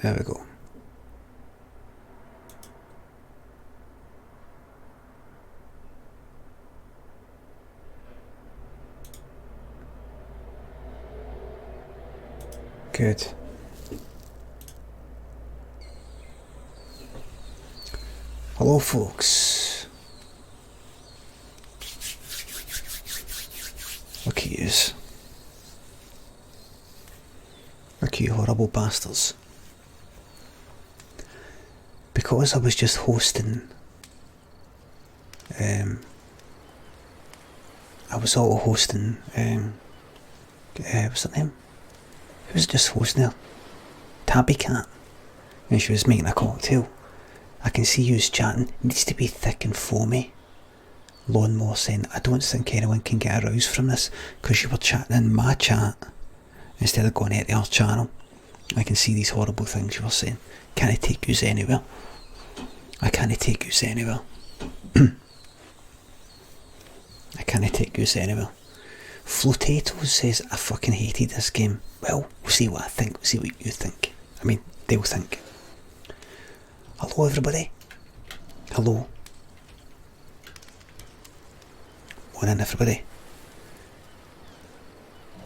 There we go. Good. Hello, folks. Look at yous. Look at you horrible bastards. Because I was just hosting, I was auto-hosting, what's her name? Who was just hosting her? Tabby Cat. When she was making a cocktail. I can see yous chatting. It needs to be thick and foamy. Lawnmower saying, I don't think anyone can get aroused from this because you were chatting in my chat instead of going out to our channel. I can see these horrible things you were saying. Can I take yous anywhere? I can't take yous anywhere. I can't take yous anywhere. Flotato says, I fucking hated this game. Well, we'll see what I think. We'll see what you think. I mean, they'll think. Hello, everybody. Hello. Morning, everybody.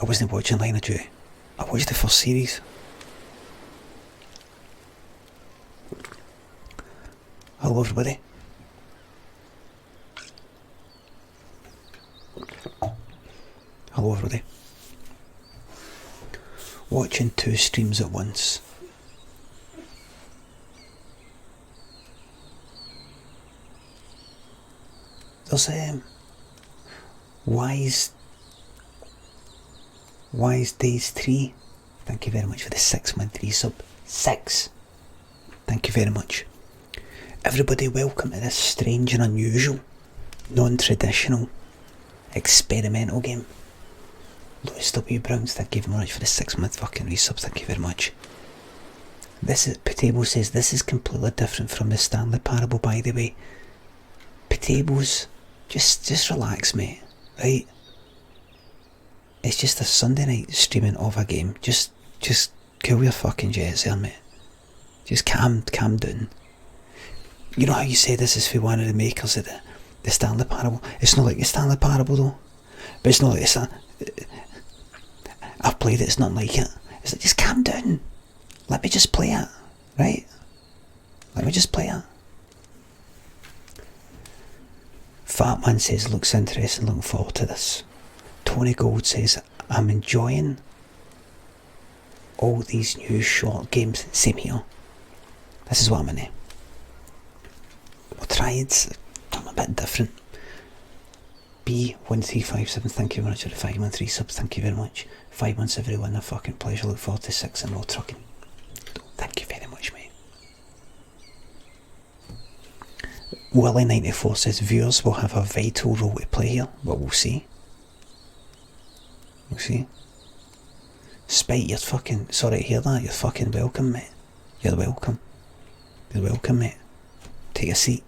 I wasn't watching Line of Duty. I watched the first series. Hello, everybody. Hello, everybody. Watching 2 streams at once. There's Wise Days 3. Thank you very much for the 6-month resub. 6. Thank you very much. Everybody, welcome to this strange and unusual, non-traditional, experimental game. Louis W. Browns, thank you very much for the 6-month fucking resubs. Thank you very much. This is Potable says this is completely different from the Stanley Parable, by the way. Potatoes, just relax, mate. Right? It's just a Sunday night streaming of a game. Just cool your fucking jets there, mate. Just calm down. You know how you say this is for one of the makers of the Stanley Parable? It's not like the Stanley Parable though. But it's not like it's I've played it, it's not like it. It's like, just calm down. Let me just play it. Right? Let me just play it. Fat Man says, looks interesting, looking forward to this. Tony Gold says, I'm enjoying all these new short games. Same here. This is what I'm in. We'll try it. I'm a bit different. B1357, thank you very much for the 5-month resubs. Thank you very much. 5 months everyone, a fucking pleasure. Look forward to 6 and more trucking. Thank you very much, mate. Willie94 says viewers will have a vital role to play here, but we'll see. We'll see. Spite, you're fucking, sorry to hear that, you're fucking welcome, mate. You're welcome. You're welcome, mate. Take a seat.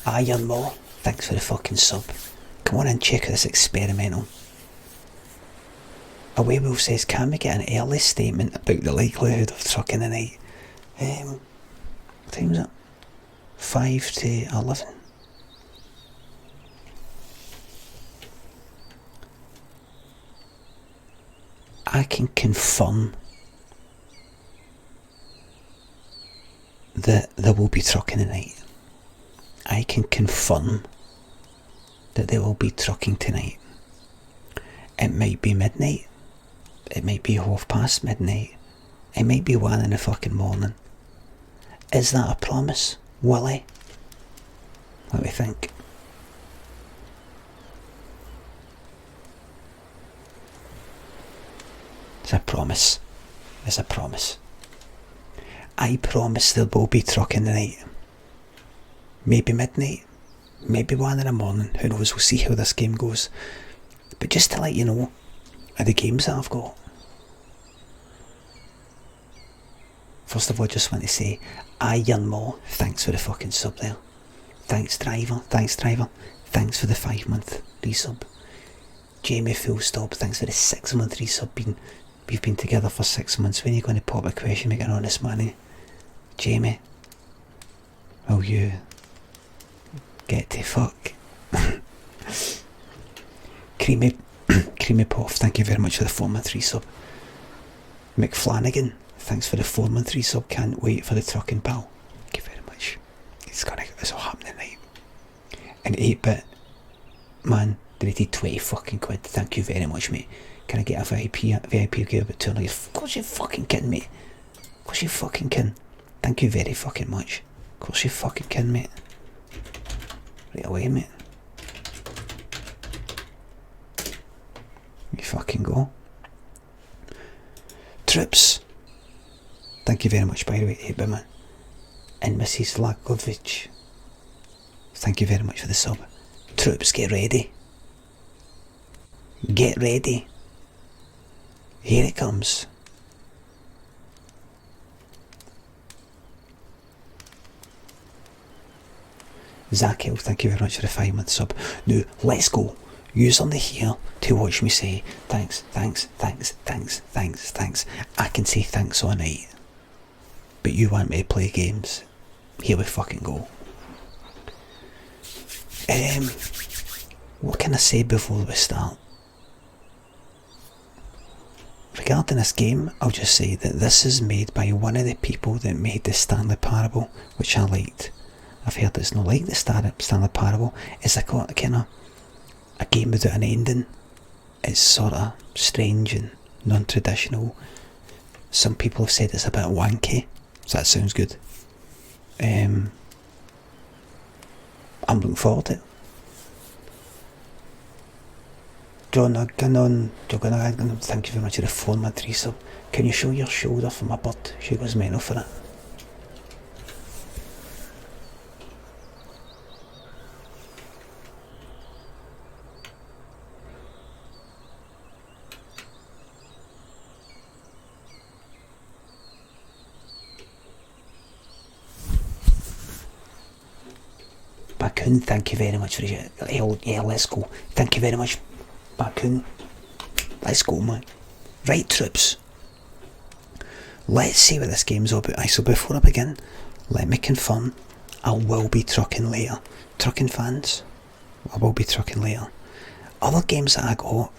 Iron Maw, thanks for the fucking sub. Come on and check out this experimental. Away Wolf says, can we get an early statement about the likelihood of trucking tonight? What time is it? 5 to 11. I can confirm that there will be trucking tonight. I can confirm that there will be trucking tonight. It might be midnight. It might be midnight. It might be 1 in the fucking morning. Is that a promise, Willie? Let me think. It's a promise. It's a promise. I promise there will be trucking tonight. Maybe midnight. Maybe 1 in the morning. Who knows? We'll see how this game goes. But just to let you know of the games that I've got. First of all, I just want to say, Iron Maw, thanks for the fucking sub there. Thanks, Driver. Thanks, Driver. Thanks for the 5-month resub. Jamie Full Stop, thanks for the 6-month resub. We've been together for 6 months. When are you going to pop a question, make an honest money? Jamie, will you get to fuck? Creamy Poff, thank you very much for the 4-month resub. McFlanagan, thanks for the 4-month resub. Can't wait for the trucking pal. Thank you very much. It's all happening tonight. And 8-bit man donated 20 fucking quid. Thank you very much, mate. Can I get a VIP gear about 2 nights? Of course you fucking can, mate. Of course you fucking can. Thank you very fucking much. Of course you fucking can, mate. Right away, mate. You fucking go. Trips. Thank you very much, by the way, 8-bit man. And Mrs. Lagovich, thank you very much for the sub. Troops, get ready. Get ready. Here it comes. Zakiel, thank you very much for the 5-month sub. Now, let's go. You's on the here to watch me say thanks, thanks, thanks, thanks, thanks, thanks. I can say thanks all night, but you want me to play games. Here we fucking go. What can I say before we start? Regarding this game, I'll just say that this is made by one of the people that made the Stanley Parable, which I liked. I've heard it's not like the Stanley Parable. It's a kind of a game without an ending. It's sort of strange and non-traditional. Some people have said it's a bit wanky, so that sounds good. I'm looking forward to it. John Gannon, thank you very much for the 4-month resub. Can you show your shoulder for my butt? She goes mental for it. Bakun, thank you very much for it. Yeah, let's go. Thank you very much, Bakun. Let's go, man. Right, troops. Let's see what this game's all about. So before I begin, let me confirm I will be trucking later. Trucking fans, I will be trucking later. Other games that I got,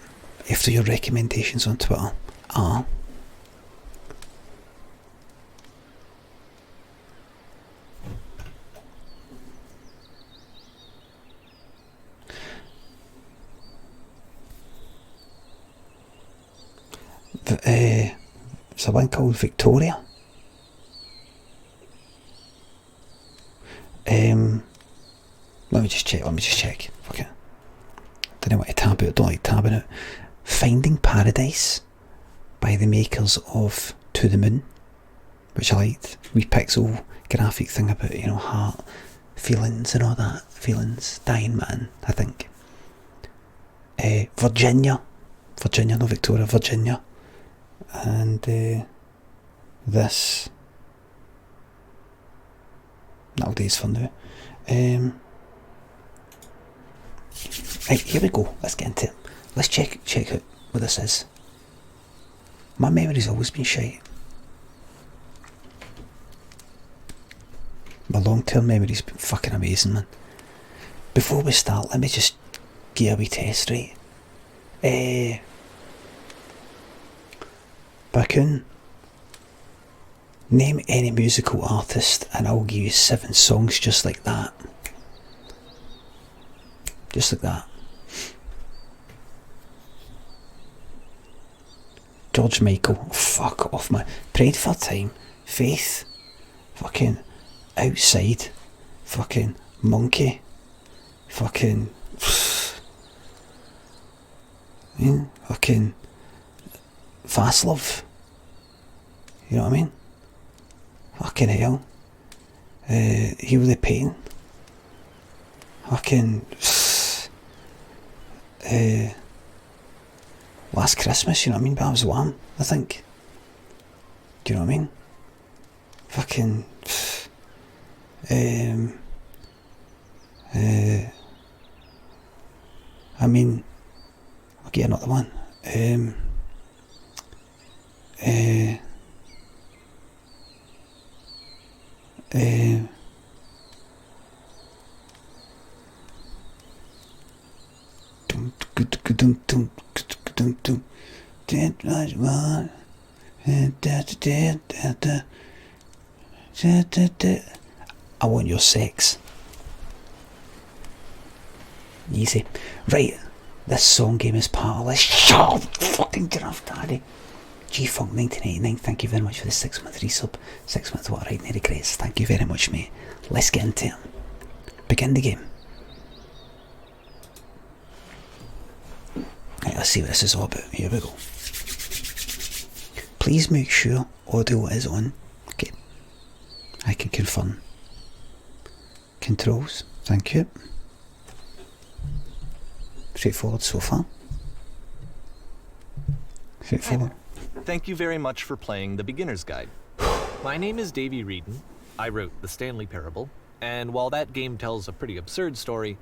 after your recommendations on Twitter, are there's a one called Victoria. Let me just check. Okay. Don't know what to tab out, don't like tabbing out. Finding Paradise by the makers of To the Moon, which I liked. Wee pixel graphic thing about, heart, feelings and all that. Feelings, dying man, I think. Virginia, not Victoria, Virginia. And this, that'll do for now. Right, here we go. Let's get into it. Let's check out what this is. My memory's always been shite. My long-term memory's been fucking amazing, man. Before we start, let me just give a wee test, right? Bakun, name any musical artist and I'll give you 7 songs just like that. Just like that. George Michael, fuck off, man. Prayed for Time, Faith, fucking Outside, fucking Monkey, fucking fucking Fast Love. You know what I mean? Fucking hell. Heal the Pain. Fucking Last Christmas, you know what I mean? But I was Wham, I think. Do you know what I mean? Fucking I mean, get another one. I want your sex. Easy. Right, this song game is part of this. Shut up, fucking giraffe daddy. G-Funk 1989, thank you very much for the 6 month resub. 6 months what I write, regrets. Thank you very much, mate. Let's get into it. Begin the game. Right, let's see what this is all about. Here we go. Please make sure audio is on. Okay. I can confirm. Controls, thank you. Straightforward so far. Straightforward. Thank you very much for playing the Beginner's Guide. My name is Davey Reedon. I wrote The Stanley Parable, and while that game tells a pretty absurd story,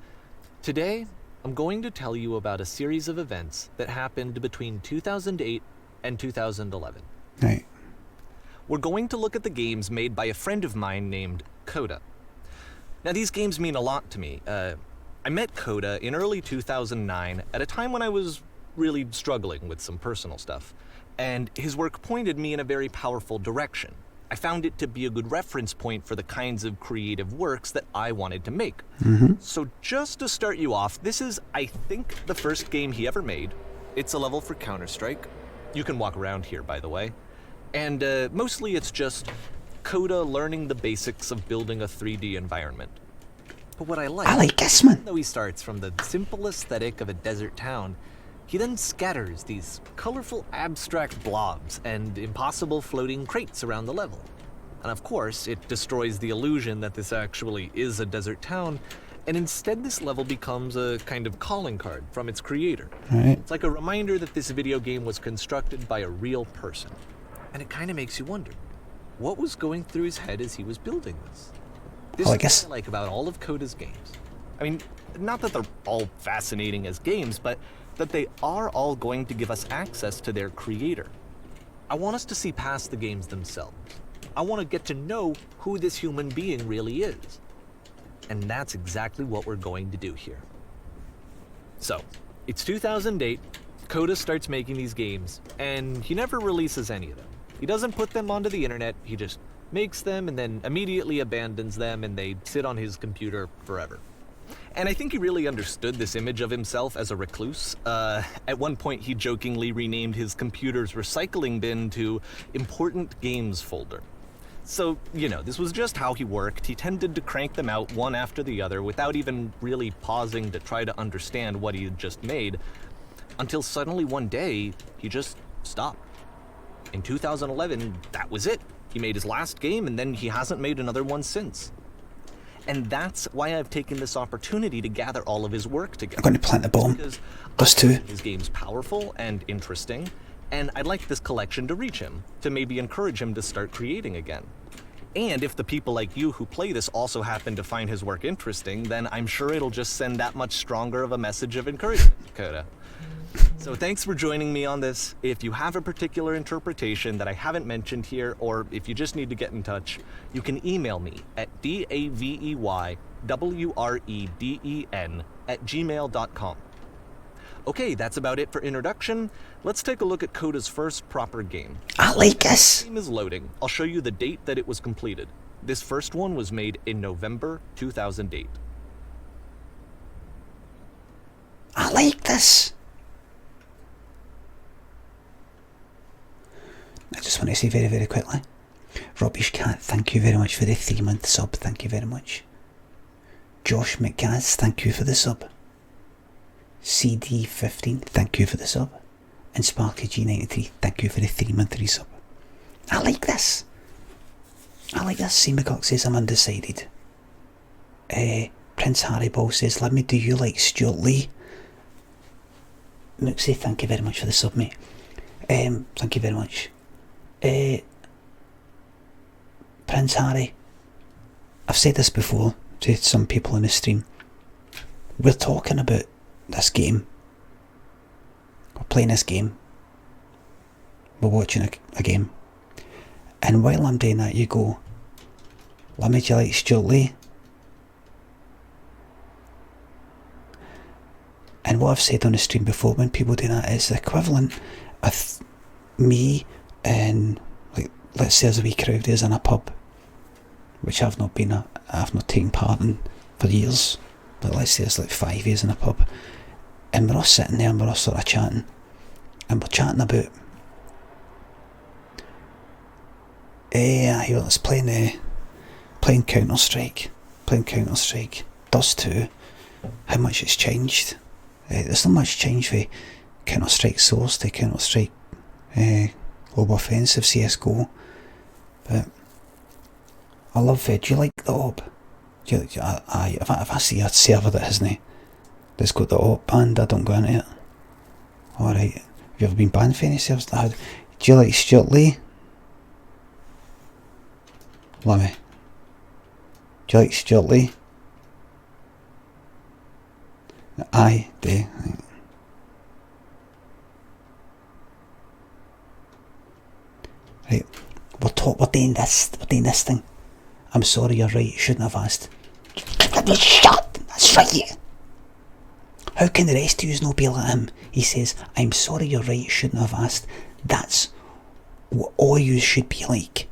today I'm going to tell you about a series of events that happened between 2008 and 2011. Right. We're going to look at the games made by a friend of mine named Coda. Now, these games mean a lot to me. I met Coda in early 2009 at a time when I was really struggling with some personal stuff, and his work pointed me in a very powerful direction. I found it to be a good reference point for the kinds of creative works that I wanted to make. So just to start you off, this is, I think, the first game he ever made. It's a level for Counter-Strike. You can walk around here, by the way. And mostly it's just Coda learning the basics of building a 3D environment. But what I like this, man. Even though he starts from the simple aesthetic of a desert town, he then scatters these colorful abstract blobs and impossible floating crates around the level. And of course, it destroys the illusion that this actually is a desert town, and instead this level becomes a kind of calling card from its creator. Right. It's like a reminder that this video game was constructed by a real person. And it kind of makes you wonder, what was going through his head as he was building this? This is what I like about all of Coda's games. I mean, not that they're all fascinating as games, but that they are all going to give us access to their creator. I want us to see past the games themselves. I want to get to know who this human being really is. And that's exactly what we're going to do here. So, it's 2008, Coda starts making these games, and he never releases any of them. He doesn't put them onto the internet, he just makes them and then immediately abandons them, and they sit on his computer forever. And I think he really understood this image of himself as a recluse. At one point, he jokingly renamed his computer's recycling bin to Important Games Folder. So, you know, this was just how he worked. He tended to crank them out one after the other without even really pausing to try to understand what he had just made, until suddenly one day, he just stopped. In 2011, that was it. He made his last game, and then he hasn't made another one since. And that's why I've taken this opportunity to gather all of his work together. I'm going to plant the bomb. Us too. His game's powerful and interesting, and I'd like this collection to reach him, to maybe encourage him to start creating again. And if the people like you who play this also happen to find his work interesting, then I'm sure it'll just send that much stronger of a message of encouragement, Coda. So thanks for joining me on this. If you have a particular interpretation that I haven't mentioned here, or if you just need to get in touch, you can email me at daveywreden@gmail.com. Okay, that's about it for introduction. Let's take a look at Coda's first proper game. I like this. The game is loading. I'll show you the date that it was completed. This first one was made in November 2008. I like this. I just want to say very, very quickly, Rubbish Cat, thank you very much for the 3 month sub, thank you very much. Josh McGaz, thank you for the sub. CD15, thank you for the sub. And Sparky G93, thank you for the 3 month resub. I like this. I like this. Seemacock says I'm undecided. Prince Harry Ball says, let me do you like Stuart Lee. Mooksy, thank you very much for the sub, mate. Thank you very much. Prince Harry, I've said this before to some people in the stream. We're talking about this game playing this game. We're watching a game. And while I'm doing that, you go, Limmy, do you like Stuart Lee? And what I've said on the stream before, when people do that, it's the equivalent of me and, like, let's say there's a wee crowd is in a pub, which I've not taken part in for years, but let's say it's like 5 years in a pub, and we're all sitting there and we're all sort of chatting, and we're chatting about it's playing Counter-Strike, Dust 2, how much it's changed. There's not much change for Counter-Strike Source to Counter-Strike Global Offensive, CSGO, but I love it. Do you like the op? If I see a server that hasn't, that's got the op banned, I don't go into it. Alright, have you ever been banned for any servers? Do you like Stuart Lee? Limmy, do you like Stuart Lee? Aye, do. Right, we're doing this thing. I'm sorry, you're right, you shouldn't have asked. Shut! That's right! How can the rest of yous not be like him? He says, I'm sorry, you're right, you shouldn't have asked. That's what all yous should be like.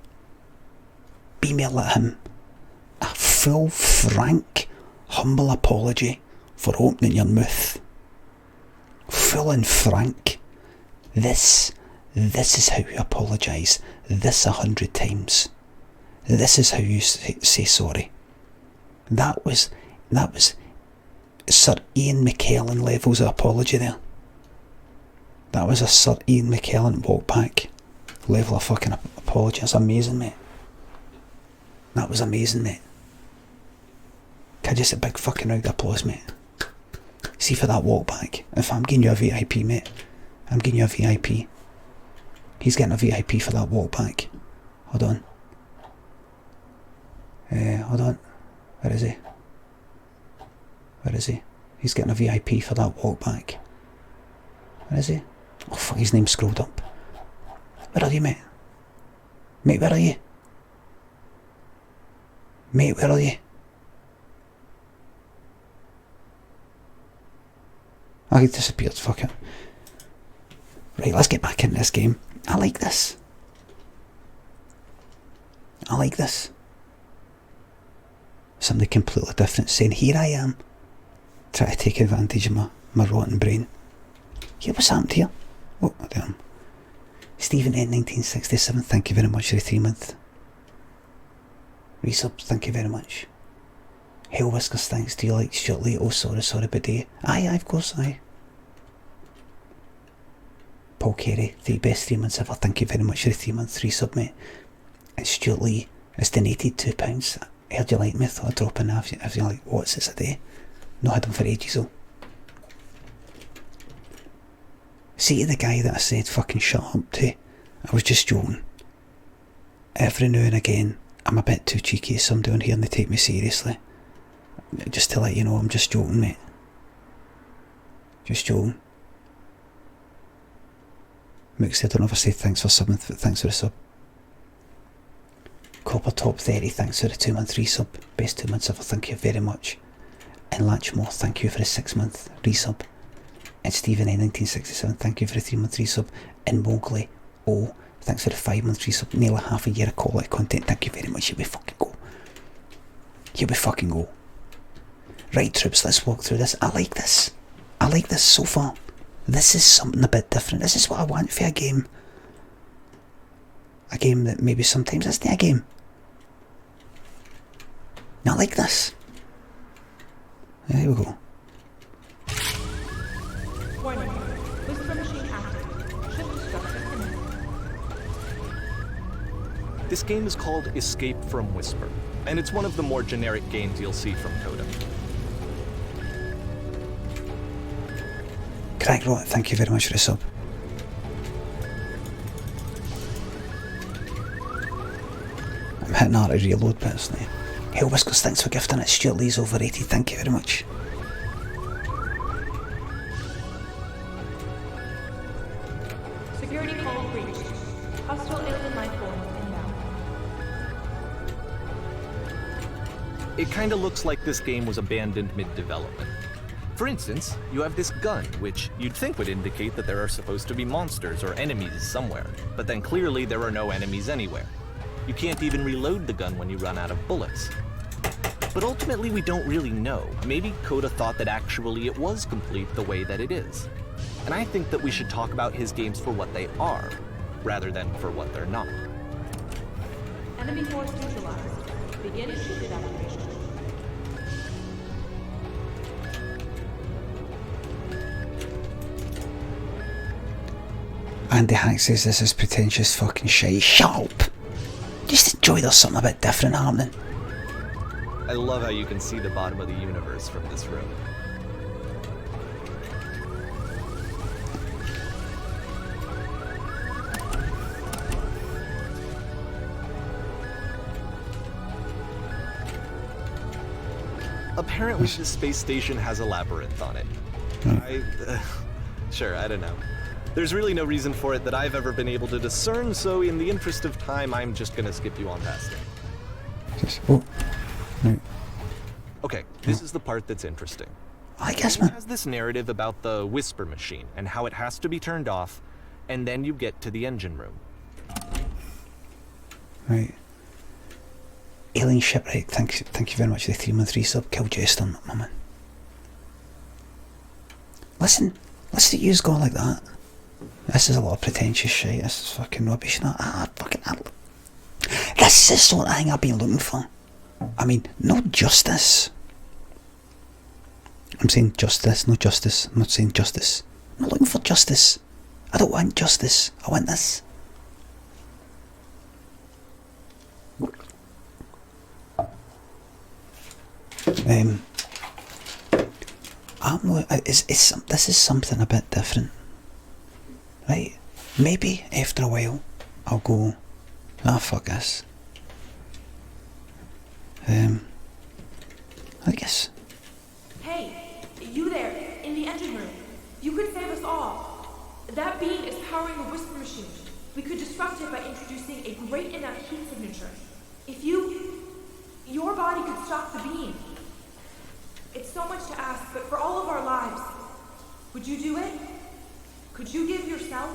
Be more like him. A full, frank, humble apology for opening your mouth. Full and frank. This is how you apologise. This 100 times. This is how you say sorry. That was Sir Ian McKellen levels of apology there. That was a Sir Ian McKellen walk back level of fucking apology. That's amazing, mate. That was amazing, mate. Can I just a big fucking round of applause, mate? See, for that walk back, if I'm giving you a VIP, mate, I'm giving you a VIP. He's getting a VIP for that walk back. Hold on. Hold on. Where is he? Where is he? He's getting a VIP for that walk back. Where is he? Oh fuck, his name's scrolled up. Where are you, mate? Mate, where are you? Mate, where are you? Oh, he disappeared, fuck it. Right, let's get back in this game. I like this. I like this. Something completely different, saying, here I am, trying to take advantage of my rotten brain. Yeah, what's happened here? Oh, damn. Stephen N 1967, thank you very much for the 3-month resubs, thank you very much. Hell Whiskers, thanks. Do you like Stuart Lee? Oh, sorry, but do you? Aye, of course, aye. Paul Carey, the best 3 months ever, thank you very much for the 3-month resub, mate. And Stuart Lee has donated £2. I heard you like me, thought I'd drop in if you like, what's this a day? Not had them for ages though. See, to the guy that I said fucking shut up to, I was just joking. Every now and again, I'm a bit too cheeky to somebody on here and they take me seriously. Just to let you know, I'm just joking, mate. Just joking. Mixie, I don't ever say thanks for subbing, but thanks for the sub. Copper Top 30, thanks for the 2-month resub. Best 2 months ever, thank you very much. And Latchmore, thank you for the 6-month resub. And Stephen N 1967, thank you for the 3-month resub. And Mowgli O, thanks for the 5-month resub. Nearly half a year of quality content, thank you very much. Here we fucking go. Here we fucking go. Right, troops, let's walk through this. I like this. I like this so far. This is something a bit different. This is what I want for a game. A game that maybe sometimes isn't a game. I like this. There we go. This game is called Escape from Whisper, and it's one of the more generic games you'll see from Coda. Craig Rot, thank you very much for the sub. I'm hitting hard to reload bits now. Hell Whiskers, thanks for gifting it. Stuart Lee's overrated, thank you very much. It kinda looks like this game was abandoned mid-development. For instance, you have this gun, which you'd think would indicate that there are supposed to be monsters or enemies somewhere, but then clearly there are no enemies anywhere. You can't even reload the gun when you run out of bullets. But ultimately we don't really know. Maybe Coda thought that actually it was complete the way that it is. And I think that we should talk about his games for what they are, rather than for what they're not. Enemy force neutralized. Begin ship evacuation. Andy Hack says this is pretentious fucking shite. Shut up! Just enjoy there's something a bit different happening. I love how you can see the bottom of the universe from this room. Apparently this space station has a labyrinth on it. Sure, I don't know. There's really no reason for it that I've ever been able to discern, so in the interest of time, I'm just gonna skip you on past it. Oh. No. Okay, this is the part that's interesting. I guess, It man. has this narrative about the whisper machine and how it has to be turned off, and then you get to the engine room. Right. Alien Shipwreck, thank you very much for the 3-month sub. Kill Jester, my man. Listen to yous go like that. This is a lot of pretentious shit. This is fucking rubbish. This is the sort of thing I've been looking for. I mean, not justice. I'm saying justice, not justice. I'm not saying justice. I'm not looking for justice. I don't want justice. I want this. This is something a bit different. Right? Maybe after a while I'll go, fuck this. I guess. Hey, you there, in the engine room. You could save us all. That beam is powering the whisper machine. We could disrupt it by introducing a great enough heat signature. If your body could stop the beam. It's so much to ask, but for all of our lives, would you do it? Could you give yourself?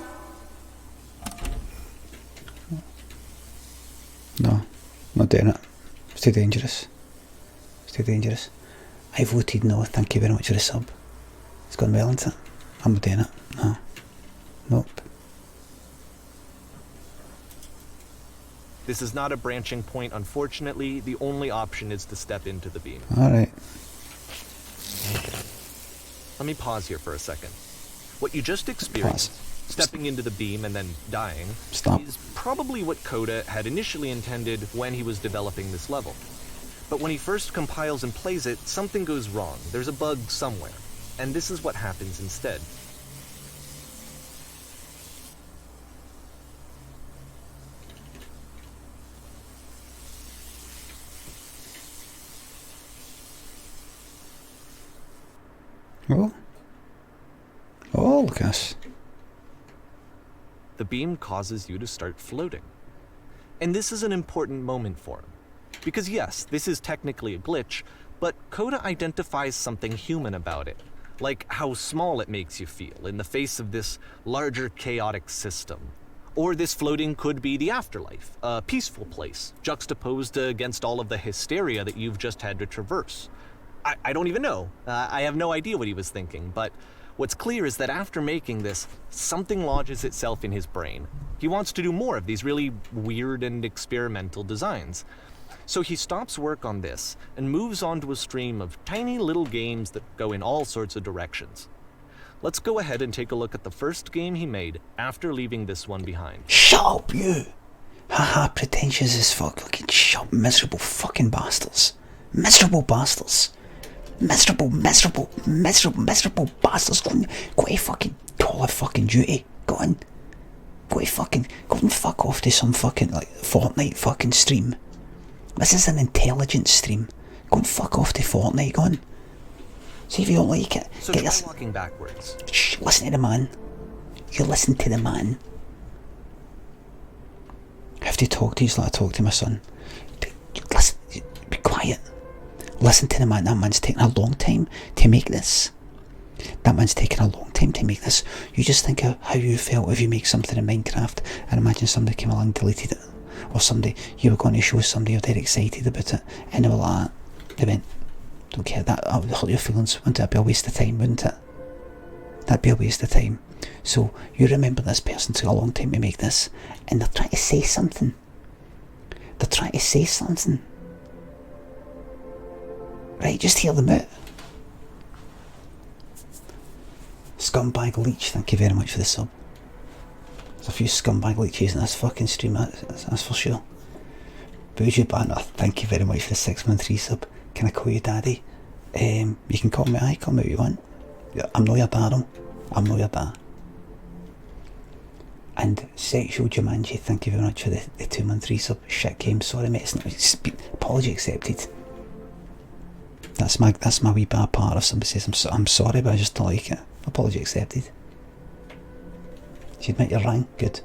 No, not doing it. It's too dangerous. It's too dangerous. I voted no, thank you very much for the sub. It's gone well, isn't it? I'm not doing it. No. Nope. This is not a branching point, unfortunately. The only option is to step into the beam. Alright. Let me pause here for a second. What you just experienced, stepping into the beam and then dying, is probably what Coda had initially intended when he was developing this level. But when he first compiles and plays it, something goes wrong. There's a bug somewhere. And this is what happens instead. Oh, look at us. The beam causes you to start floating. And this is an important moment for him. Because yes, this is technically a glitch, but Coda identifies something human about it. Like how small it makes you feel in the face of this larger chaotic system. Or this floating could be the afterlife, a peaceful place, juxtaposed against all of the hysteria that you've just had to traverse. I don't even know. I have no idea what he was thinking, but what's clear is that after making this, something lodges itself in his brain. He wants to do more of these really weird and experimental designs. So he stops work on this and moves on to a stream of tiny little games that go in all sorts of directions. Let's go ahead and take a look at the first game he made after leaving this one behind. Shut up, you! Haha, pretentious as fuck. Fucking shut up, miserable fucking bastards. Miserable bastards. Miserable bastards. Go to fucking Call of fucking Duty. Go and fuck off to some fucking like Fortnite fucking stream. This is an intelligent stream. Go and fuck off to Fortnite. Go on. See if you don't like it. So try walking backwards. Shh, listen to the man. You listen to the man. I have to talk to you like I talk to my son. Listen, be quiet. Listen to the man. That man's taking a long time to make this. That man's taking a long time to make this. You just think of how you felt if you make something in Minecraft and imagine somebody came along and deleted it. Or somebody, you were going to show somebody you're dead excited about it and they were like, they went, don't care, that would hurt your feelings, wouldn't it? That'd be a waste of time, wouldn't it? That'd be a waste of time. So you remember this person took a long time to make this and they're trying to say something. They're trying to say something. Right, just hear them out. Scumbag Leech, thank you very much for the sub. There's a few scumbag leeches in this fucking stream, that's for sure. Bougie Banner, thank you very much for the 6-month resub. Can I call you daddy? You can call me, call me what you want. I'm not your dad, I'm not your dad. And Sexual Jumanji, thank you very much for the 2-month resub. Shit game, sorry mate, apology accepted. That's my wee bad part if somebody says I'm sorry but I just don't like it. Apology accepted. You admit you're wrong? Good.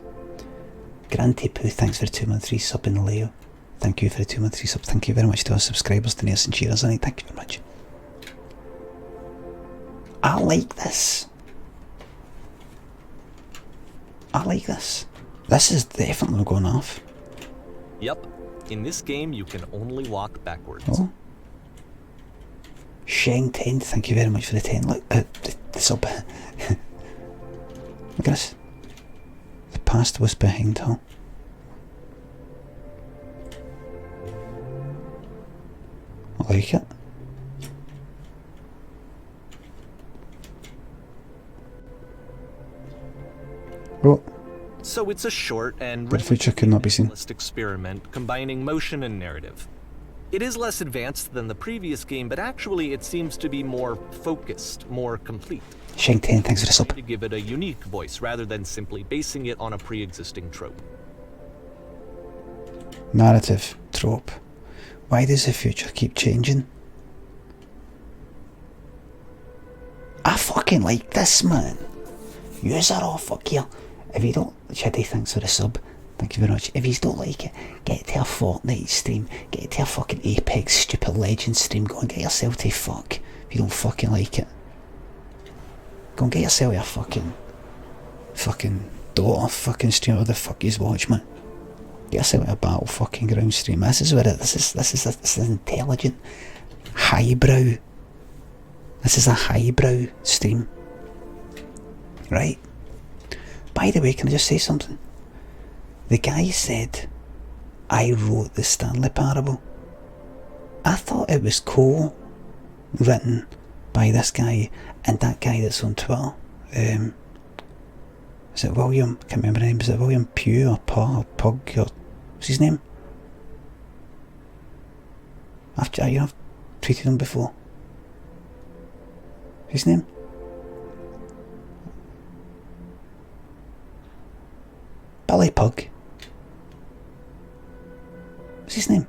Grante Pooh, thanks for the 2-month resub. And Leo, thank you for the 2-month resub. Thank you very much to our subscribers, to Nurse and Cheers, and thank you very much. I like this. I like this. This is definitely going off. Yep. In this game, you can only walk backwards. Oh. Sheng 10, thank you very much for the 10. Look, the sub. Look at this. The past was behind her. I like it. Well, so it's a short and the future could not be seen. Experiment combining motion and narrative. It is less advanced than the previous game, but actually it seems to be more focused, more complete. Sheng 10, thanks for the sub. To give it a unique voice rather than simply basing it on a pre-existing trope. Narrative trope. Why does the future keep changing? I fucking like this, man. Yous are all fuck here. If you don't, Chitty, thanks for the sub. Thank you very much. If you don't like it, get to a Fortnite stream. Get to a fucking Apex Stupid Legends stream. Go and get yourself to fuck. If you don't fucking like it. Go and get yourself a fucking daughter fucking stream. What the fuck you watch, man? Get yourself a battle fucking ground stream. This is where this is intelligent. Highbrow. This is a highbrow stream. Right? By the way, can I just say something? The guy said, I wrote the Stanley Parable. I thought it was co-written by this guy and that guy that's on Twitter. Is it William? I can't remember the name. Is it William Pugh or Pug or what's his name? I've tweeted him before. His name? Billy Pug. What's his name?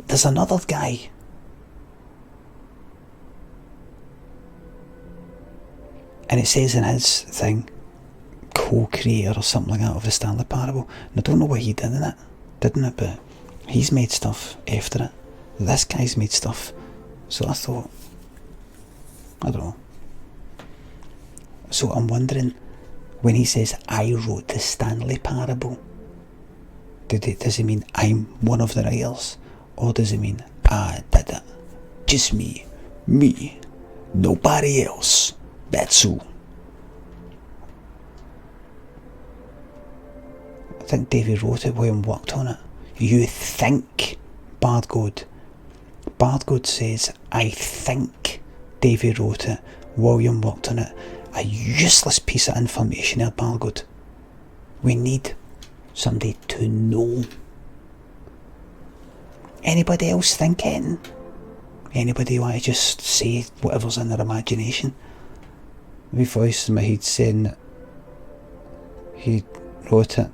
There's another guy. And it says in his thing, co-creator or something like that of the Stanley Parable. And I don't know what he did in it, didn't it? But he's made stuff after it. This guy's made stuff. So I thought, I don't know. So I'm wondering, when he says, I wrote the Stanley Parable, does he mean I'm one of the writers? Or does he mean, I did it? Just me, nobody else. That's who. I think David wrote it, William worked on it. You think, Bardgood. Bardgood says, I think David wrote it, William worked on it. A useless piece of information there, Bardgood. We need somebody to know. Anybody else thinking? Anybody want to just say whatever's in their imagination? My voice in my head saying that he wrote it.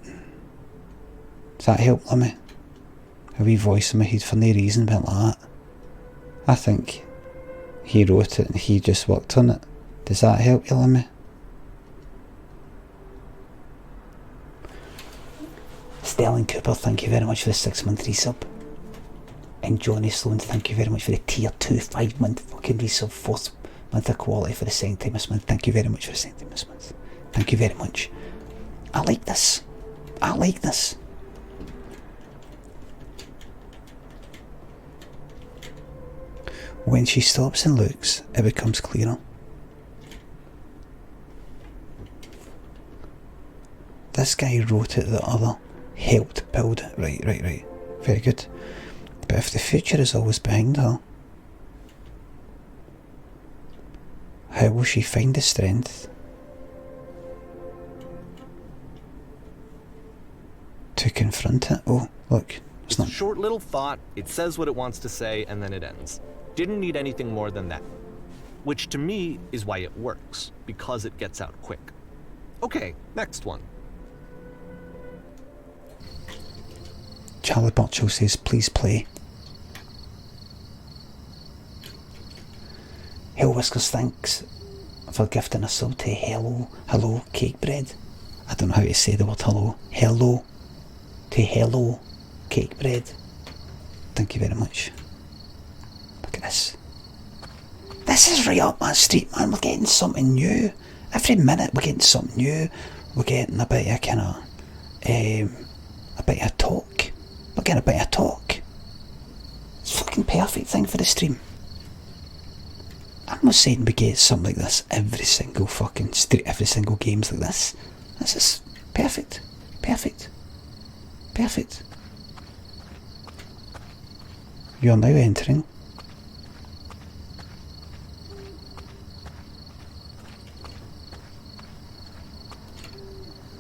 Does that help, Limmy? A wee voice in my head for no reason, but like that. I think he wrote it and he just worked on it. Does that help you, Limmy? Sterling Cooper, thank you very much for the 6-month resub. And Johnny Sloan, thank you very much for the tier 2 5-month fucking resub, 4th month of quality for the second time this month. Thank you very much for the second time this month. Thank you very much. I like this. I like this. When she stops and looks, it becomes clearer. This guy wrote it, the other helped build it. Right. Very good. But if the future is always behind her, how will she find the strength to confront it? Oh, look. It's a short little thought, it says what it wants to say, and then it ends. Didn't need anything more than that. Which to me is why it works, because it gets out quick. Okay, next one. Charlie Burchill says, please play. Hell Whiskers, thanks for gifting a sub to hello cake bread. I don't know how to say the word hello. Hello cake bread. Thank you very much. Look at this. This is right up my street, man. We're getting something new. Every minute we're getting something new. We're getting a bit of kind of a bit of talk. We're getting a bit of talk. It's a fucking perfect thing for the stream. I'm not saying we get something like this every single fucking street, every single game's like this. This is perfect. Perfect. Perfect. You are now entering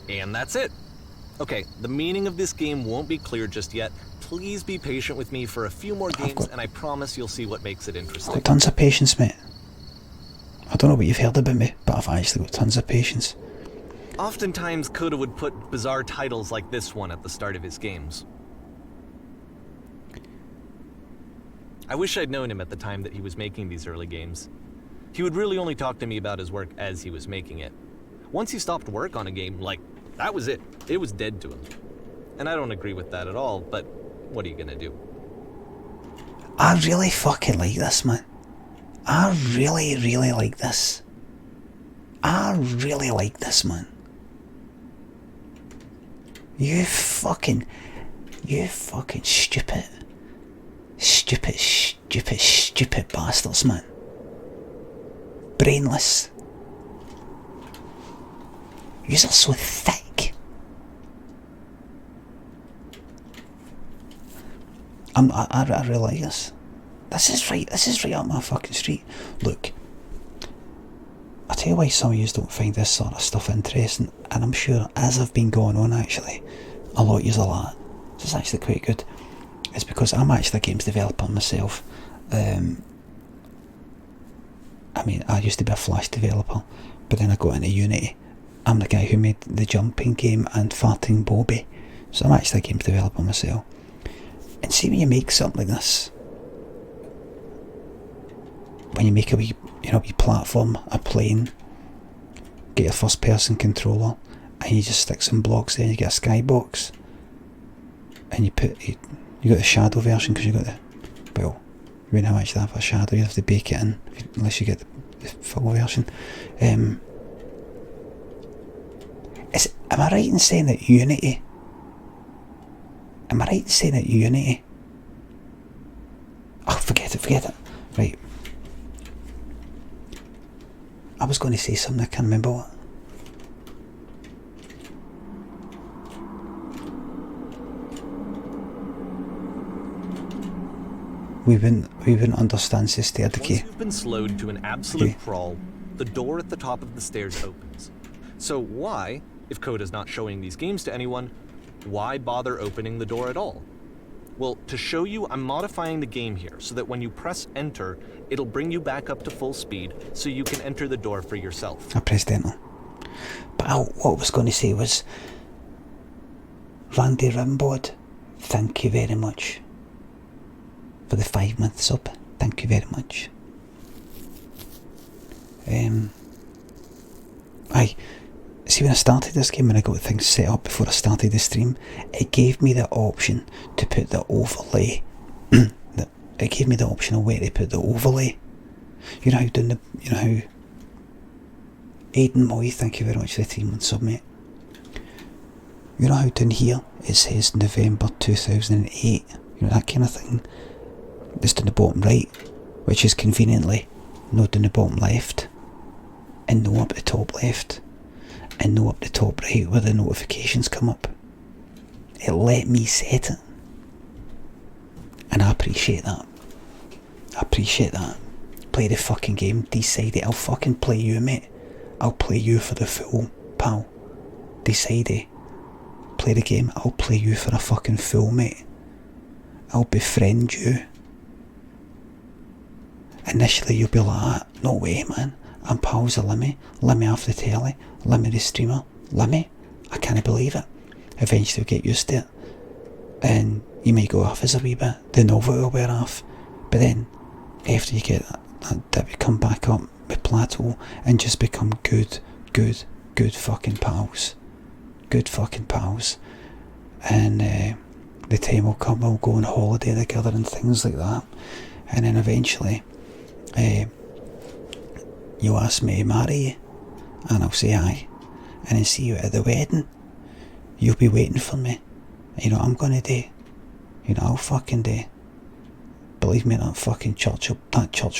and that's it. Okay, the meaning of this game won't be clear just yet. Please be patient with me for a few more games, and I promise you'll see what makes it interesting. I've got tons of patience, mate. I don't know what you've heard about me, but I've actually got tons of patience. Oftentimes, Coda would put bizarre titles like this one at the start of his games. I wish I'd known him at the time that he was making these early games. He would really only talk to me about his work as he was making it. Once he stopped work on a game, like, that was it. It was dead to him. And I don't agree with that at all, but what are you gonna do? I really fucking like this, man. I really, really like this. I really like this, man. You fucking stupid bastards, man. Brainless. Yous are so thick. I really like this. This is right up my fucking street. Look, I'll tell you why some of you don't find this sort of stuff interesting, and I'm sure as I've been going on actually, a lot of yous are like, this is actually quite good. It's because I'm actually a games developer myself. I mean, I used to be a Flash developer, but then I got into Unity. I'm the guy who made the jumping game and Farting Bobby, so I'm actually a games developer myself. And see, when you make something like this, when you make a wee platform, a plane, get your first person controller, and you just stick some blocks there, and you get a skybox, and you got the shadow version, because you got the, well, you wouldn't have actually have a shadow, you have to bake it in unless you get the full version. Am I right in saying that Unity? Oh, forget it. Right. I was going to say something, I can't remember what. We wouldn't understand this there, Once you've been slowed to an absolute crawl, the door at the top of the stairs opens. So why, if Coda's not showing these games to anyone, why bother opening the door at all? Well, to show you, I'm modifying the game here so that when you press enter, it'll bring you back up to full speed so you can enter the door for yourself. I pressed enter. But what I was going to say was, Randy Rimbod, thank you very much for the 5-month sub. Thank you very much. See, when I started this game, when I got things set up before I started the stream, it gave me the option to put the overlay, the it gave me the option of where to put the overlay. You know how Aidan Moy, thank you very much for the 3-month sub, mate. You know how down here it says November 2008, you know, that kind of thing. It's down the bottom right, which is conveniently not down the bottom left, and no up the top left, and no up the top right where the notifications come up. It let me set it, and I appreciate that. Play the fucking game, decide it. I'll fucking play you, mate. I'll play you for the full, pal. Decide it. Play the game, I'll play you for a fucking full, mate. I'll befriend you. Initially you'll be like, no way, man. I'm pals with Limmy. Limmy off the telly. Limmy the streamer. Limmy? I can't believe it. Eventually you'll get used to it. And you may go off as a wee bit. The novelty will wear off. But then, after you get that we come back up with plateau and just become good fucking pals. Good fucking pals. And the time will come, we'll go on holiday together and things like that. And then eventually, you'll ask me to marry you, and I'll say aye. And then see you at the wedding. You'll be waiting for me. You know what I'm gonna do? You know, I'll fucking do. Believe me, that fucking church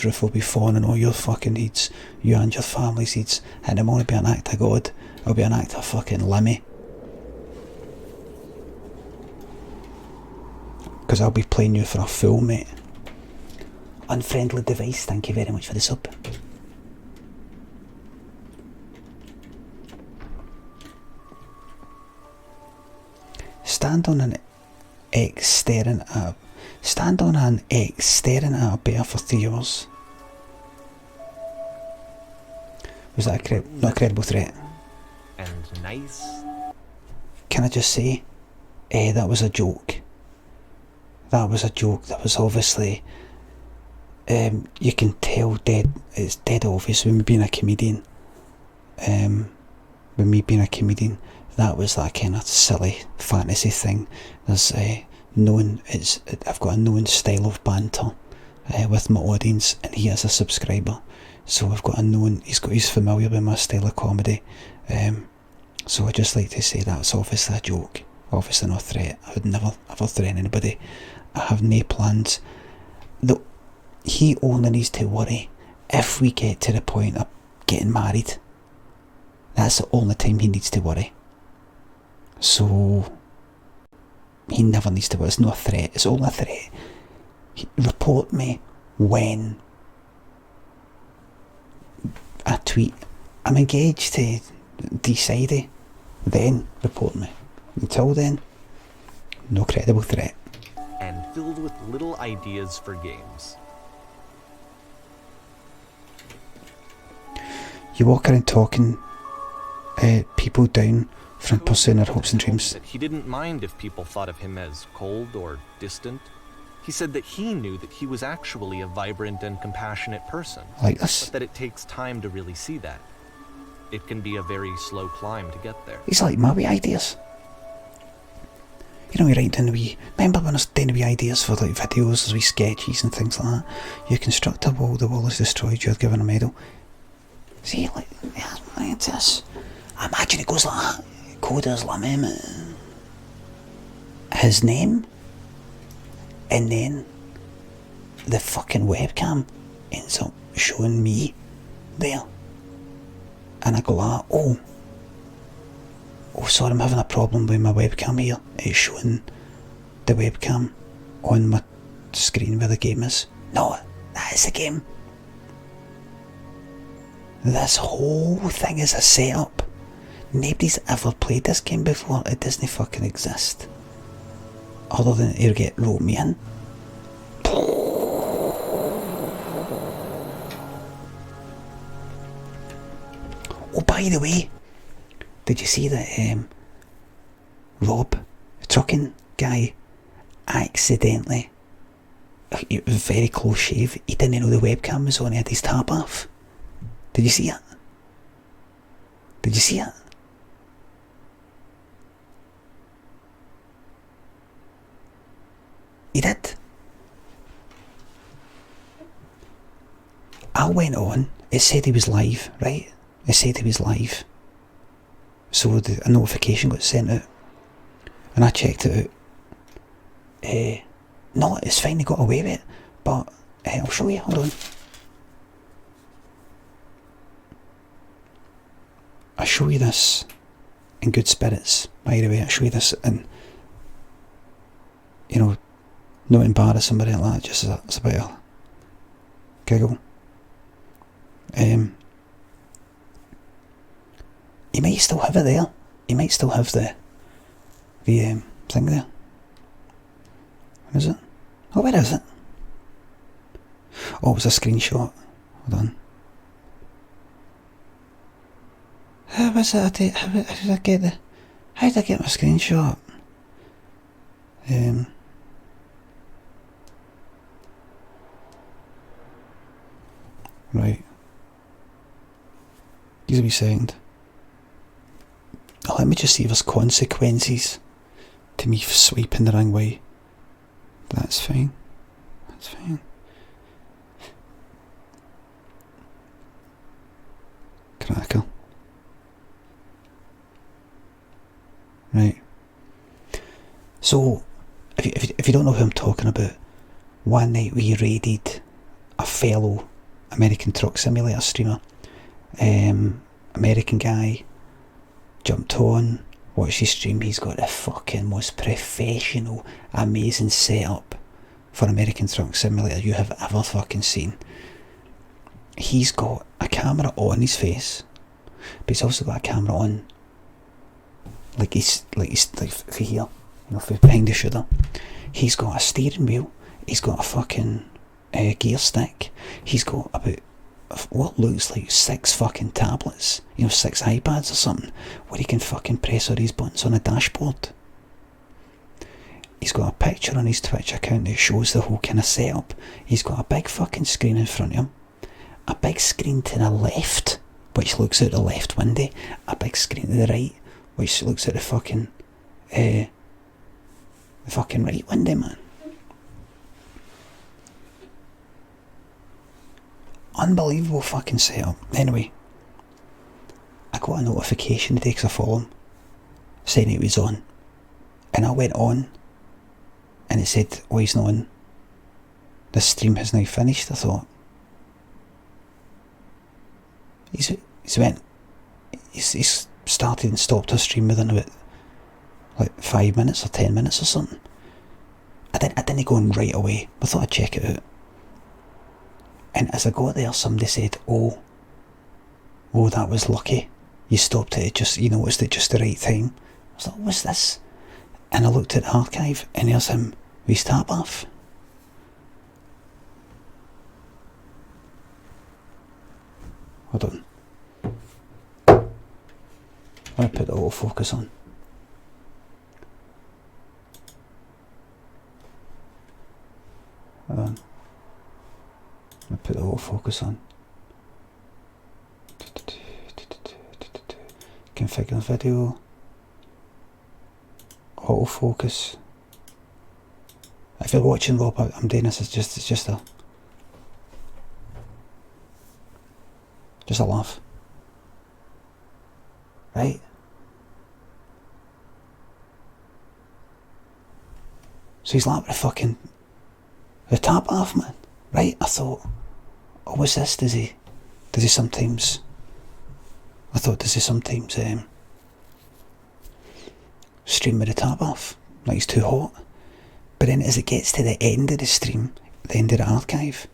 roof will be falling on all your fucking needs, you and your family's needs, and it won't be an act of God, it'll be an act of fucking Limmy. Because I'll be playing you for a fool, mate. Unfriendly device, thank you very much for the sub. Stand on an X staring at a bear for 3 hours. Was that not a credible threat? And nice. Can I just say, that was a joke. That was obviously, you can tell it's dead obvious with me being a comedian. That was that kind of silly fantasy thing. There's I've got a known style of banter with my audience, and he is a subscriber, so I've got he's familiar with my style of comedy. So I just like to say that's obviously a joke, obviously not a threat. I would never ever threaten anybody. I have no plans. He only needs to worry if we get to the point of getting married. That's the only time he needs to worry. So he never needs to worry. It's not a threat. It's only a threat. Report me when I tweet I'm engaged to decide. Then report me. Until then, no credible threat. And filled with little ideas for games. You walk around talking people down from pursuing their hopes and dreams. He didn't mind if people thought of him as cold or distant. He said that he knew that he was actually a vibrant and compassionate person. Like this. But that it takes time to really see that. It can be a very slow climb to get there. He's like my wee ideas. You know, we write down remember when I was doing the wee ideas for like videos, wee sketches and things like that? You construct a wall, the wall is destroyed, you're given a medal. See, like, yeah, it's this. I imagine it goes like that. Coder's Limmy, his name, and then the fucking webcam ends up showing me there. And I go like, oh sorry, I'm having a problem with my webcam here. It's showing the webcam on my screen where the game is. No, that is the game. This whole thing is a setup. Nobody's ever played this game before. It doesn't fucking exist. Other than it'll get wrote me in. Oh, by the way, did you see that Rob, the trucking guy, accidentally, it was a very close shave, he didn't know the webcam was on, he had his tab off. Did you see it? Did you see it? He did. went on, it said he was live, right? It said he was live. So a notification got sent out. And I checked it out. No, it's fine, he got away with it. But I'll show you, hold on. I'll show you this in good spirits, by the way. I'll show you this in, you know, not embarrass somebody like that, just as a bit of giggle. He might still have it there. He might still have the thing there. Where is it? Oh, where is it? Oh, it was a screenshot. Hold on. How was it? How did I get how did I get my screenshot? Right. Give me a second. Let me just see if there's consequences to me swiping the wrong way. That's fine. That's fine. Crackle. Right. So, if you don't know who I'm talking about, one night we raided a fellow American Truck Simulator streamer. American guy, jumped on, watched his stream. He's got the fucking most professional, amazing setup for American Truck Simulator you have ever fucking seen. He's got a camera on his face, but he's also got a camera on like he's for here, you know, for behind the shoulder. He's got a steering wheel, he's got a fucking gear stick, he's got about what looks like 6 fucking tablets, you know, 6 iPads or something, where he can fucking press all these buttons on a dashboard. He's got a picture on his Twitch account that shows the whole kind of setup. He's got a big fucking screen in front of him, a big screen to the left, which looks out the left window, a big screen to the right, which looks at the fucking right window, man. Unbelievable fucking setup. Anyway, I got a notification today because I follow him, saying it was on, and I went on, and it said, "Oh, he's not on. This stream has now finished." I thought, he's started and stopped her stream within about like 5 minutes or 10 minutes or something. I didn't go on right away. I thought I'd check it out. And as I got there, somebody said, oh, that was lucky. You stopped it, you noticed it just the right time. I was like, what's this? And I looked at the archive, and there's him with his tap off. Hold on. I'm going to put the autofocus on. Hold on. I'm going to put the autofocus on. Configure video. Autofocus. If you're watching, Rob, I'm doing this. It's just a laugh. Right? So he's like with the tap off, man. Right? I thought, oh, what's this? Does he sometimes stream with the tap off? Like he's too hot. But then as it gets to the end of the stream, the end of the archive,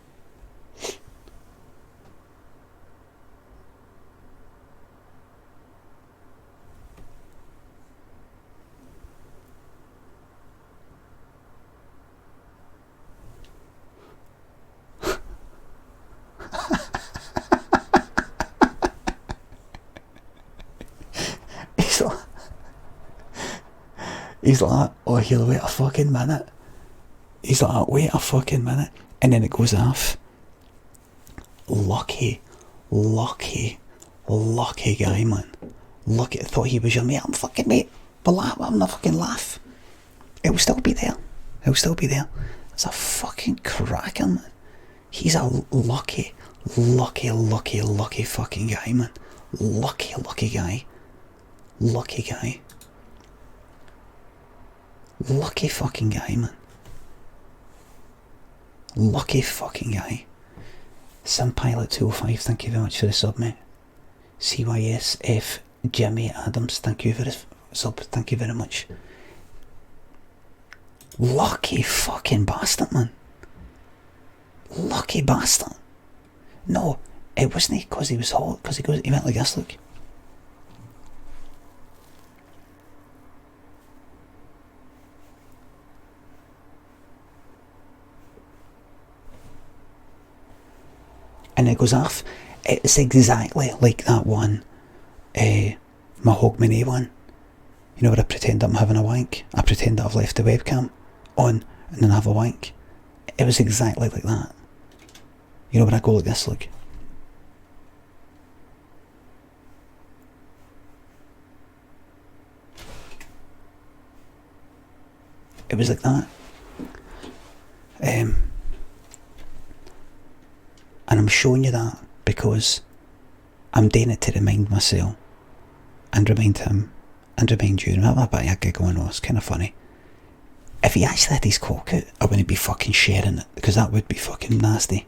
he's like, oh, he'll wait a fucking minute. He's like, wait a fucking minute. And then it goes off. Lucky guy, man. Lucky, I thought he was your mate. I'm fucking mate. But I'm not fucking laugh. It will still be there. It's a fucking cracker, man. He's a lucky Lucky, lucky, lucky fucking guy, man. Lucky, lucky guy. Lucky guy. Lucky fucking guy, man. Lucky fucking guy. SimPilot205, thank you very much for the sub, mate. CYSF Jimmy Adams, thank you for the sub, thank you very much. Lucky fucking bastard, man. Lucky bastard. No, it wasn't because he was hot, because he went like this, look. And it goes off. It's exactly like that one, Mahogany one. You know where I pretend I'm having a wank? I pretend that I've left the webcam on and then have a wank. It was exactly like that. You know when I go like this, look. It was like that. And I'm showing you that because I'm doing it to remind myself and remind him and remind you. And have a bit of a giggle on. It's kind of funny. If he actually had his cock out, I wouldn't be fucking sharing it because that would be fucking nasty.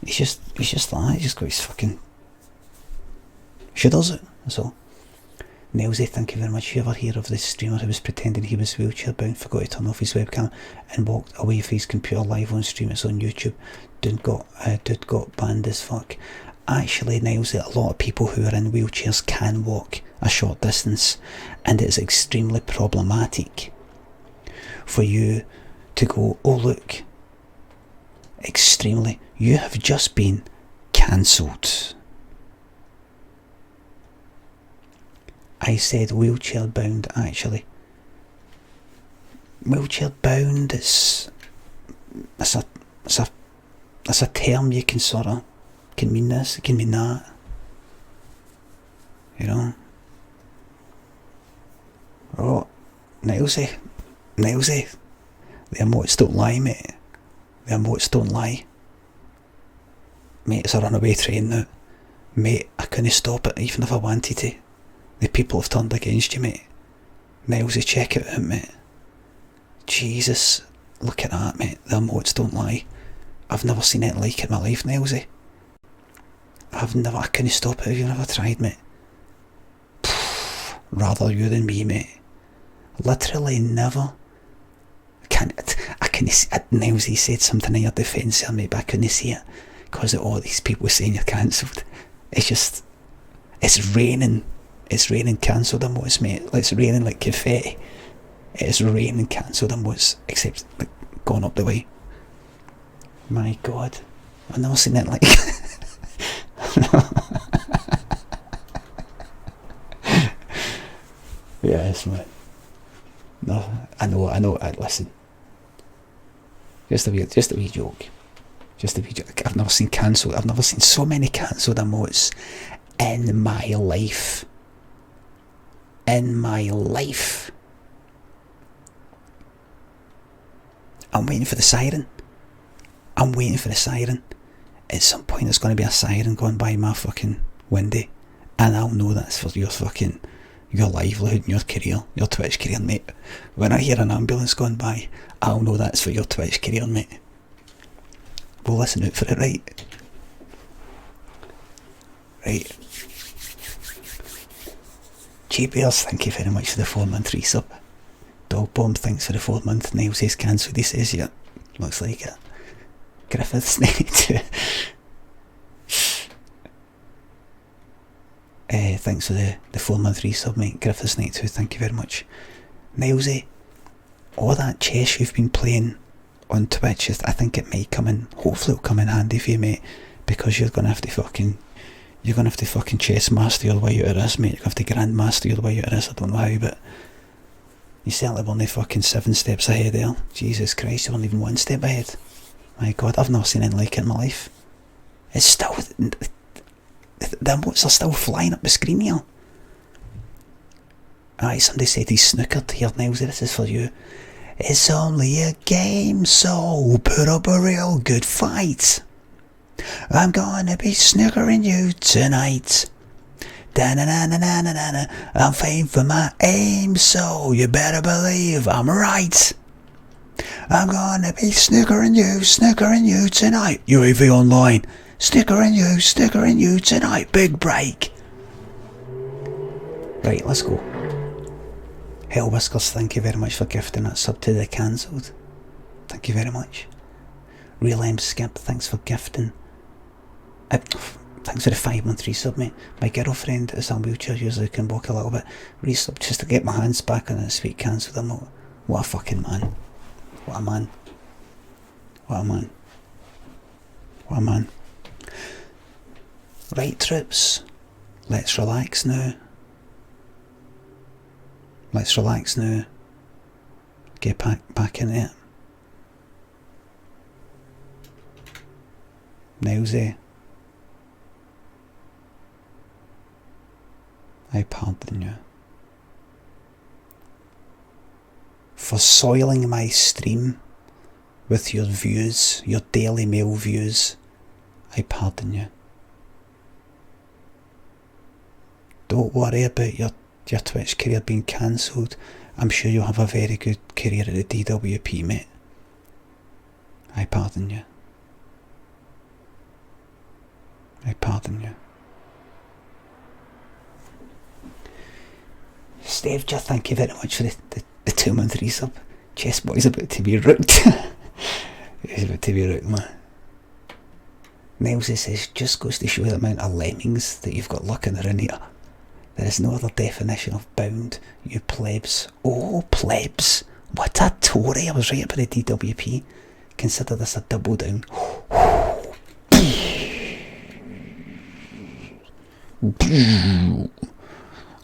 He's just like that. He's just got his fucking. She does it. That's all. Nelsy, thank you very much. You ever hear of this streamer who was pretending he was wheelchair bound, forgot to turn off his webcam and walked away from his computer live on stream? It's on YouTube. Dude got banned as fuck. Actually, Nelsy, a lot of people who are in wheelchairs can walk a short distance, and it's extremely problematic for you to go, oh look, extremely, you have just been cancelled. I said wheelchair bound, actually. Wheelchair bound, it's a term you can sort of, can mean this, it can mean that. You know? Oh, Nelsy, the emotes don't lie, mate. The emotes don't lie. Mate, it's a runaway train now. Mate, I couldn't stop it even if I wanted to. The people have turned against you, mate. Nelsy, check it out, mate. Jesus, look at that, mate. The emotes don't lie. I've never seen anything like it in my life, Nelsy. I couldn't stop it even if I tried, mate. Rather you than me, mate. Literally never. I couldn't see it. Nelsy said something in your defence there, mate, but I couldn't see it because of all these people saying you're cancelled. It's raining. It's raining cancelled emotes, mate. It's raining like confetti. It's raining cancelled emotes, except like going up the way. My God, I've never seen it like. Yes, mate. No, I know. Listen, just a wee joke. Just a wee joke. I've never seen cancelled. I've never seen so many cancelled emotes in my life. In my life. I'm waiting for the siren. At some point there's going to be a siren going by my fucking window, and I'll know that's for your livelihood and your career, your Twitch career, mate. When I hear an ambulance going by, I'll know that's for your Twitch career, mate. We'll listen out for it, right? Right. G-Bears, thank you very much for the 4-month resub. Dog Bomb, thanks for the 4-month. Niall says cancelled, he says, yeah, looks like it. Griffith's 92. Thanks for the 4-month resub, mate. Griffith's 92, thank you very much. Nilesy, all that chess you've been playing on Twitch, I think it might come in, hopefully it'll come in handy for you, mate, because you're going to have to fucking chess master your way out of this, mate. You're going to have to grandmaster your way out of this. I don't know how, but you certainly weren't fucking 7 steps ahead there. Jesus Christ, you weren't even 1 step ahead. My God, I've never seen anything like it in my life. It's still, the emotes are still flying up the screen here. Aye, somebody said he's snookered here, Niles, this is for you. It's only a game, so put up a real good fight. I'm gonna be snookering you tonight. Da-na-na-na-na-na-na. I'm famed for my aim, so you better believe I'm right. I'm gonna be snookering you tonight. UAV online. Snookering you tonight. Big break. Right, let's go. Hell Whiskers, thank you very much for gifting that sub to the cancelled. Thank you very much. Real M Skip, thanks for gifting. Thanks for the 5-month resub, mate. My girlfriend is on wheelchair, usually can walk a little bit. Resub just to get my hands back on it this week, cancelled them. What a fucking man. What a man. What a man. What a man. Right, troops. Let's relax now. Let's relax now. Get back in it. Nowsy. I pardon you. For soiling my stream with your views, your Daily Mail views, I pardon you. Don't worry about your Twitch career being cancelled. I'm sure you'll have a very good career at the DWP, mate. I pardon you. I pardon you. Steve, just thank you very much for the 2-month resub. Chess Boy's about to be rooked. He's about to be rooked, man. Nelsy says, just goes to show the amount of lemmings that you've got looking around here. There is no other definition of bound, you plebs. Oh, plebs. What a Tory. I was right about the DWP. Consider this a double down.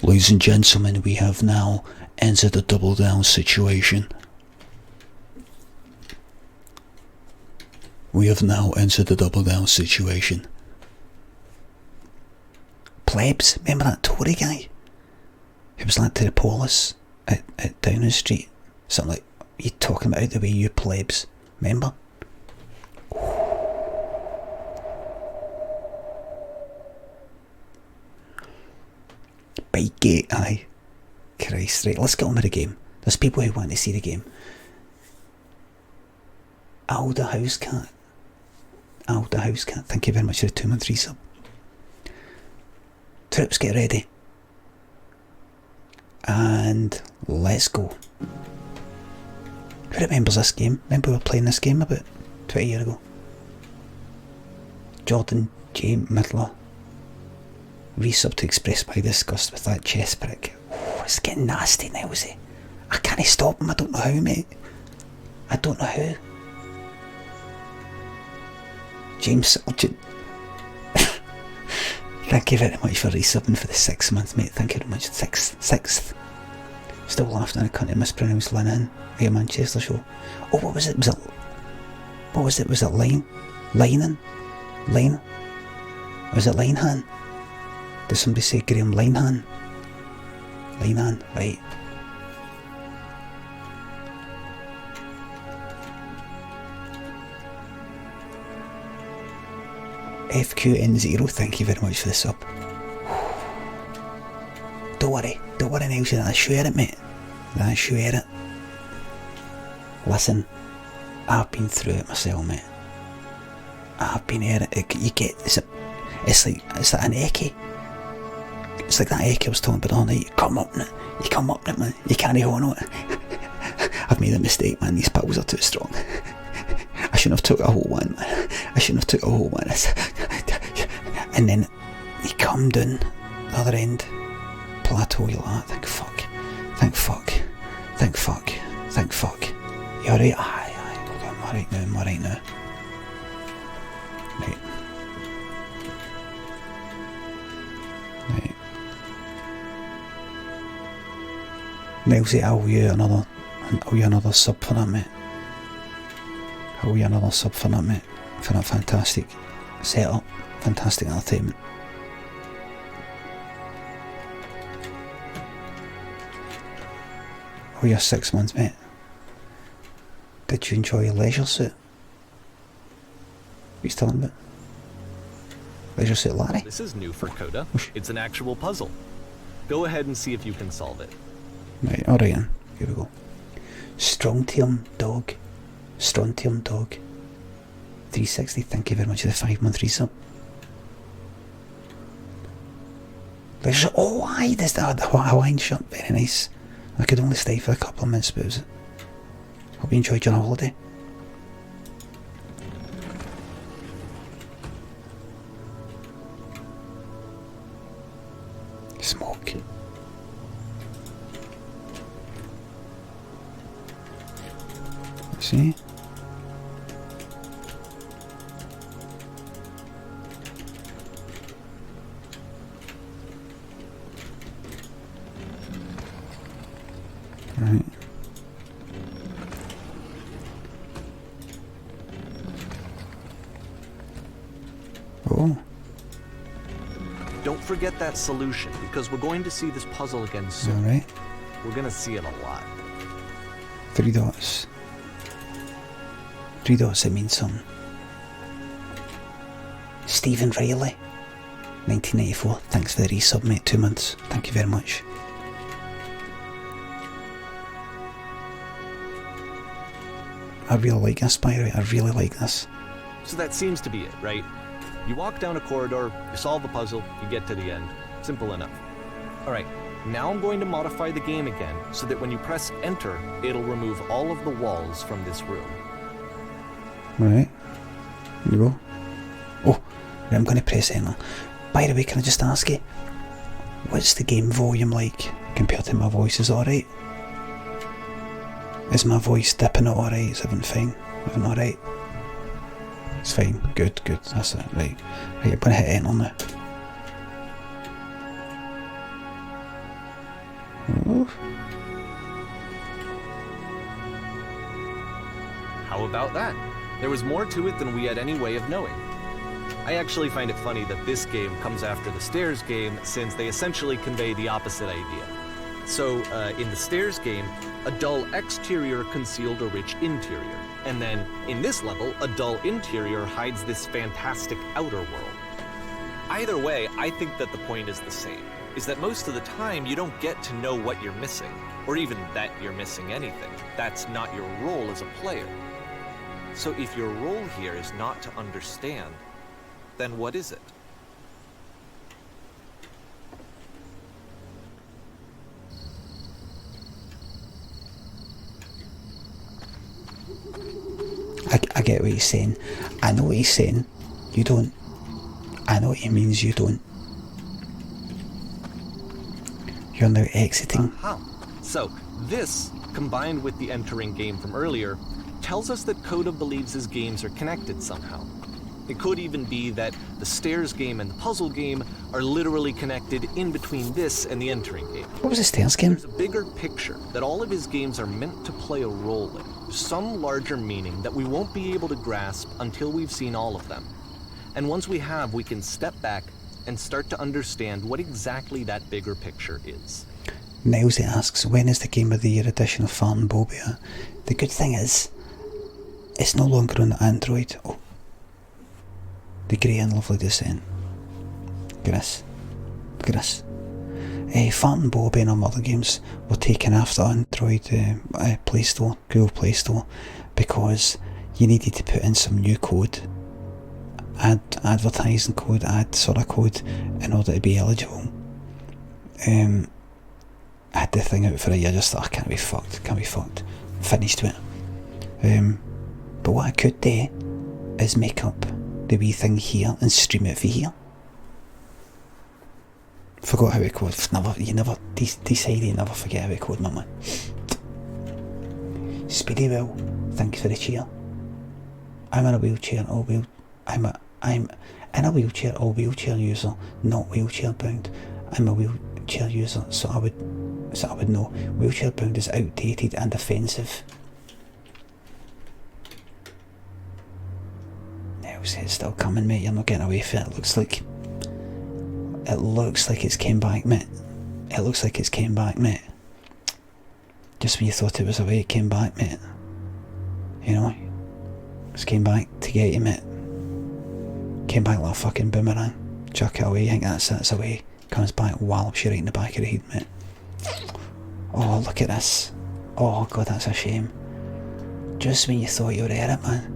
Ladies and gentlemen, we have now entered the double down situation. We have now entered the double down situation. Plebs, remember that Tory guy who was led to the police at Downing Street? Something like, you talking about the way you plebs, remember? Bike gate, aye. Christ, right, let's get on with the game. There's people who want to see the game. Alda Housecat, thank you very much for the 2-month resub. Troops, get ready. And let's go. Who remembers this game? Remember we were playing this game about 20 years ago? Jordan J. Midler. Resub to express my disgust with that chess prick. Oh, it's getting nasty now, is it? I can't stop him, I don't know how, mate. I don't know how. James Sargent. Thank you very much for resubbing for the 6th month, mate. Thank you very much. Sixth. Still laughing at a cunt who mispronounced Lennon. A Manchester show. Oh, what was it? Was it Linen? Was it Linehan? Did somebody say Graham Linehan? Linehan, right. FQN0, thank you very much for the sub. Don't worry, Nelson, I'll share it, mate. I'll share it. Listen, I've been through it myself, mate. I've been here. You get, it's like an echo. It's like that echo I was talking about all night. You come up in it, man. You can't hold on it. I've made a mistake, man. These pills are too strong. I shouldn't have took a whole one, man. And then you come down the other end, plateau, you're like, thank fuck. You alright? Aye, I'm alright now. Right. Nelsy, I'll owe you another sub for that, mate. I'll owe you another sub for that, mate. For that fantastic setup, fantastic entertainment. Oh, you're 6 months, mate. Did you enjoy your leisure suit? What are you talking about? Leisure Suit Larry. This is new for Coda. It's an actual puzzle. Go ahead and see if you can solve it. Right, alright then. Here we go. Strontium Dog. Strontium Dog. 360, thank you very much for the 5-month resub. Leisure, oh aye, there's the Hawaiian shirt, very nice. I could only stay for a couple of minutes, but it was... Hope you enjoyed your holiday. Smoke. Let's see. Right. Oh. Don't forget that solution, because we're going to see this puzzle again soon. Alright. We're going to see it a lot. 3 dots. 3 dots, it means something. Stephen Riley. 1994. Thanks for the resub, mate. 2 months. Thank you very much. I really like this, by the way. I really like this. So that seems to be it, right? You walk down a corridor, you solve the puzzle, you get to the end. Simple enough. Alright, now I'm going to modify the game again so that when you press enter, it'll remove all of the walls from this room. Right. Here you go. Oh, I'm going to press enter. By the way, can I just ask you, what's the game volume like compared to my voice? Is it alright? Is my voice dipping it alright? Is everything fine? Everything alright? It's fine. Good, good. That's it. Right. Right, I'm going to hit enter now. Ooh. How about that? There was more to it than we had any way of knowing. I actually find it funny that this game comes after the Stairs game, since they essentially convey the opposite idea. So, in the Stairs game, a dull exterior concealed a rich interior. And then, in this level, a dull interior hides this fantastic outer world. Either way, I think that the point is the same, is that most of the time you don't get to know what you're missing, or even that you're missing anything. That's not your role as a player. So if your role here is not to understand, then what is it? I get what he's saying. I know what he's saying. You don't. I know what he means. You don't. You're now exiting. So, this, combined with the entering game from earlier, tells us that Coda believes his games are connected somehow. It could even be that the Stairs game and the puzzle game are literally connected in between this and the entering game. What was the Stairs game? There's a bigger picture that all of his games are meant to play a role in. Some larger meaning that we won't be able to grasp until we've seen all of them. And once we have, we can step back and start to understand what exactly that bigger picture is. Nilesy asks, when is the Game of the Year edition of Farm Bobia? The good thing is, it's no longer on the Android. Oh, the grey and lovely descent. Gris. Farm Bobby and other games were taken after Android Play Store, Google Play Store, because you needed to put in some new code, add advertising code, add sort of code in order to be eligible. I had the thing out for a year, just thought, I can't be fucked. Finished with it. But what I could do is make up the wee thing here and stream it for here. Forgot how it code. Decided you never forget how it code, my man. Speedy Will, thank you for the cheer. I'm in a wheelchair, I'm in a wheelchair, all wheelchair user, not wheelchair bound. I'm a wheelchair user, so I would know. Wheelchair bound is outdated and offensive. It's still coming, mate. You're not getting away from it. It looks like it's came back, mate. Just when you thought it was away, it came back, mate. You know? It's came back to get you, mate. Came back like a fucking boomerang. Chuck it away. You think that's it, it's away. Comes back, wallops you right in the back of the head, mate. Oh, look at this. Oh, God, that's a shame. Just when you thought you were at it, man.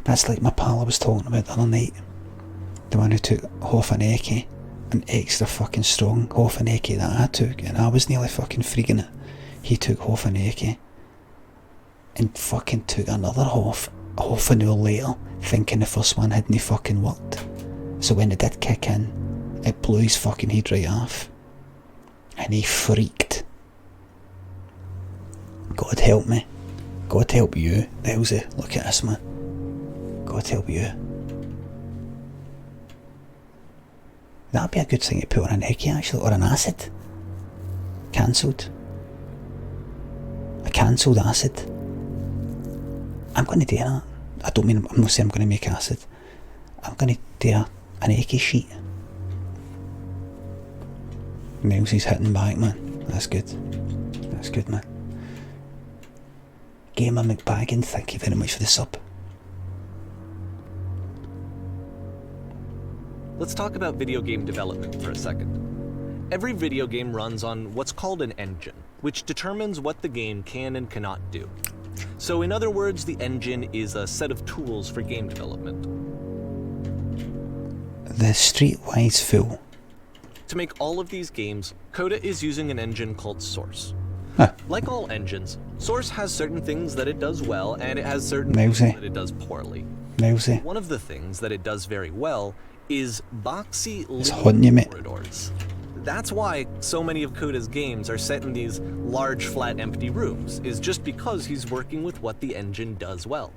That's like my pal I was talking about the other night. The one who took half an eckie, an extra fucking strong half an eckie that I took, and I was nearly fucking freaking it. He took half an eckie and fucking took another half an hour later, thinking the first one hadn't fucking worked. So when it did kick in, it blew his fucking head right off. And he freaked. God help me. God help you, Elsie. Look at this, man. God help you. That'd be a good thing to put on an eckie, actually, or an acid. Cancelled. A cancelled acid. I'm going to do that. I'm not saying I'm going to make acid. I'm going to do an eckie sheet. Niles's hitting back, man. That's good. That's good, man. Gamer McBaggin, thank you very much for the sub. Let's talk about video game development for a second. Every video game runs on what's called an engine, which determines what the game can and cannot do. So in other words, the engine is a set of tools for game development. The streetwise fool. To make all of these games, Coda is using an engine called Source. Huh. Like all engines, Source has certain things that it does well, and it has certain Mousy. things that it does poorly. Mousy. One of the things that it does very well is boxy linear corridors. That's why so many of Coda's games are set in these large, flat, empty rooms, is just because he's working with what the engine does well.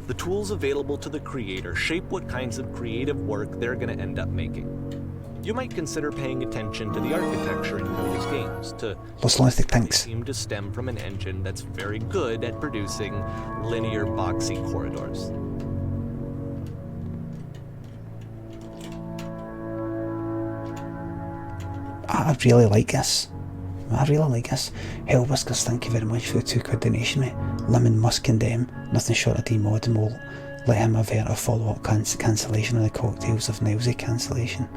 The tools available to the creator shape what kinds of creative work they're going to end up making. You might consider paying attention to the architecture in Coda's games to seem to stem from an engine that's very good at producing linear, boxy corridors. I really like this. Hell Whiskers, thank you very much for the £2 donation, mate. Lemon must condemn. Nothing short of demod and will let him avert a follow-up cancellation of the cocktails of Nilesy cancellation.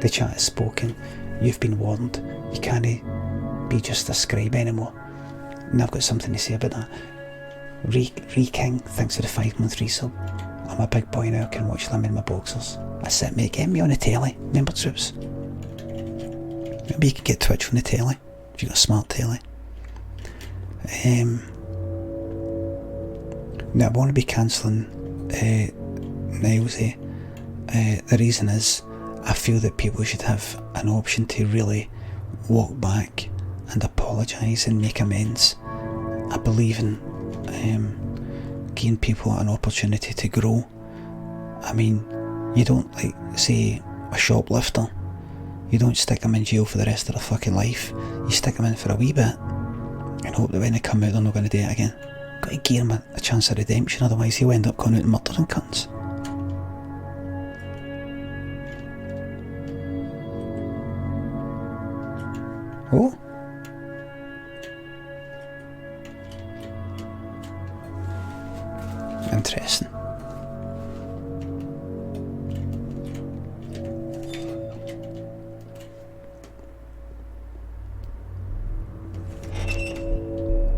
The chat is spoken. You've been warned. You can't be just a scribe anymore. And I've got something to say about that. King, thanks for the 5-month resub. I'm a big boy now, can watch them in my boxers. That's it, mate. Get me on the telly. Remember, troops? Maybe you can get Twitch from the telly, if you've got a smart telly. Now, I want to be cancelling Nilesy. The reason is, I feel that people should have an option to really walk back and apologise and make amends. I believe in giving people an opportunity to grow. I mean, you don't, like, say, a shoplifter. You don't stick them in jail for the rest of their fucking life. You stick them in for a wee bit and hope that when they come out they're not going to do it again. Got to give them a chance of redemption, otherwise he'll end up going out and murdering cunts. Oh? Interesting.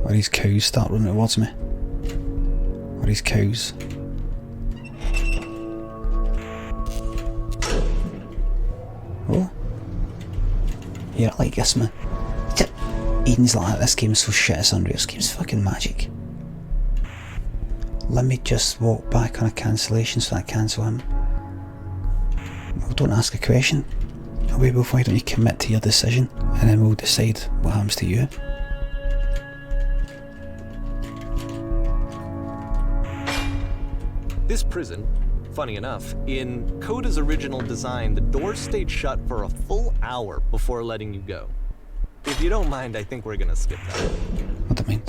Or these cows start running towards me. Or these cows. Oh. Yeah, I like this, man. Eden's like, this game's so shit, it's unreal. This game's fucking magic. Let me just walk back on a cancellation so I cancel him. Well, don't ask a question. Why don't you commit to your decision and then we'll decide what happens to you. This prison, funny enough, in Coda's original design, the doors stayed shut for a full hour before letting you go. If you don't mind, I think we're gonna skip that. What do you mean?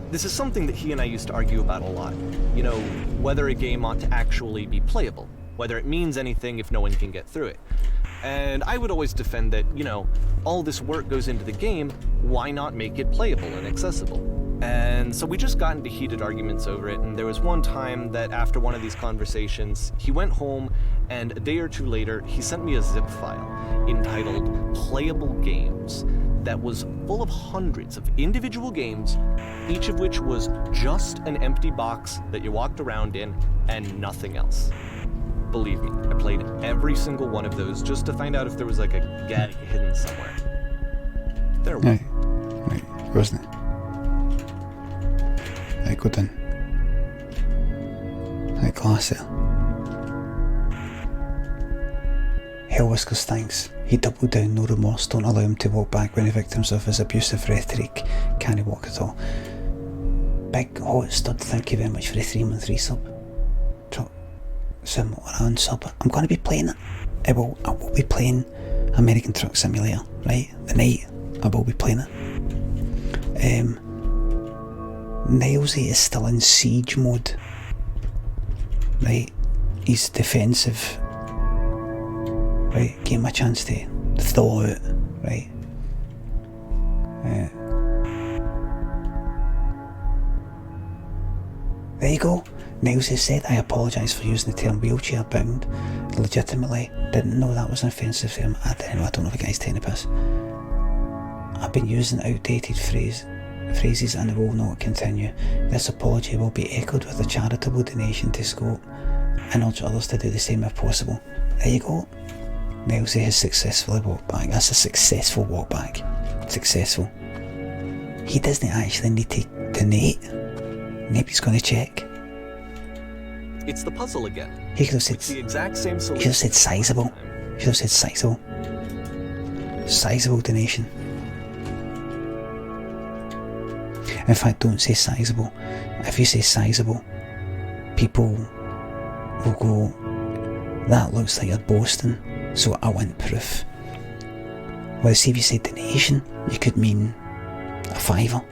This is something that he and I used to argue about a lot. You know, whether a game ought to actually be playable, whether it means anything if no one can get through it. And I would always defend that, you know, all this work goes into the game, why not make it playable and accessible? And so we just got into heated arguments over it, and there was one time that after one of these conversations, he went home, and a day or two later, he sent me a zip file entitled Playable Games that was full of hundreds of individual games, each of which was just an empty box that you walked around in and nothing else. Believe me, I played every single one of those just to find out if there was like a gag hidden somewhere. There was. Right, wasn't it? Right, go down. Right, glass there. Hell Whiskers thanks. He doubled down, no remorse, don't allow him to walk back when the victims of his abusive rhetoric can't walk at all. Big Hot Stud, thank you very much for the 3-month resub. Truck Sim around sub. I'm going to be playing it. I will be playing American Truck Simulator, right? The night I will be playing it. Nilesy is still in siege mode, right? He's defensive, right? Give him a chance to thaw out, right? There you go. Nilesy said, I apologise for using the term wheelchair bound. Legitimately, didn't know that was an offensive term. I don't know if the guy's taking a piss. I've been using outdated phrases and will not continue. This apology will be echoed with a charitable donation to Scope and urge others to do the same if possible. There you go. Nilesy has successfully walked back. That's a successful walk back. Successful. He doesn't actually need to donate. Nobody's going to check. It's the puzzle again. He could have said the exact same solution. He could have said sizable. He could have said sizable. Sizable donation. In fact, don't say sizable. If you say sizable, people will go, that looks like you're boasting, so I want proof. Whereas see if you say donation, you could mean a $5.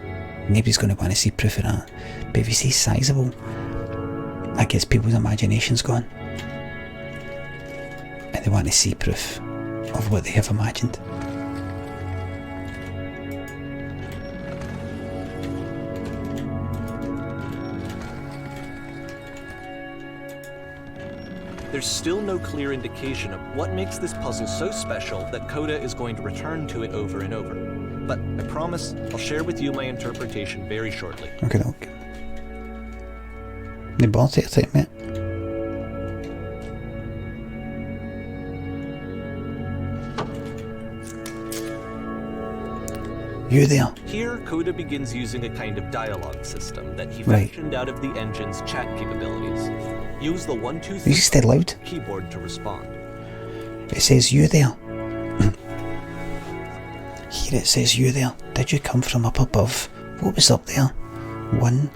Nobody's going to want to see proof of that. But if you say sizable, that gets people's imaginations going. And they want to see proof of what they have imagined. There's still no clear indication of what makes this puzzle so special that Coda is going to return to it over and over. But I promise I'll share with you my interpretation very shortly. Okay. The ball take a mate. You there? Here, Coda begins using a kind of dialogue system that he fashioned out of the engine's chat capabilities. Use the 1, 2, 3 stay loud. keyboard to respond. It says you there. Here it says you there. Did you come from up above? What was up there? 1.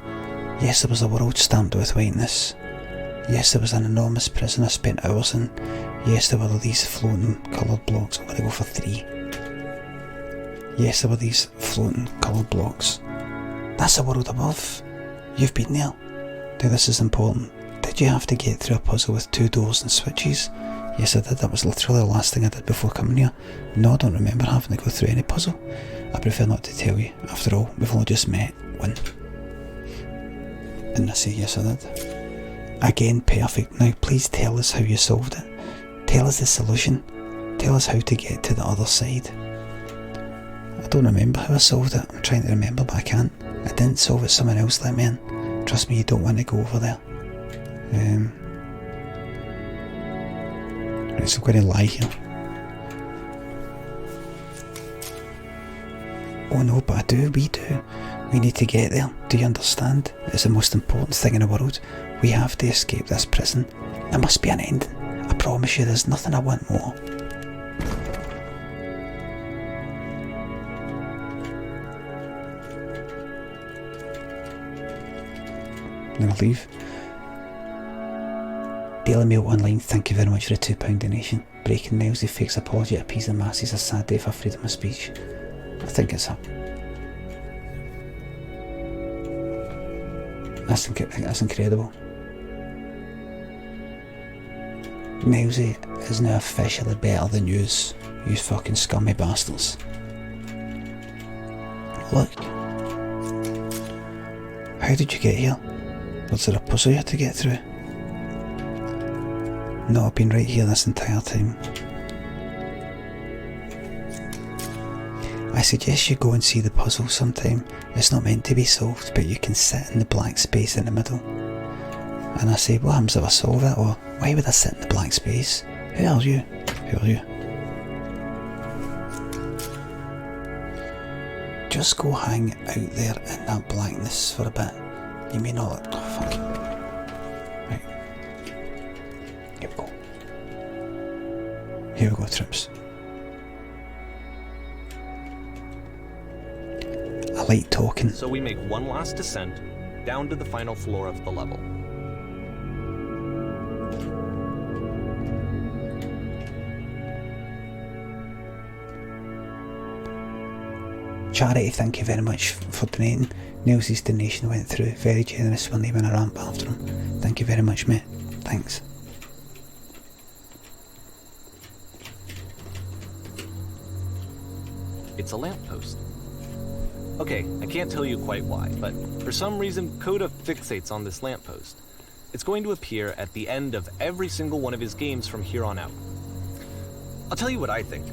Yes, there was a world stamped with whiteness. Yes, there was an enormous prison I spent hours in. Yes, there were these floating coloured blocks. I'm going to go for 3. Yes, there were these floating coloured blocks. That's the world above. You've been there. Now this is important. Did you have to get through a puzzle with 2 doors and switches? Yes, I did. That was literally the last thing I did before coming here. No, I don't remember having to go through any puzzle. I prefer not to tell you. After all, we've only just met. 1. And I say yes, I did. Again, perfect. Now please tell us how you solved it. Tell us the solution. Tell us how to get to the other side. I don't remember how I solved it. I'm trying to remember, but I can't. I didn't solve it, someone else let me in. Trust me, you don't want to go over there. Right, so I'm going to lie here. Oh no, but I do, we do. We need to get there. Do you understand? It's the most important thing in the world. We have to escape this prison. There must be an ending. I promise you, there's nothing I want more. I'm going to leave. Daily Mail Online, thank you very much for the £2 donation. Breaking Miles, the fakes apology to appease the masses, a sad day for freedom of speech. I think it's up. That's incredible. Milesy is now officially better than yous, you fucking scummy bastards. Look. How did you get here? Was there a puzzle you had to get through? No, I've been right here this entire time. I suggest you go and see the puzzle sometime. It's not meant to be solved, but you can sit in the black space in the middle. And I say, what happens if I solve it? Or why would I sit in the black space? Who are you? Who are you? Just go hang out there in that blackness for a bit. You may not. Oh, fuck. Right. Here we go. Here we go, Trips. I like talking. So we make one last descent down to the final floor of the level. Charity, thank you very much for donating. Nels's donation went through. Very generous when they went a ramp after him. Thank you very much, mate. Thanks. It's a lamppost. Okay, I can't tell you quite why, but for some reason Coda fixates on this lamppost. It's going to appear at the end of every single one of his games from here on out. I'll tell you what I think.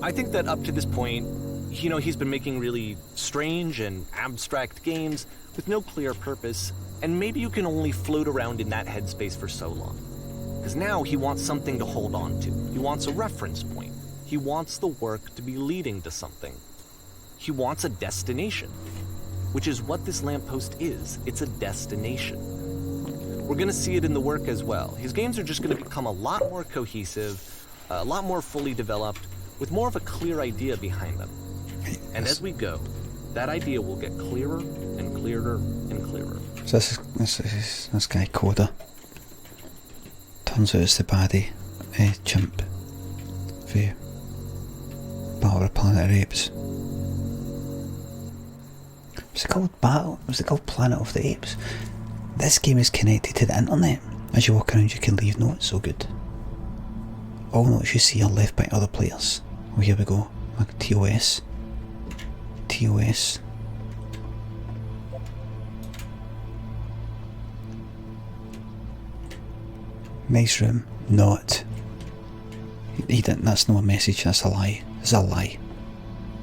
I think that up to this point, you know, he's been making really strange and abstract games with no clear purpose, and maybe you can only float around in that headspace for so long. Because now he wants something to hold on to. He wants a reference point. He wants the work to be leading to something. He wants a destination, which is what this lamppost is. It's a destination. We're going to see it in the work as well. His games are just going to become a lot more cohesive, a lot more fully developed, with more of a clear idea behind them. And as we go, that idea will get clearer and clearer and clearer. So this guy Coda. Turns out it's the baddie chimp for Battle of the Planet of the Apes. Was it called Battle? Was it called Planet of the Apes? This game is connected to the internet. As you walk around you can leave notes, so good. All notes you see are left by other players. Oh, here we go. TOS. TOS. Nice room. Not. He didn't. That's not a message. That's a lie. It's a lie.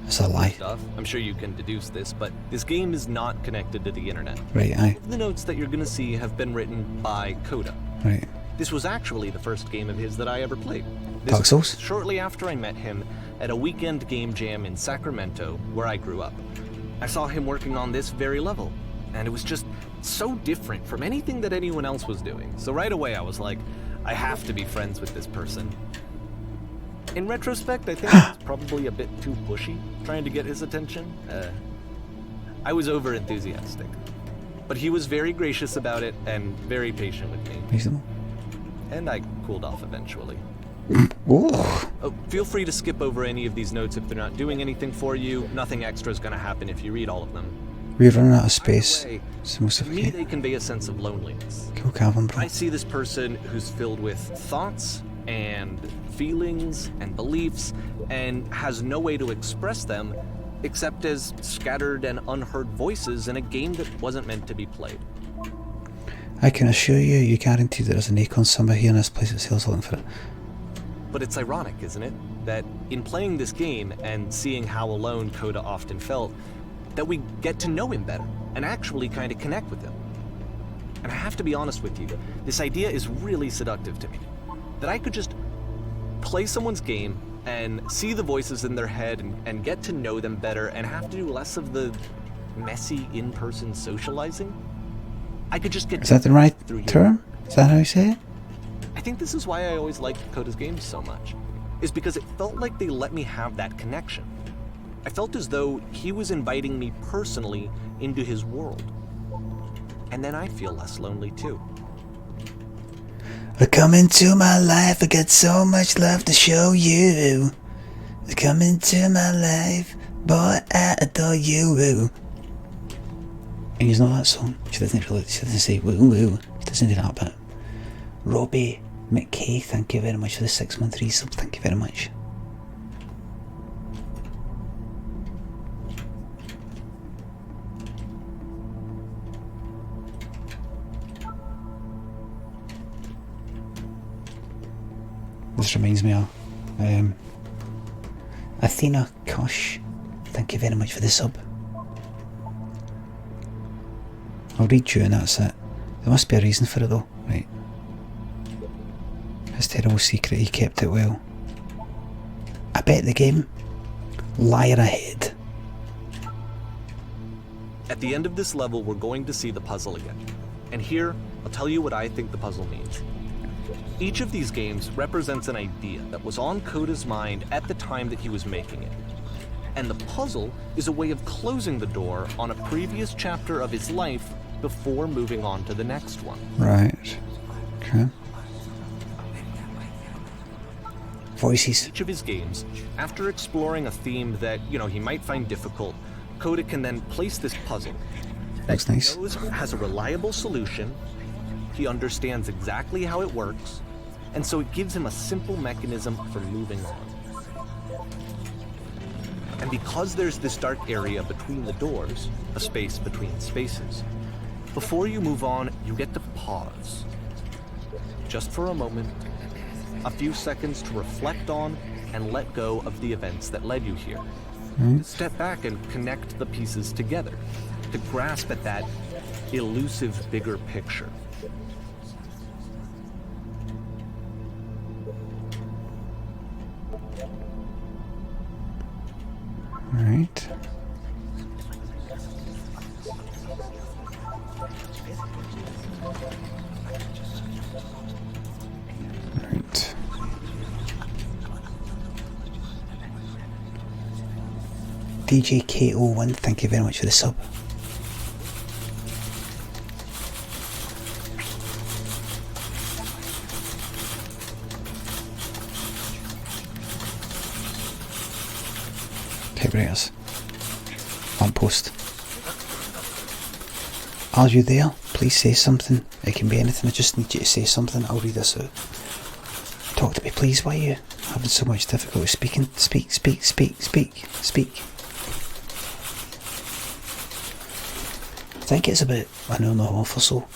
It's a lie. I'm sure you can deduce this, but this game is not connected to the internet. Right, aye. The notes that you're going to see have been written by Coda. Right. This was actually the first game of his that I ever played. Dark Souls? Shortly after I met him at a weekend game jam in Sacramento, where I grew up. I saw him working on this very level, and it was just so different from anything that anyone else was doing. So right away I was like, I have to be friends with this person. In retrospect, I think I was probably a bit too pushy, trying to get his attention. I was over-enthusiastic. But he was very gracious about it and very patient with me. Reasonable. And I cooled off eventually. Oh. Feel free to skip over any of these notes if they're not doing anything for you. Nothing extra is going to happen if you read all of them. We're running out of space. Way, So most to of me, they convey a sense of loneliness. Kill Calvin, bro. I see this person who's filled with thoughts and feelings and beliefs and has no way to express them except as scattered and unheard voices in a game that wasn't meant to be played. I can assure you, you guarantee there's an Acorn somewhere here in this place that sells looking for it. But it's ironic, isn't it? That in playing this game and seeing how alone Coda often felt, that we get to know him better and actually kind of connect with him. And I have to be honest with you, this idea is really seductive to me. That I could just play someone's game and see the voices in their head and get to know them better and have to do less of the messy in-person socializing. I could just get... Is that the right term? Is that how you say it? I think this is why I always liked Coda's games so much, is because it felt like they let me have that connection. I felt as though he was inviting me personally into his world. And then I feel less lonely too. Come into my life, I got so much love to show you. Come into my life, boy, I adore you. And you know that song? She doesn't say woo woo. She doesn't do that bit. Robbie McKay, thank you very much for the 6-month resub. Thank you very much. this reminds me of Athena Kush. Thank you very much for the sub. I'll read you and that's it. There must be a reason for it though. Right. His terrible secret, he kept it well. I bet the game. Liar ahead. At the end of this level, we're going to see the puzzle again. And here, I'll tell you what I think the puzzle means. Each of these games represents an idea that was on Coda's mind at the time that he was making it. And the puzzle is a way of closing the door on a previous chapter of his life before moving on to the next one. Right. Okay. Voices. Each of his games, after exploring a theme that, he might find difficult, Coda can then place this puzzle That's nice. He knows has a reliable solution, he understands exactly how it works, and so it gives him a simple mechanism for moving on. And because there's this dark area between the doors, a space between spaces, before you move on, you get to pause. Just for a moment, a few seconds to reflect on and let go of the events that led you here. To step back and connect the pieces together, to grasp at that elusive bigger picture. Right. Right. DJ KO1, thank you very much for the sub. Typewriters. Lamppost. Are you there? Please say something. It can be anything, I just need you to say something. I'll read this out. Talk to me please, why are you having so much difficulty speaking? Speak, speak, speak, speak, speak. I think it's about an hour and a half or so.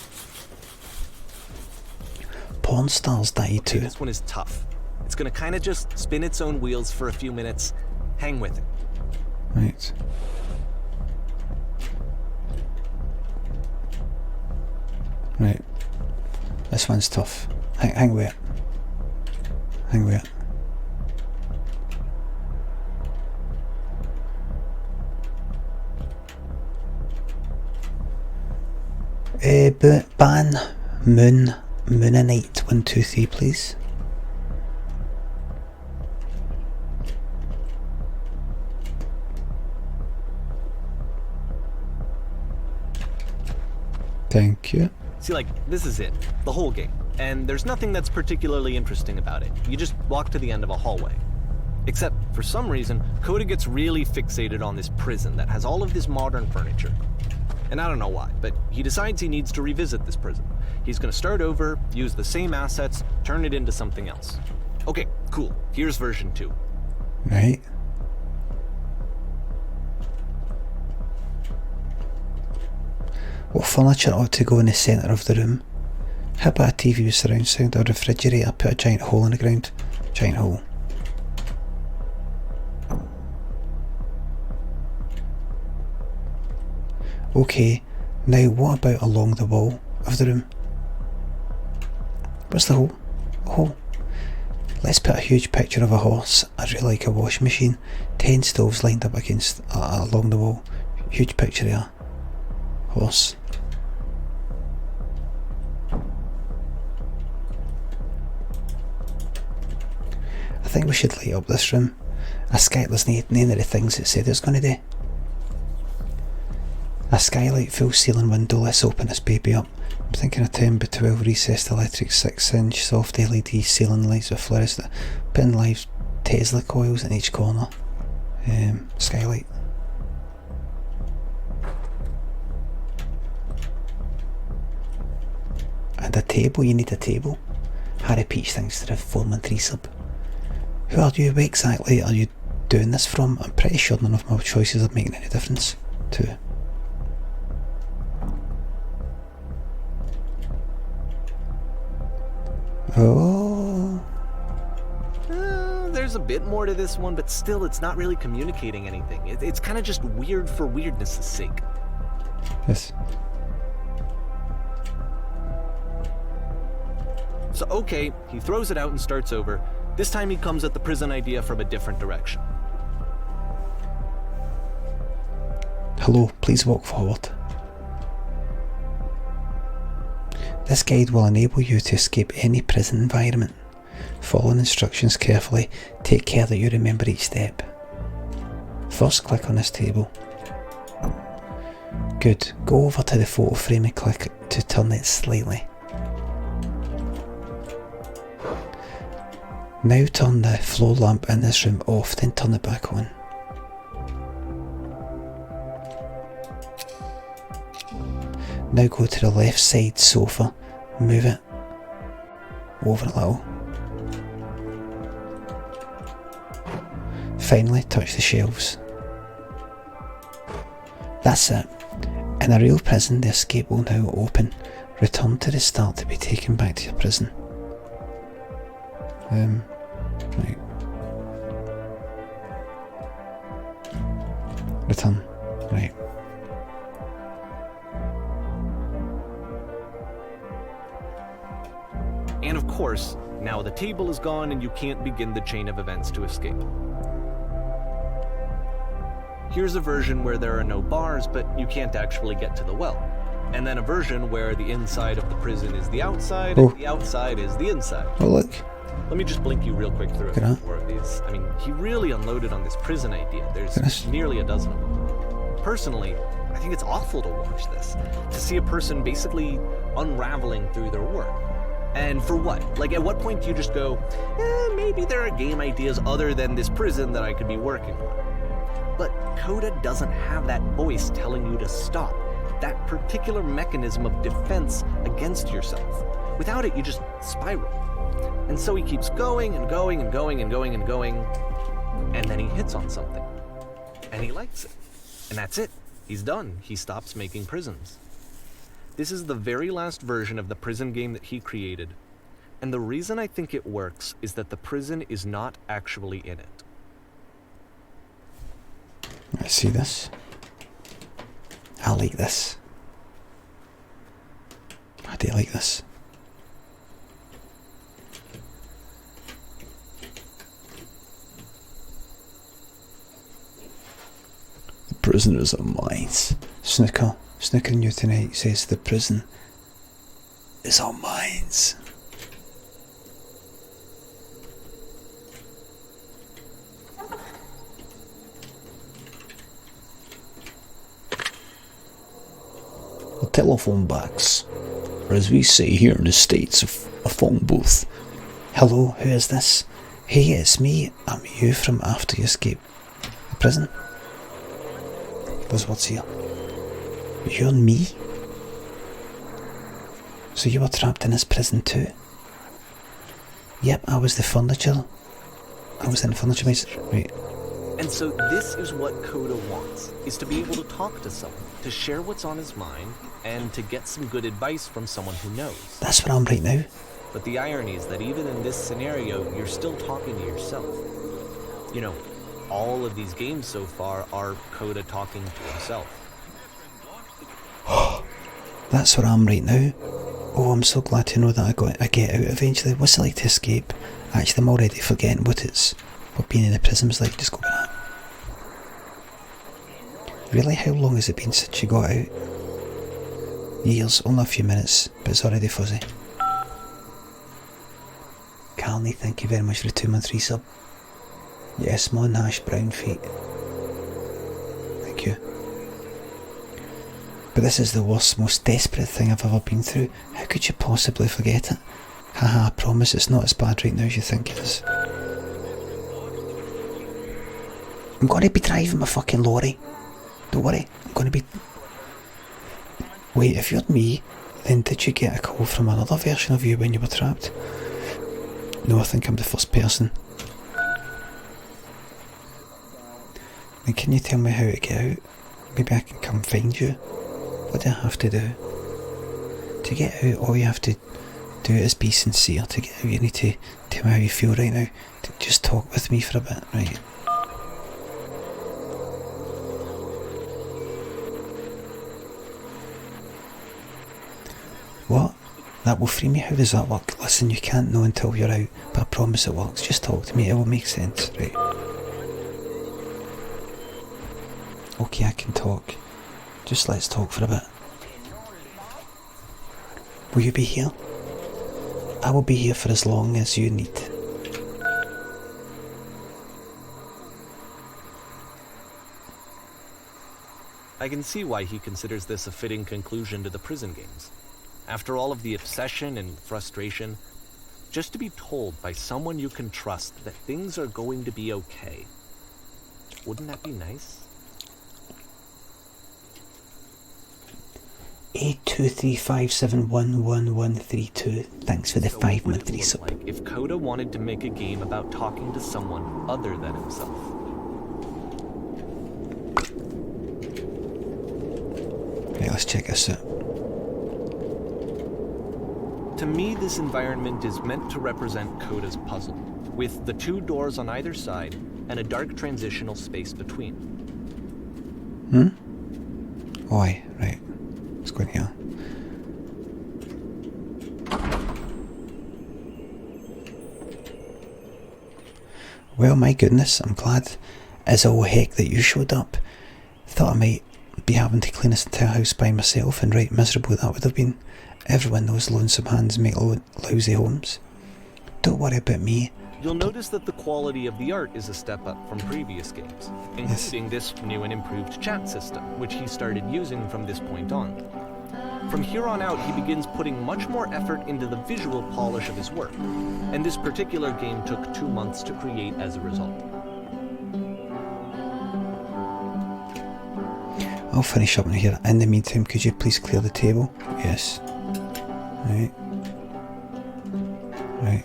Porn stars die too. This one is tough. It's gonna kinda just spin its own wheels for a few minutes. Hang with it. Right. Right. This one's tough. Hang with it. Hang with it. Ban Moonanite 123 please. Thank you. See, this is it. The whole game. And there's nothing that's particularly interesting about it. You just walk to the end of a hallway. Except, for some reason, Coda gets really fixated on this prison that has all of this modern furniture. And I don't know why, but he decides he needs to revisit this prison. He's gonna start over, use the same assets, turn it into something else. Okay, cool. Here's version 2. Right. What furniture ought to go in the centre of the room? How about a TV with surround sound, a refrigerator, put a giant hole in the ground? Giant hole. Okay, now what about along the wall of the room? Where's the hole? A hole. Let's put a huge picture of a horse, I really like a washing machine, 10 stoves lined up against along the wall. Huge picture there. Horse. I think we should light up this room. A sky, there's none of the things it said it's going to do. A skylight, full ceiling window, let's open this baby up. I'm thinking a 10x12 recessed electric 6-inch soft LED ceiling lights with fluorescent pin live Tesla coils in each corner. Skylight. And a table, you need a table. Harry Peach thanks to the 4-month resub. Who are you? Where exactly are you doing this from? I'm pretty sure none of my choices are making any difference to it. Oh. there's a bit more to this one, but still it's not really communicating anything. It's kind of just weird for weirdness' sake. Yes. So okay, he throws it out and starts over. This time he comes at the prison idea from a different direction. Hello, please walk forward. This guide will enable you to escape any prison environment. Follow instructions carefully. Take care that you remember each step. First, click on this table. Good. Go over to the photo frame and click to turn it slightly. Now turn the floor lamp in this room off, then turn it back on. Now go to the left side sofa, move it over a little. Finally touch the shelves. That's it. In a real prison, the escape will now open. Return to the start to be taken back to your prison. Right. Return. Right. And of course, now the table is gone and you can't begin the chain of events to escape. Here's a version where there are no bars, but you can't actually get to the well. And then a version where the inside of the prison is the outside, and the outside is the inside. Oh, look. Let me just blink you real quick through a few more of these. I mean, he really unloaded on this prison idea. There's nearly a dozen of them. Personally, I think it's awful to watch this. To see a person basically unraveling through their work. And for what? Like, at what point do you just go, maybe there are game ideas other than this prison that I could be working on? But Coda doesn't have that voice telling you to stop. That particular mechanism of defense against yourself. Without it, you just spiral. And so he keeps going and going and going and going and going, and then he hits on something. And he likes it. And that's it. He's done. He stops making prisons. This is the very last version of the prison game that he created. And the reason I think it works is that the prison is not actually in it. I see this. I like this. I do like this. The prisoners are mine. Snooker New Tonight says the prison is our minds. A telephone box, or as we say here in the States, a phone booth. Hello, who is this? Hey, it's me. I'm you from after you escape the prison. There's what's here. You and me? So you were trapped in this prison too? Yep, I was the furniture. I was in the furniture maze. Right. And so this is what Coda wants, is to be able to talk to someone, to share what's on his mind, and to get some good advice from someone who knows. That's where I'm right now. But the irony is that even in this scenario, you're still talking to yourself. You know, all of these games so far are Coda talking to himself. That's where I'm right now. Oh, I'm so glad to know that I get out eventually. What's it like to escape? Actually, I'm already forgetting what being in the prison was like. Just go with that. Really, how long has it been since you got out? Years, only a few minutes, but it's already fuzzy. Carney, thank you very much for the 2-month resub. Yes, Mon Hash Brown Feet. Thank you. But this is the worst, most desperate thing I've ever been through. How could you possibly forget it? Haha, I promise it's not as bad right now as you think it is. I'm going to be driving my fucking lorry. Don't worry, I'm going to be... Wait, if you're me, then did you get a call from another version of you when you were trapped? No, I think I'm the first person. Then can you tell me how to get out? Maybe I can come find you. What do I have to do? To get out, all you have to Do it as be sincere to get out. You need to tell me how you feel right now. Just talk with me for a bit, right? What? That will free me? How does that work? Listen, you can't know until you're out, but I promise it works. Just talk to me, it will make sense, right? Okay, I can talk. Just let's talk for a bit. Will you be here? I will be here for as long as you need. I can see why he considers this a fitting conclusion to the prison games. After all of the obsession and frustration, just to be told by someone you can trust that things are going to be okay. Wouldn't that be nice? A23571132. Thanks for the 5-month resub. Like if Coda wanted to make a game about talking to someone other than himself. Right, let's check this out. To me, this environment is meant to represent Coda's puzzle, with the 2 doors on either side and a dark transitional space between. Oh, aye, right. Let's go in here. Well, my goodness, I'm glad as all heck that you showed up. Thought I might be having to clean this entire house by myself, and right miserable that would have been. Everyone knows lonesome hands make lousy homes. Don't worry about me. You'll notice that the quality of the art is a step up from previous games, including this new and improved chat system, which he started using from this point on. From here on out, he begins putting much more effort into the visual polish of his work, and this particular game took 2 months to create as a result. I'll finish up in here. In the meantime, could you please clear the table? Yes. Right. Right.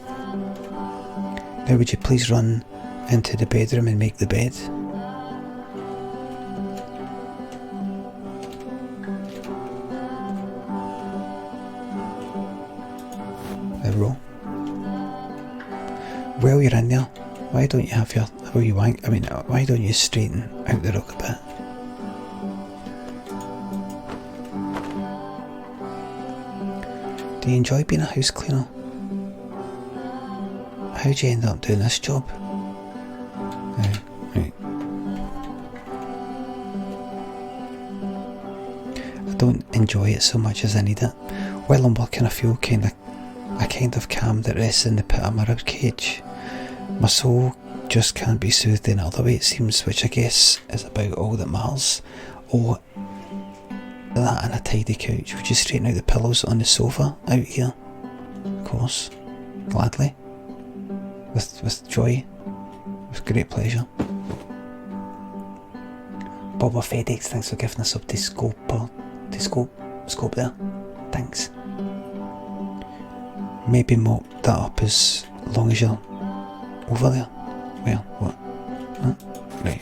Now would you please run into the bedroom and make the bed? Roll. While you're in there, why don't you have your, why don't you straighten out the rug a bit? Do you enjoy being a house cleaner? How'd you end up doing this job? Right. I don't enjoy it so much as I need it. While I'm working, I feel a kind of calm that rests in the pit of my rib cage. My soul just can't be soothed in other way, it seems, which I guess is about all that matters. Oh, that and a tidy couch. Would you straighten out the pillows on the sofa out here? Of course. Gladly. With joy. With great pleasure. Boba FedEx, thanks for giving us up to Scope there. Thanks. Maybe mop that up as long as you're over there. Well, what? Huh? Right.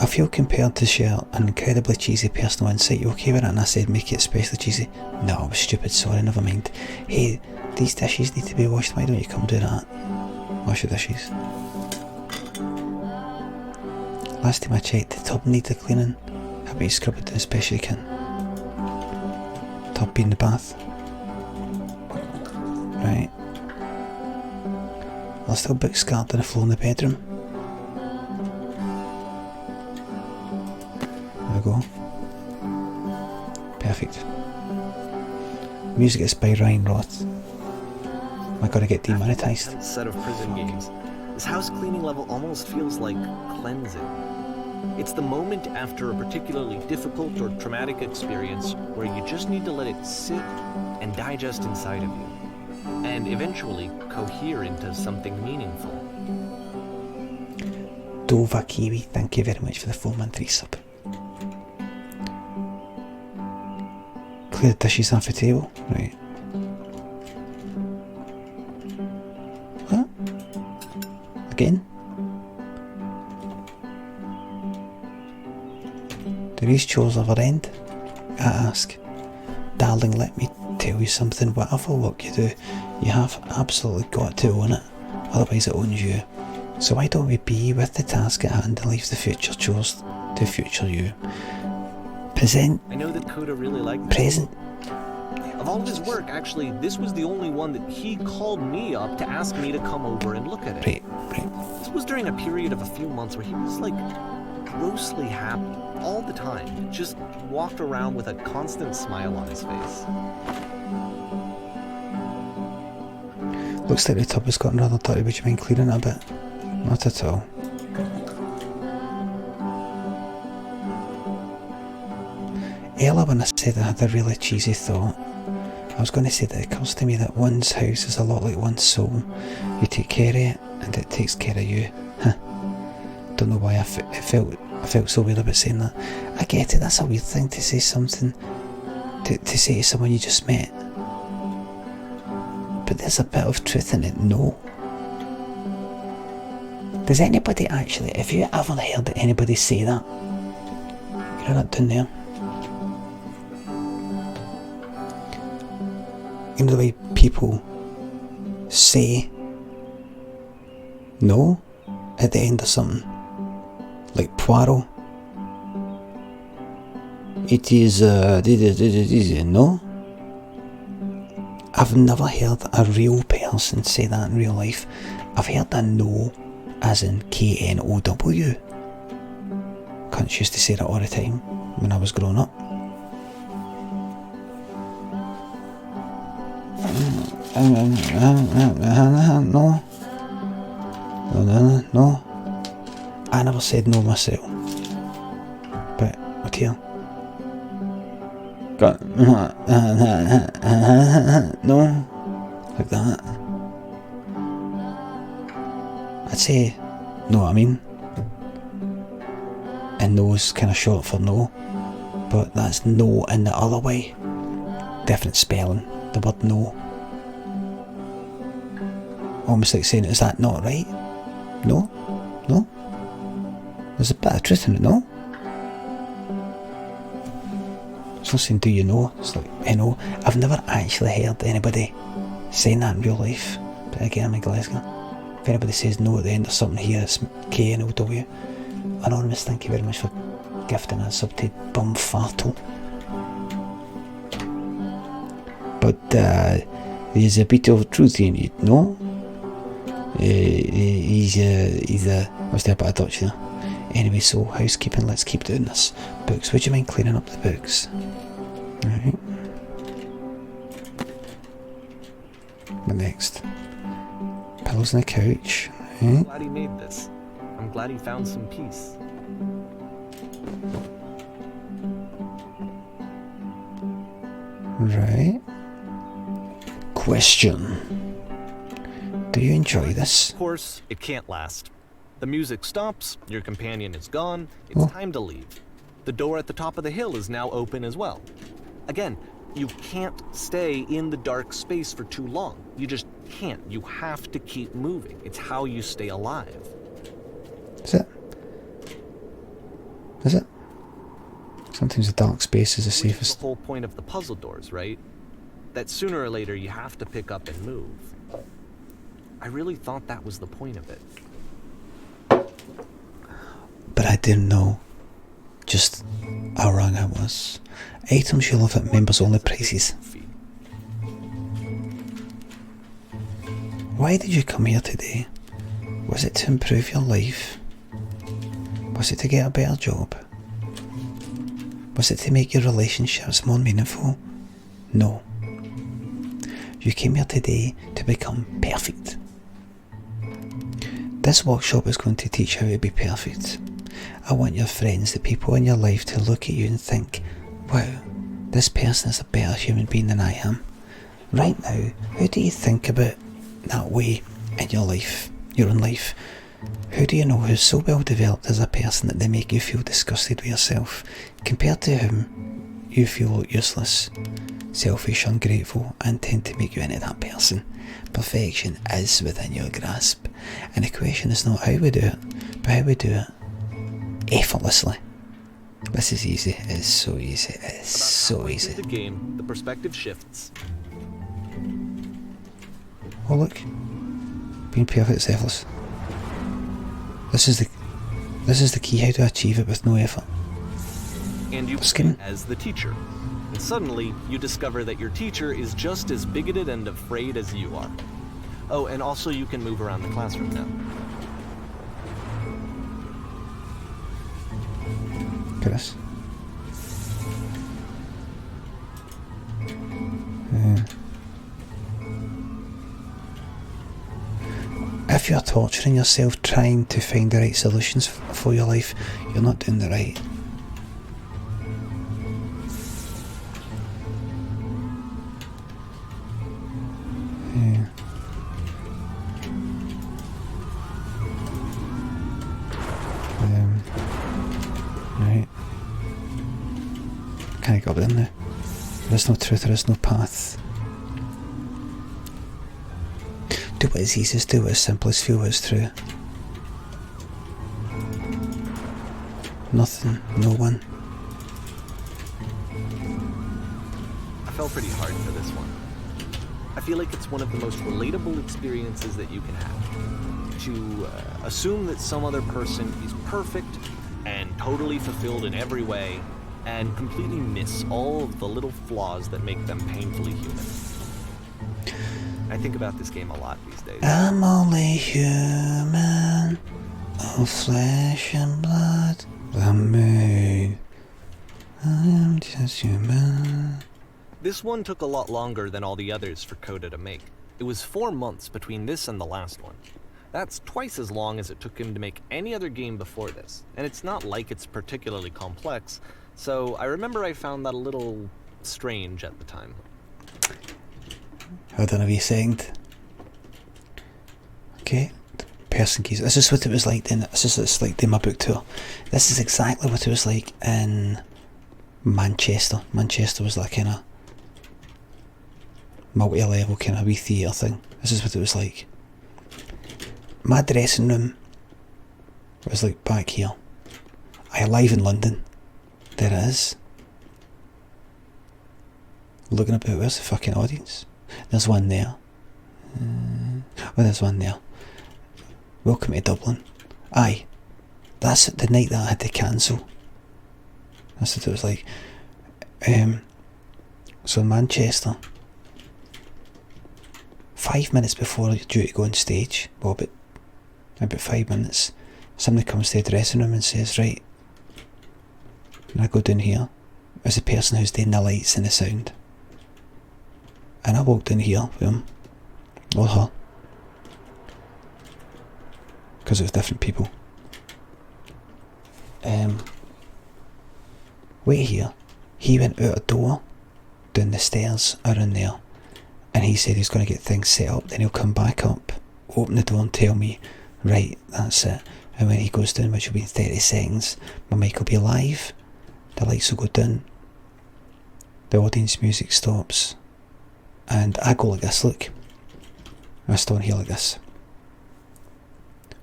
I feel compelled to share an incredibly cheesy personal insight. You okay with it? And I said, make it especially cheesy. No, I was stupid, sorry, never mind. Hey, these dishes need to be washed, why don't you come do that? Wash the dishes. Last time I checked, the tub needed cleaning. How about you scrub it down as best you can? Tub being the bath. Right. I'll still book scarred on the floor in the bedroom. There we go. Perfect. Music is by Ryan Roth. Am I gonna get demonetised? Set of prison games. This house cleaning level almost feels like cleansing. It's the moment after a particularly difficult or traumatic experience where you just need to let it sit and digest inside of you, and eventually cohere into something meaningful. Dova Kiwi, thank you very much for the 4-month resub. Clear the dishes off the table, right. Huh? Again? Do these chores ever end? I ask. Darling, let me tell you something. Whatever work you do, you have absolutely got to own it. Otherwise it owns you. So why don't we be with the task at hand and leave the future chores to future you? Present. I know that Coda really liked Present. Of all of his work, actually, this was the only one that he called me up to ask me to come over and look at it. Right. This was during a period of a few months where he was like grossly happy all the time. Just walked around with a constant smile on his face. Looks like the tub has gotten rather dirty. Would you mind clearing it a bit? Not at all. Earlier when I said I had a really cheesy thought, I was going to say that it occurs to me that one's house is a lot like one's soul. You take care of it and it takes care of you. Don't know why I felt so weird about saying that. I get it, that's a weird thing to say something, to say to someone you just met. But there's a bit of truth in it, no. Does anybody actually, have you ever heard anybody say that? You know that down there? You know the way people say no at the end of something? Like Poirot. It is no. I've never heard a real person say that in real life. I've heard a no as in K-N-O-W. Cunts used to say that all the time when I was growing up. No. I never said no myself. But okay. No. Like that. I'd say know what I mean. And no's kind of short for no. But that's no in the other way. Different spelling. The word no. Almost like saying, is that not right? No? No? There's a bit of truth in it, no? It's not saying do you know, it's like N-O. I've never actually heard anybody saying that in real life. But again, I'm in Glasgow. If anybody says no at the end of something here, it's K-N-O-W. Anonymous, thank you very much for gifting a sub to Bumfartle. But there's a bit of truth in it, no? He's a what's that bit of Dutch there? Anyway, so housekeeping, let's keep doing this. Books, would you mind cleaning up the books? Alright. What next? Pillows on the couch. I'm glad he made this. I'm glad he found some peace. Right. Question. Do you enjoy this? Of course, it can't last. The music stops, your companion is gone, it's time to leave. The door at the top of the hill is now open as well. Again, you can't stay in the dark space for too long. You just can't. You have to keep moving. It's how you stay alive. Is it? Is it? Sometimes the dark space is the safest. Which is the whole point of the puzzle doors, right? That sooner or later you have to pick up and move. I really thought that was the point of it. But I didn't know just how wrong I was. Items you'll have at members only prices. Why did you come here today? Was it to improve your life? Was it to get a better job? Was it to make your relationships more meaningful? No. You came here today to become perfect. This workshop is going to teach how to be perfect. I want your friends, the people in your life, to look at you and think, wow, this person is a better human being than I am. Right now, who do you think about that way in your life, your own life? Who do you know who's so well developed as a person that they make you feel disgusted with yourself, compared to whom you feel useless? selfish, ungrateful, and tend to make you into that person. Perfection is within your grasp, and the question is not how we do it, but how we do it effortlessly. This is easy. It's so easy. It's so easy. The game, the perspective shifts. Oh look, being perfect is effortless. This is the key. How to achieve it with no effort. And you play as the teacher. And suddenly, you discover that your teacher is just as bigoted and afraid as you are. Oh, and also you can move around the classroom now. Look at this. If you're torturing yourself trying to find the right solutions for your life, you're not doing the right. Right. Can't get up there now. There is no truth, there is no path. Do what is easiest, do what is simplest, feel what is true. Nothing, no one. I fell pretty hard for this one. I feel like it's one of the most relatable experiences that you can have. To assume that some other person is perfect and totally fulfilled in every way, and completely miss all of the little flaws that make them painfully human. I think about this game a lot these days. I'm only human, of flesh and blood. I'm made. I'm just human. This one took a lot longer than all the others for Coda to make. It was 4 months between this and the last one. That's twice as long as it took him to make any other game before this, and it's not like it's particularly complex, so I remember I found that a little strange at the time. Hold on a wee second. Okay, person keys. This is what it was like then. This is what it's like in my book tour. This is exactly what it was like in Manchester. Manchester was that kind of multi-level kind of wee theatre thing. This is what it was like. My dressing room was like back here. I live in London. There it is. Looking about, where's the fucking audience? There's one there. There's one there. Welcome to Dublin. Aye. That's the night that I had to cancel. That's what it was like. So in Manchester, 5 minutes before you're due to go on stage, well, about 5 minutes, somebody comes to the dressing room and says, right, and I go down here as the person who's doing the lights and the sound. And I walked in here with him, or her, because it was different people. Wait here. He went out a door, down the stairs, around there, and he said he's going to get things set up, then he'll come back up, open the door and tell me, right, that's it. And when he goes down, which will be in 30 seconds, my mic will be live, the lights will go down, the audience music stops, and I go like this, look. I stand here like this,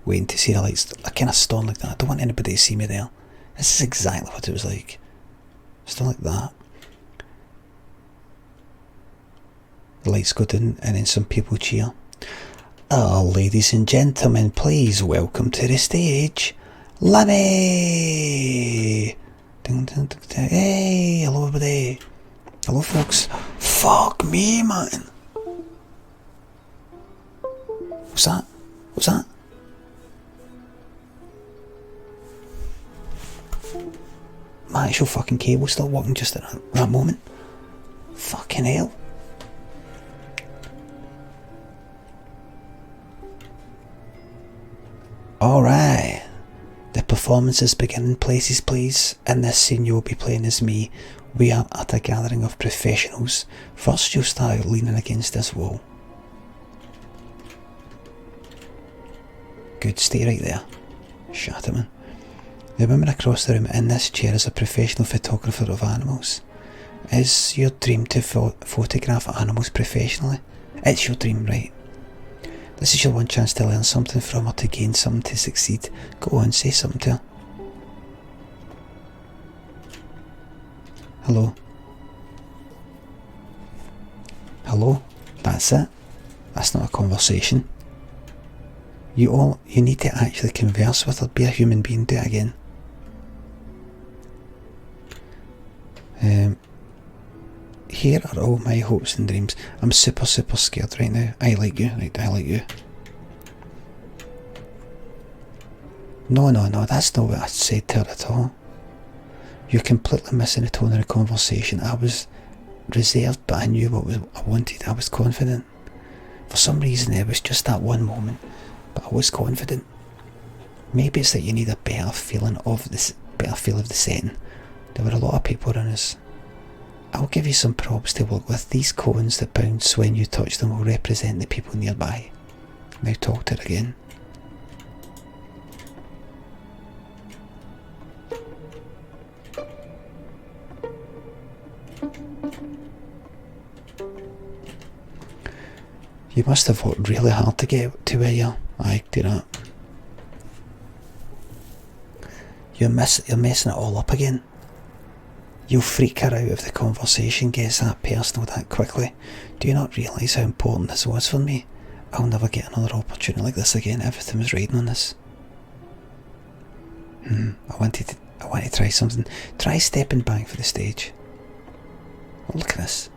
waiting to see the lights. I kind of stand like that. I don't want anybody to see me there. This is exactly what it was like. Stand like that. The lights go down and then some people cheer. Oh, ladies and gentlemen, please welcome to the stage, Limmy! Ding, ding, ding, ding. Hey, hello everybody. Hello folks. Fuck me, man. What's that? What's that? My actual fucking cable's still working just at that moment. Fucking hell. Alright. The performances begin in places, please. In this scene you will be playing as me. We are at a gathering of professionals. First you'll start out leaning against this wall. Good, stay right there. Shut it, man. The woman across the room in this chair is a professional photographer of animals. Is your dream to photograph animals professionally? It's your dream, right? This is your one chance to learn something from her, to gain something, to succeed. Go on, say something to her. Hello? Hello? That's it? That's not a conversation. You need to actually converse with her. Be a human being. Do it again. Here are all my hopes and dreams. I'm super scared right now. I like you. Right, I like you. No, that's not what I said to her at all. You're completely missing the tone of the conversation. I was reserved, but I knew what I wanted. I was confident. For some reason, it was just that one moment, but I was confident. Maybe it's that you need a better feeling of the setting. There were a lot of people around us. I'll give you some props to work with. These cones that bounce when you touch them will represent the people nearby. Now talk to her again. You must have worked really hard to get to where you are. I do that. You're messing it all up again. You'll freak her out if the conversation gets that personal that quickly. Do you not realise how important this was for me? I'll never get another opportunity like this again. Everything was riding on this. I want to try something. Try stepping back for the stage. Oh, look at this.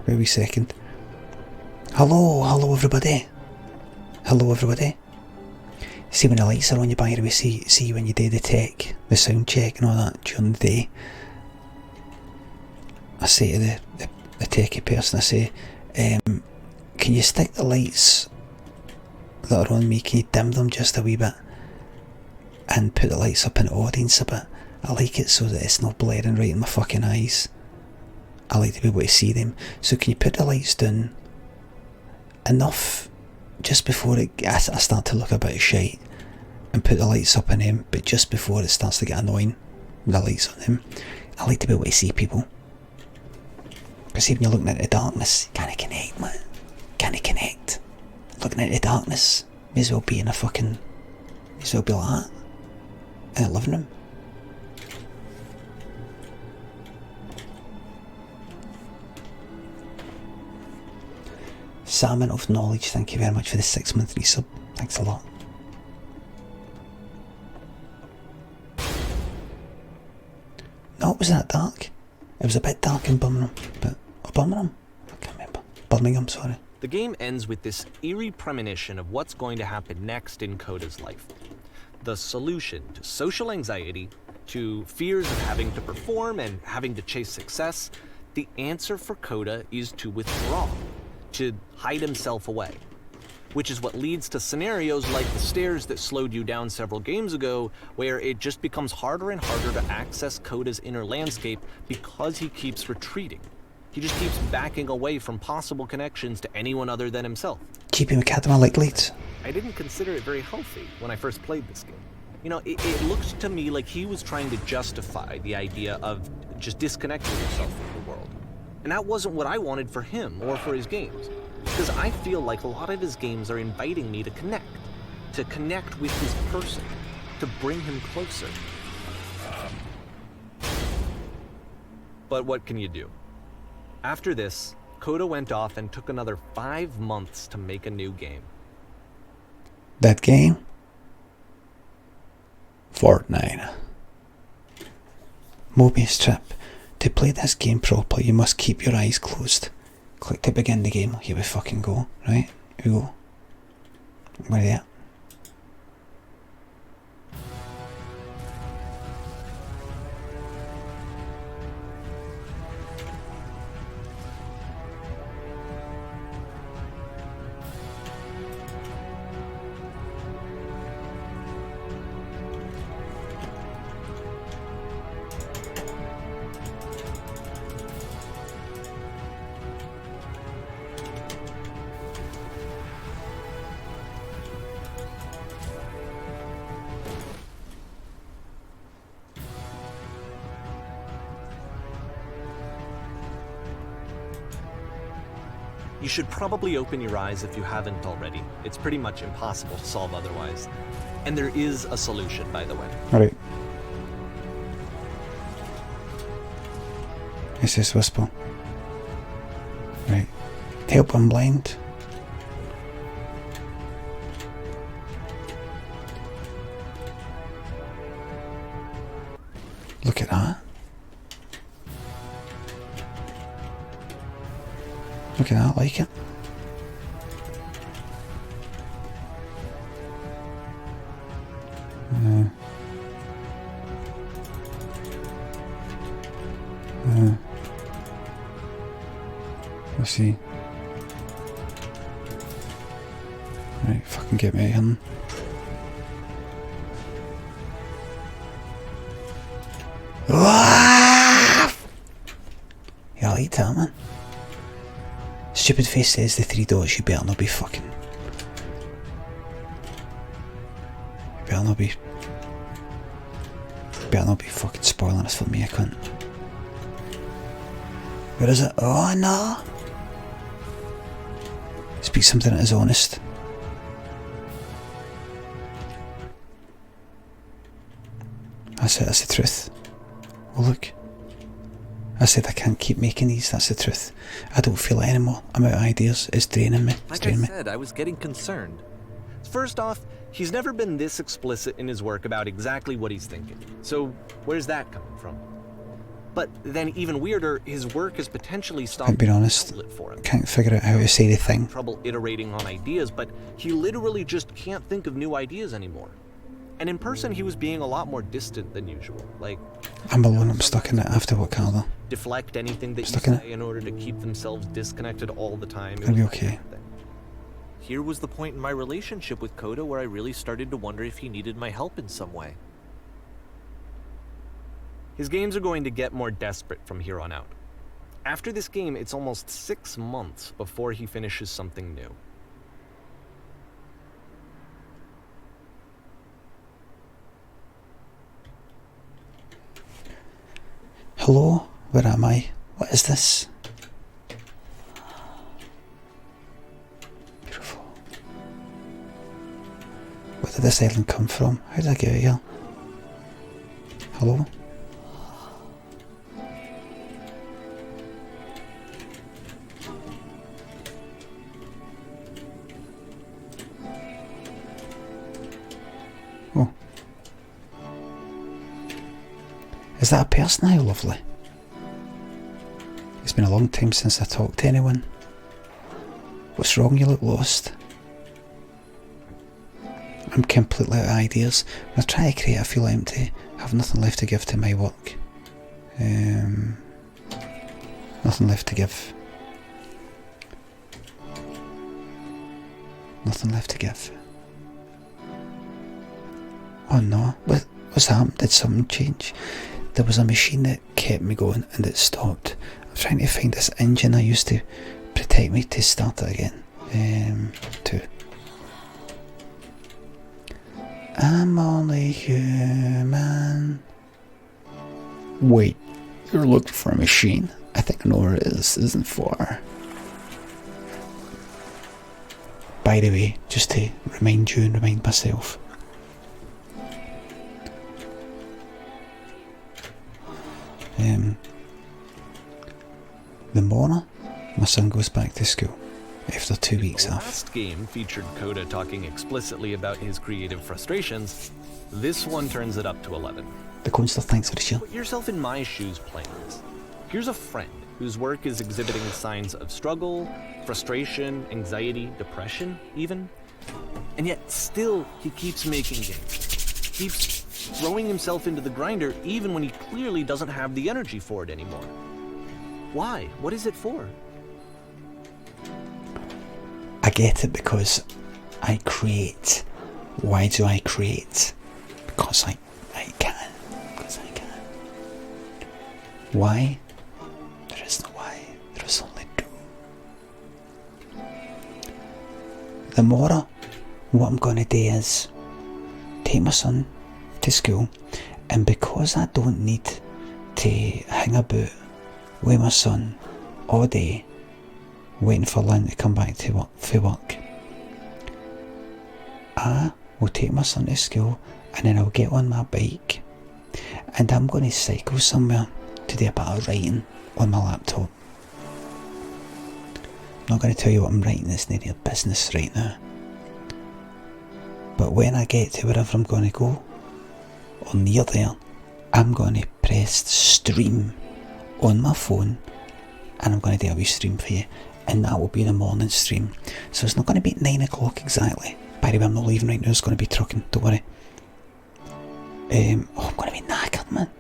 Wait a wee second. Hello everybody. Hello everybody. See when the lights are on you, by the way, see when you do the tech, the sound check and all that during the day. I say to the techie person, I say, can you stick the lights that are on me, can you dim them just a wee bit? And put the lights up in the audience a bit. I like it so that it's not blaring right in my fucking eyes. I like to be able to see them. So can you put the lights down enough just before I start to look a bit shite, and put the lights up on them, but just before it starts to get annoying, the lights on them. I like to be able to see people. Because even you're looking at the darkness, you can't connect, man. Can't connect. Looking at the darkness, may as well be in a fucking, may as well be like that, in a living room. Salmon of Knowledge, thank you very much for the 6-month resub. Thanks a lot. No, it was that dark. It was a bit dark in Birmingham, Birmingham? I can't remember. Birmingham, sorry. The game ends with this eerie premonition of what's going to happen next in Coda's life. The solution to social anxiety, to fears of having to perform and having to chase success, the answer for Coda is to withdraw, to hide himself away. Which is what leads to scenarios like the stairs that slowed you down several games ago, where it just becomes harder and harder to access Coda's inner landscape because he keeps retreating. He just keeps backing away from possible connections to anyone other than himself. Keeping Academy like leads. I didn't consider it very healthy when I first played this game. You know, it looked to me like he was trying to justify the idea of just disconnecting himself from the world. And that wasn't what I wanted for him or for his games. Because I feel like a lot of his games are inviting me to connect with his person, to bring him closer. But what can you do? After this, Coda went off and took another 5 months to make a new game. That game? Fortnite. Mobius Trip. To play this game properly, you must keep your eyes closed. Click to begin the game. Here we fucking go. Right? Here we go. We're there. You should probably open your eyes if you haven't already. It's pretty much impossible to solve otherwise. And there is a solution, by the way. Alright. It's this whisper. Right. Help, I'm blind. Look at that. Look at that, I like it. Let's see. Right, fucking get me out of here. Yeah, I like that, man. Stupid face says the 3 dots, you better not be fucking. You better not be. Better not be fucking spoiling this for me, I can't. Where is it? Oh no! Speak something that is honest. That's it, that's the truth. Oh look. I said I can't keep making these, that's the truth. I don't feel it anymore. I'm out of ideas. It's draining me. It's draining me. Like I said, I was getting concerned. First off, he's never been this explicit in his work about exactly what he's thinking. So where's that coming from? But then even weirder, his work is potentially stopped. I'll be honest, for him. Can't figure out how to say the thing. Trouble iterating on ideas, but he literally just can't think of new ideas anymore. And in person, he was being a lot more distant than usual. Like, I'm alone, I'm stuck in it. I have to work harder. Deflect anything that you say in order to keep themselves disconnected all the time. It'll be okay. Here was the point in my relationship with Coda where I really started to wonder if he needed my help in some way. His games are going to get more desperate from here on out. After this game, it's almost 6 months before he finishes something new. Hello? Where am I? What is this? Beautiful. Where did this island come from? How did I get out here? Hello? Oh. Is that a person now, lovely? It's been a long time since I talked to anyone. What's wrong? You look lost. I'm completely out of ideas. When I try to create, I feel empty. I have nothing left to give to my work. Nothing left to give. Nothing left to give. Oh no, what's happened? Did something change? There was a machine that kept me going and it stopped. I'm trying to find this engine I used to protect me to start it again. 2. I'm only human. Wait, you're looking for a machine? I think I know where it is. It isn't far. By the way, just to remind you and remind myself, the morning my son goes back to school after 2 weeks off. The last game featured Coda talking explicitly about his creative frustrations. This one turns it up to 11. The coaster, thanks for the shield. Put yourself in my shoes playing this. Here's a friend whose work is exhibiting signs of struggle, frustration, anxiety, depression even. And yet still he keeps making games. Keeps throwing himself into the grinder even when he clearly doesn't have the energy for it anymore. Why? What is it for? I get it because I create. Why do I create? Because I can. Because I can. Why? There is no why. There is only do. Tomorrow, what I'm going to do is take my son to school, and because I don't need to hang about with my son all day, waiting for Lynn to come back to work, for work. I will take my son to school and then I'll get on my bike and I'm going to cycle somewhere to do a bit of writing on my laptop. I'm not going to tell you what I'm writing, it's none of your business right now. But when I get to wherever I'm going to go, or near there, I'm going to press stream on my phone and I'm going to do a wee stream for you, and that will be the morning stream. So it's not going to be at 9 o'clock exactly. By the way, I'm not leaving right now, it's going to be trucking, don't worry. I'm going to be knackered, man.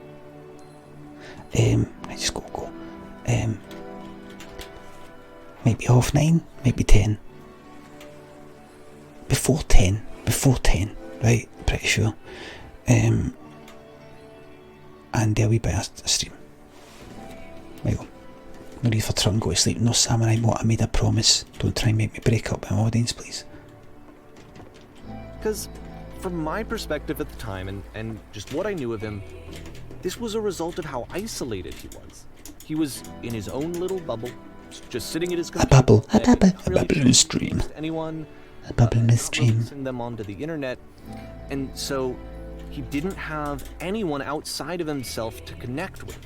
I just go. Maybe 9:30, maybe 10. Before 10, right, pretty sure. And there'll be better stream. There you go. No need for truck and go to sleep. No samurai mode, I made a promise. Don't try and make me break up my audience, please. Because from my perspective at the time, and just what I knew of him, this was a result of how isolated he was. He was in his own little bubble, just sitting at his computer. A bubble in a stream. Anyone, a bubble in a stream. Send them onto the internet, and so he didn't have anyone outside of himself to connect with.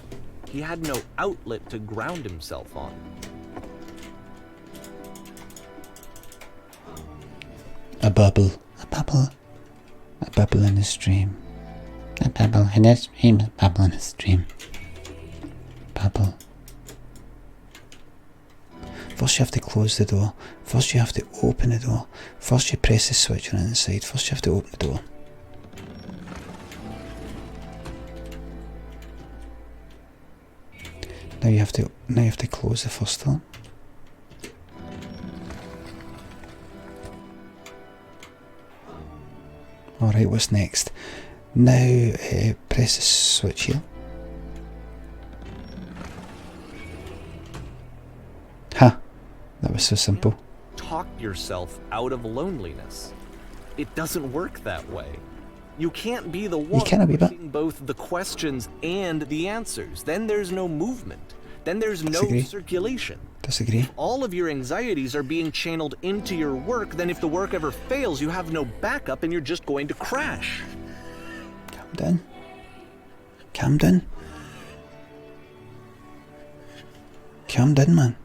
He had no outlet to ground himself on. A bubble in a stream. A bubble in a stream, a bubble in a stream. Bubble. First you have to close the door. First you have to open the door. First you press the switch on the inside. First you have to open the door. Now you have to close the first door. Alright, what's next? Now press the switch here. Ha! That was so simple. Talk yourself out of loneliness. It doesn't work that way. You can't be the one pushing both the questions and the answers. Then there's no movement. Then there's no circulation. Disagree. If all of your anxieties are being channeled into your work, then if the work ever fails, you have no backup and you're just going to crash. Calm down. Calm down. Calm down, man.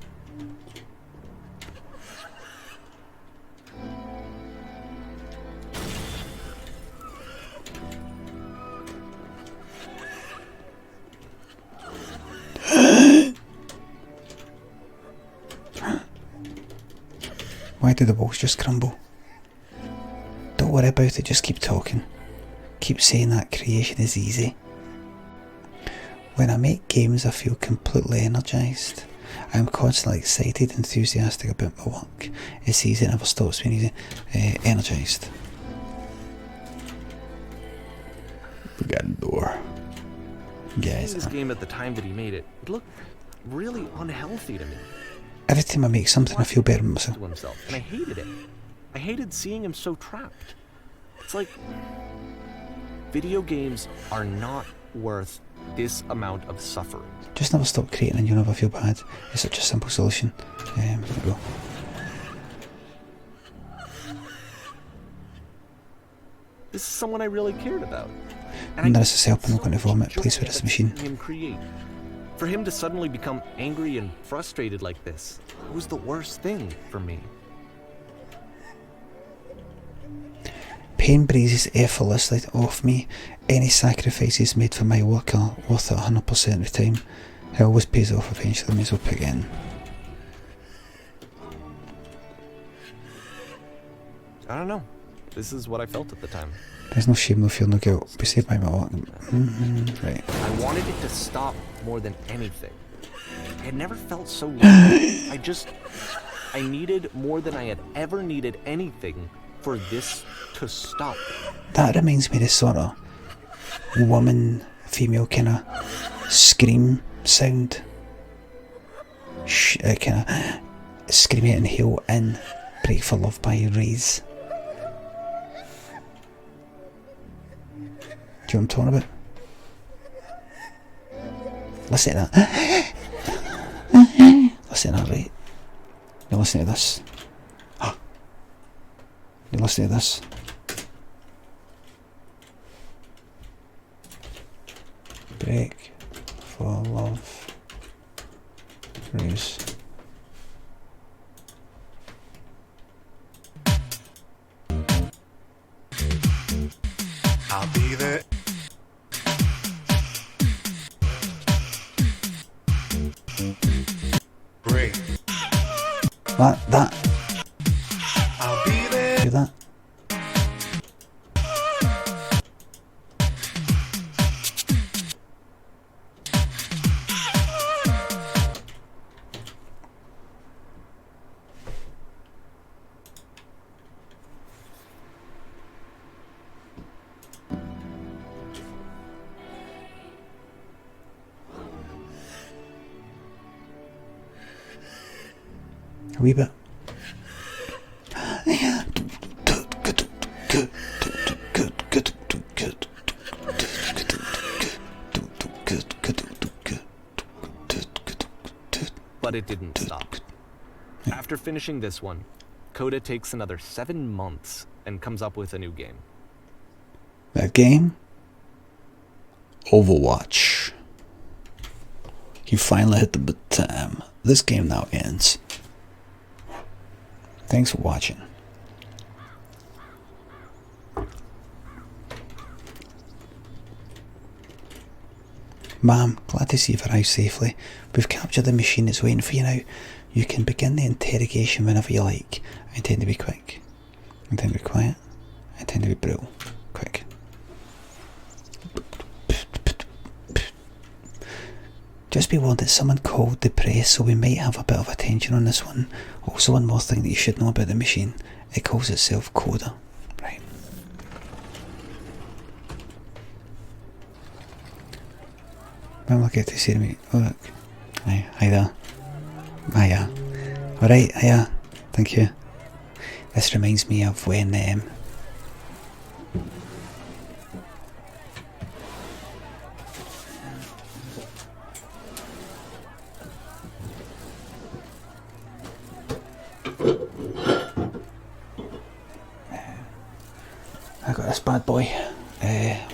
Why do the walls just crumble? Don't worry about it, just keep talking. Keep saying that creation is easy. When I make games I feel completely energised. I am constantly excited, enthusiastic about my work. It's easy, it never stops being easy. Energised. We got a door. Guys. This game at the time that he made it, it looked really unhealthy to me. Every time I make something, I feel better with myself. To himself, and I hated it. I hated seeing him so trapped. It's like video games are not worth this amount of suffering. Just never stop creating and you'll never feel bad. It's such a simple solution. There we go. This is someone I really cared about. And this is helping. I'm going to vomit. Please with this machine. Him create. For him to suddenly become angry and frustrated like this, it was the worst thing for me. Pain breezes effortlessly off me. Any sacrifices made for my work are worth it 100% of the time. It always pays off eventually, may as well pick in. I don't know. This is what I felt at the time. There's no shame, no fear, no guilt. Be saved by my work. Right. I wanted it to stop more than anything. I had never felt so lonely. I needed more than I had ever needed anything for this to stop. That reminds me of this sort of woman, female kind of scream sound. Kind of scream it, inhale in, break for love by Raise. Do you know what I'm talking about? Listen to that. Listen to that, right? You listen to this. You listen to this. Break for love. Bruce. I'll be there. Break. That. I'll be there. Do that. A wee bit. But it didn't stop. After finishing this one, Coda takes another 7 months and comes up with a new game. That game? Overwatch. He finally hit the button. This game now ends. Thanks for watching. Ma'am, glad to see you've arrived safely. We've captured the machine that's waiting for you now. You can begin the interrogation whenever you like. I intend to be quick. I intend to be quiet. I intend to be brutal. Quick. Just be warned that someone called the press, so we might have a bit of attention on this one. Also, one more thing that you should know about the machine. It calls itself Coda. Right. When will I get to see me? Oh look. Hi there. Hiya. Alright, hiya. Thank you. This reminds me of when I got this bad boy.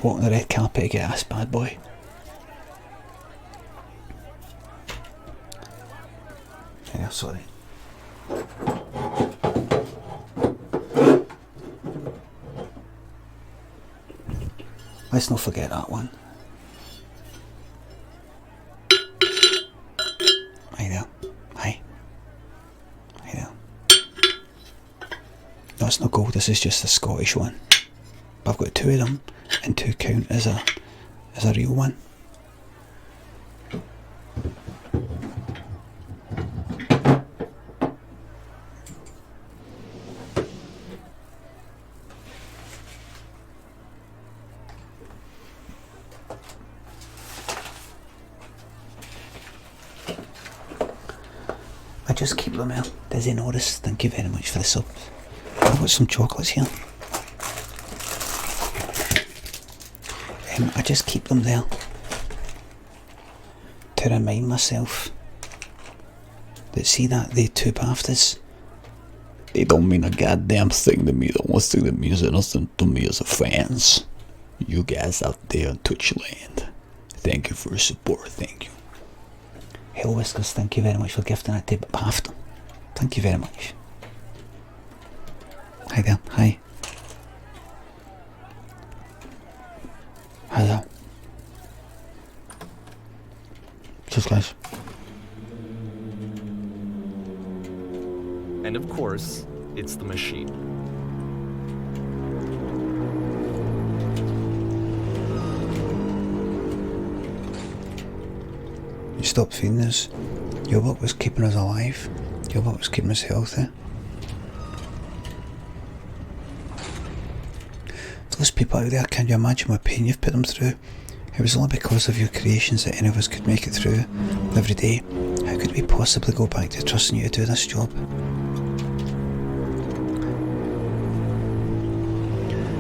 Walking the red carpet to get this bad boy. Yeah, sorry. Let's not forget that one. Hi there. Hi. Hi there. No, it's not gold, this is just a Scottish one. But I've got two of them, and two count as a real one. I just keep them out. Dizzy Norris, thank you very much for the subs. I've got some chocolates here. I just keep them there to remind myself that, see that, they two BAFTAs, they don't mean a goddamn thing to me. The only thing that means anything to me is the fans. You guys out there in Twitchland. Thank you for your support, thank you. Hell Whiskers, thank you very much for gifting that to BAFTA. Thank you very much. Hi there, hi. Hi there. Cheers, guys. And of course, it's the machine. You stopped feeding us. Your work was keeping us alive. Your work was keeping us healthy. Those people out there, can you imagine what pain you've put them through? It was only because of your creations that any of us could make it through every day. How could we possibly go back to trusting you to do this job?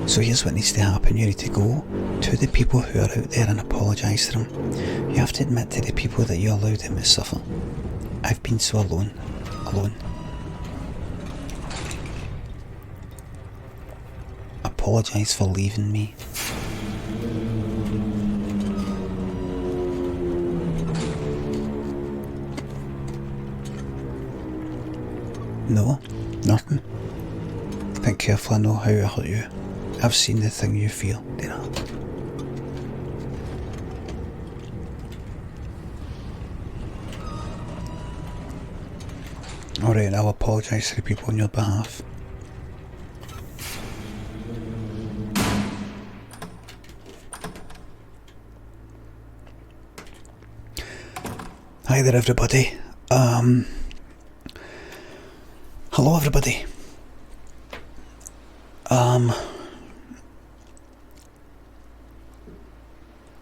So here's what needs to happen. You need to go to the people who are out there and apologise to them. You have to admit to the people that you allowed them to suffer. I've been so alone. apologise for leaving me. No, nothing. Think carefully, I know how I hurt you. I've seen the thing you feel, dear. Alright, I'll apologise to the people on your behalf. Hi there, everybody. Hello, everybody.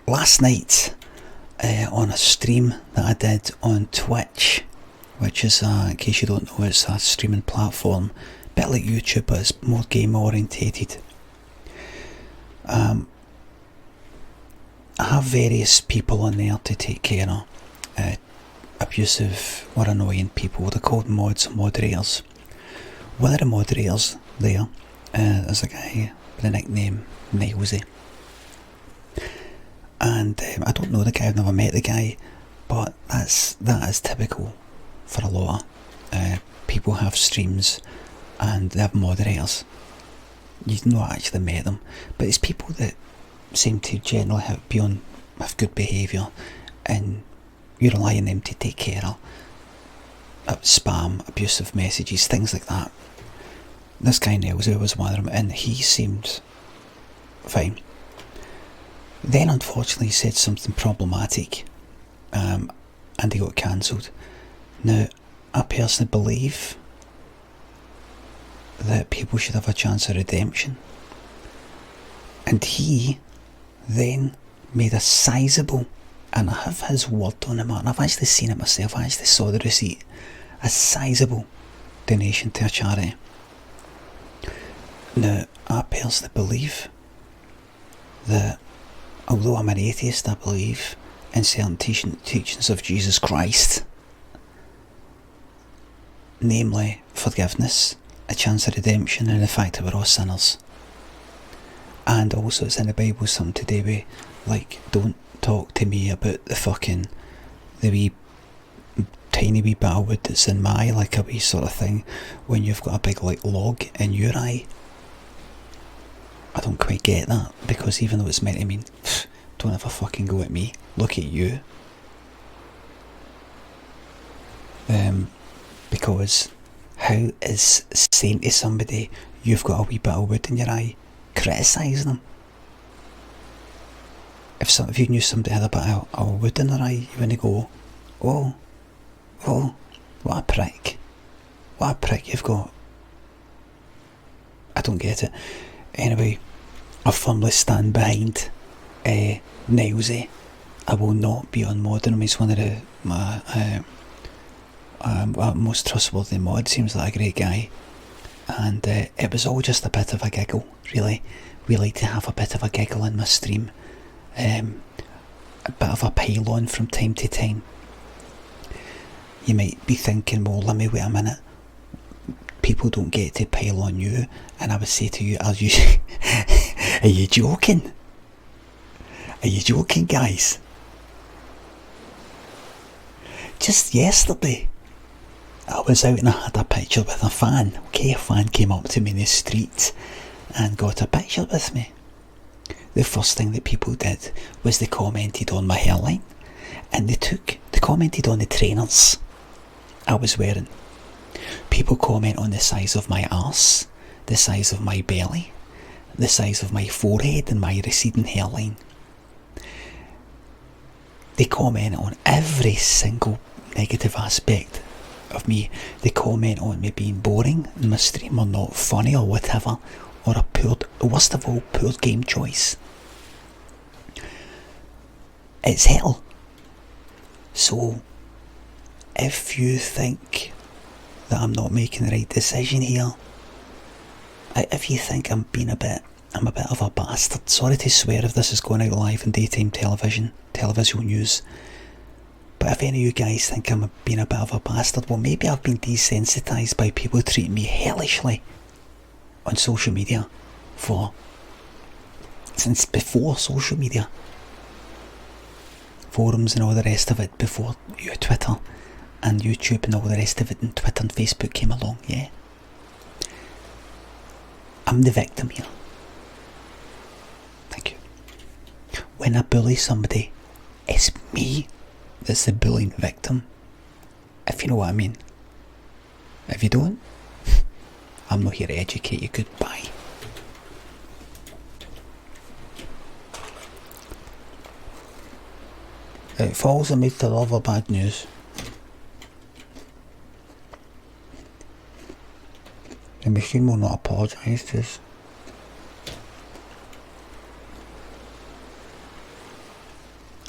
Last night, on a stream that I did on Twitch, which is, in case you don't know, it's a streaming platform, a bit like YouTube, but it's more game orientated. I have various people on there to take care of abusive or annoying people. They're called mods or moderators. One of the moderators there is a guy with the nickname Nilesy. And I don't know the guy, I've never met the guy, but that is typical for a lot of people have streams and they have moderators. You've not actually met them, but it's people that seem to generally have good behaviour, and you rely on them to take care of spam, abusive messages, things like that. This guy Nelson was one of them, and he seemed fine. Then unfortunately he said something problematic, and he got cancelled. Now, I personally believe that people should have a chance of redemption, and he then made a sizeable, and I have his word on him, and I've actually seen it myself, I actually saw the receipt, a sizeable donation to a charity. Now, I personally believe that although I'm an atheist, I believe in certain teachings of Jesus Christ, namely forgiveness, a chance of redemption, and the fact that we're all sinners. And also it's in the Bible something to do with, like, don't talk to me about the wee tiny wee bit of wood that's in my eye, like a wee sort of thing, when you've got a big like log in your eye. I don't quite get that, because even though it's meant to mean, don't ever fucking go at me, look at you. Because how is saying to somebody, you've got a wee bit of wood in your eye, criticising them? If you knew somebody had a bit of wood in their eye, you wouldn't go, oh, what a prick you've got. I don't get it. Anyway, I firmly stand behind Nilesy. I will not be unmodding him. He's one of my most trustworthy mods. Seems like a great guy, and it was all just a bit of a giggle, really. We like to have a bit of a giggle in my stream, a bit of a pile on from time to time. You might be thinking, well, let me wait a minute, people don't get to pile on you, and I would say to you, are you joking? Are you joking, guys? Just yesterday, I was out and I had a picture with a fan. Okay, a fan came up to me in the street and got a picture with me. The first thing that people did was they commented on my hairline, and they commented on the trainers I was wearing. People comment on the size of my arse, the size of my belly, the size of my forehead and my receding hairline. They comment on every single negative aspect of me. They comment on me being boring in my stream, or not funny, or whatever, or worst of all, poor game choice. It's hell. So, if you think that I'm not making the right decision here, if you think I'm a bit of a bastard, sorry to swear if this is going out live in daytime television news, but if any of you guys think I'm being a bit of a bastard, well, maybe I've been desensitised by people treating me hellishly on social media for since before social media. Forums and all the rest of it, before Twitter and YouTube and all the rest of it, and Twitter and Facebook came along, yeah? I'm the victim here. Thank you. When I bully somebody, it's me that's the bullying victim. If you know what I mean. If you don't, I'm not here to educate you. Goodbye. It falls amid the love of bad news. The machine will not apologise to us.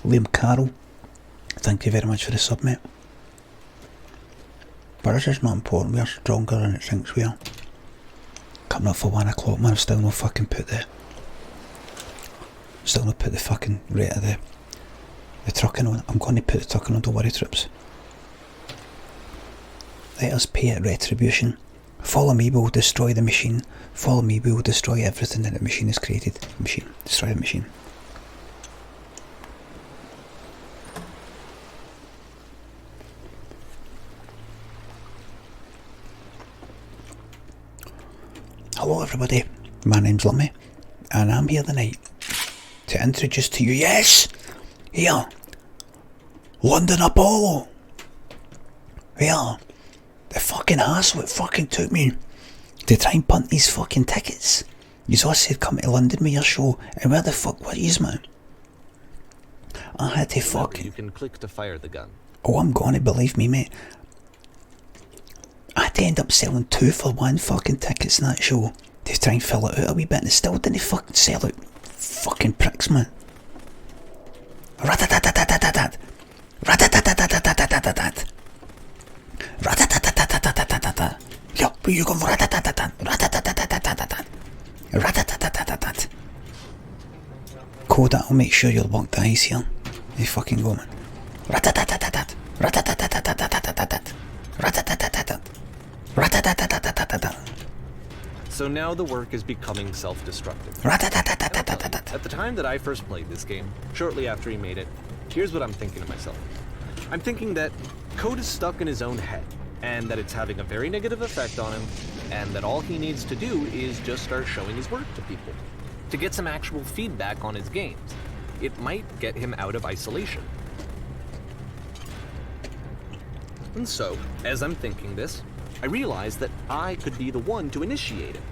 Liam Carroll, thank you very much for the sub, mate. But this is not important, we are stronger than it thinks we are. Coming up for 1 o'clock, man, I've still not fucking put the... Still not put the fucking rate of the trucking on. I'm going to put the trucking on, don't worry, troops. Let us pay it retribution. Follow me, we will destroy the machine. Follow me, we will destroy everything that the machine has created. Machine. Destroy the machine. Hello everybody, my name's Limmy, and I'm here tonight to introduce to you, yes, here, London Apollo. Here, the fucking hassle it fucking took me to try and punt these fucking tickets. You all said come to London with your show, and where the fuck were yous, man? I had to fucking... You can click to fire the gun. Oh, I'm gonna, believe me, mate. I had to end up selling 2 for 1 fucking tickets in that show to try and fill it out a wee bit, and it still didn't fucking sell out. Fucking pricks, man. Rat-a-tat-tat-tat-tat-tat. Rat-a-tat-tat-tat-tat-tat-tat. Rat-a-tat-tat-tat-tat-tat-tat. Yo, where you going for rat-a-tat-tat-tat? Rat-a-tat-tat-tat-tat-tat. Rat-a-tat-tat-tat-tat. Code, I'll make sure you're locked eyes here. You fucking go, man. Rat-a-tat-tat-tat-tat. Rat-a-tat-tat-tat-tat-tat-tat. Rat-a-tat-tat-tat-tat. Rat-a-tat-tat-tat-tat-tat. So now the work is becoming self-destructive. Rat-a-tat-tat-tat-tat-tat. At the time that I first played this game, shortly after he made it, here's what I'm thinking to myself. I'm thinking that code is stuck in his own head, and that it's having a very negative effect on him, and that all he needs to do is just start showing his work to people, to get some actual feedback on his games. It might get him out of isolation. And so, as I'm thinking this, I realized that I could be the one to initiate it.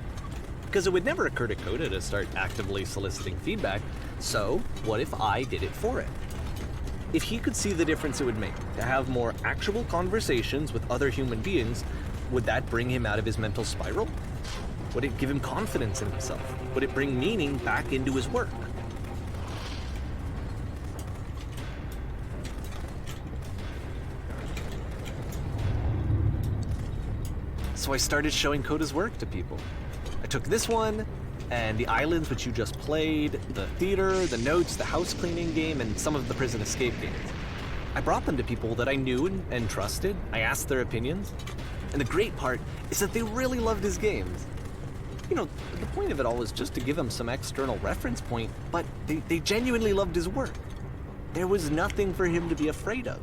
Because it would never occur to Coda to start actively soliciting feedback, so what if I did it for it? If he could see the difference it would make to have more actual conversations with other human beings, would that bring him out of his mental spiral? Would it give him confidence in himself? Would it bring meaning back into his work? So I started showing Coda's work to people. I took this one, and the islands which you just played, the theater, the notes, the house cleaning game, and some of the prison escape games. I brought them to people that I knew and trusted. I asked their opinions. And the great part is that they really loved his games. You know, the point of it all was just to give them some external reference point, but they genuinely loved his work. There was nothing for him to be afraid of.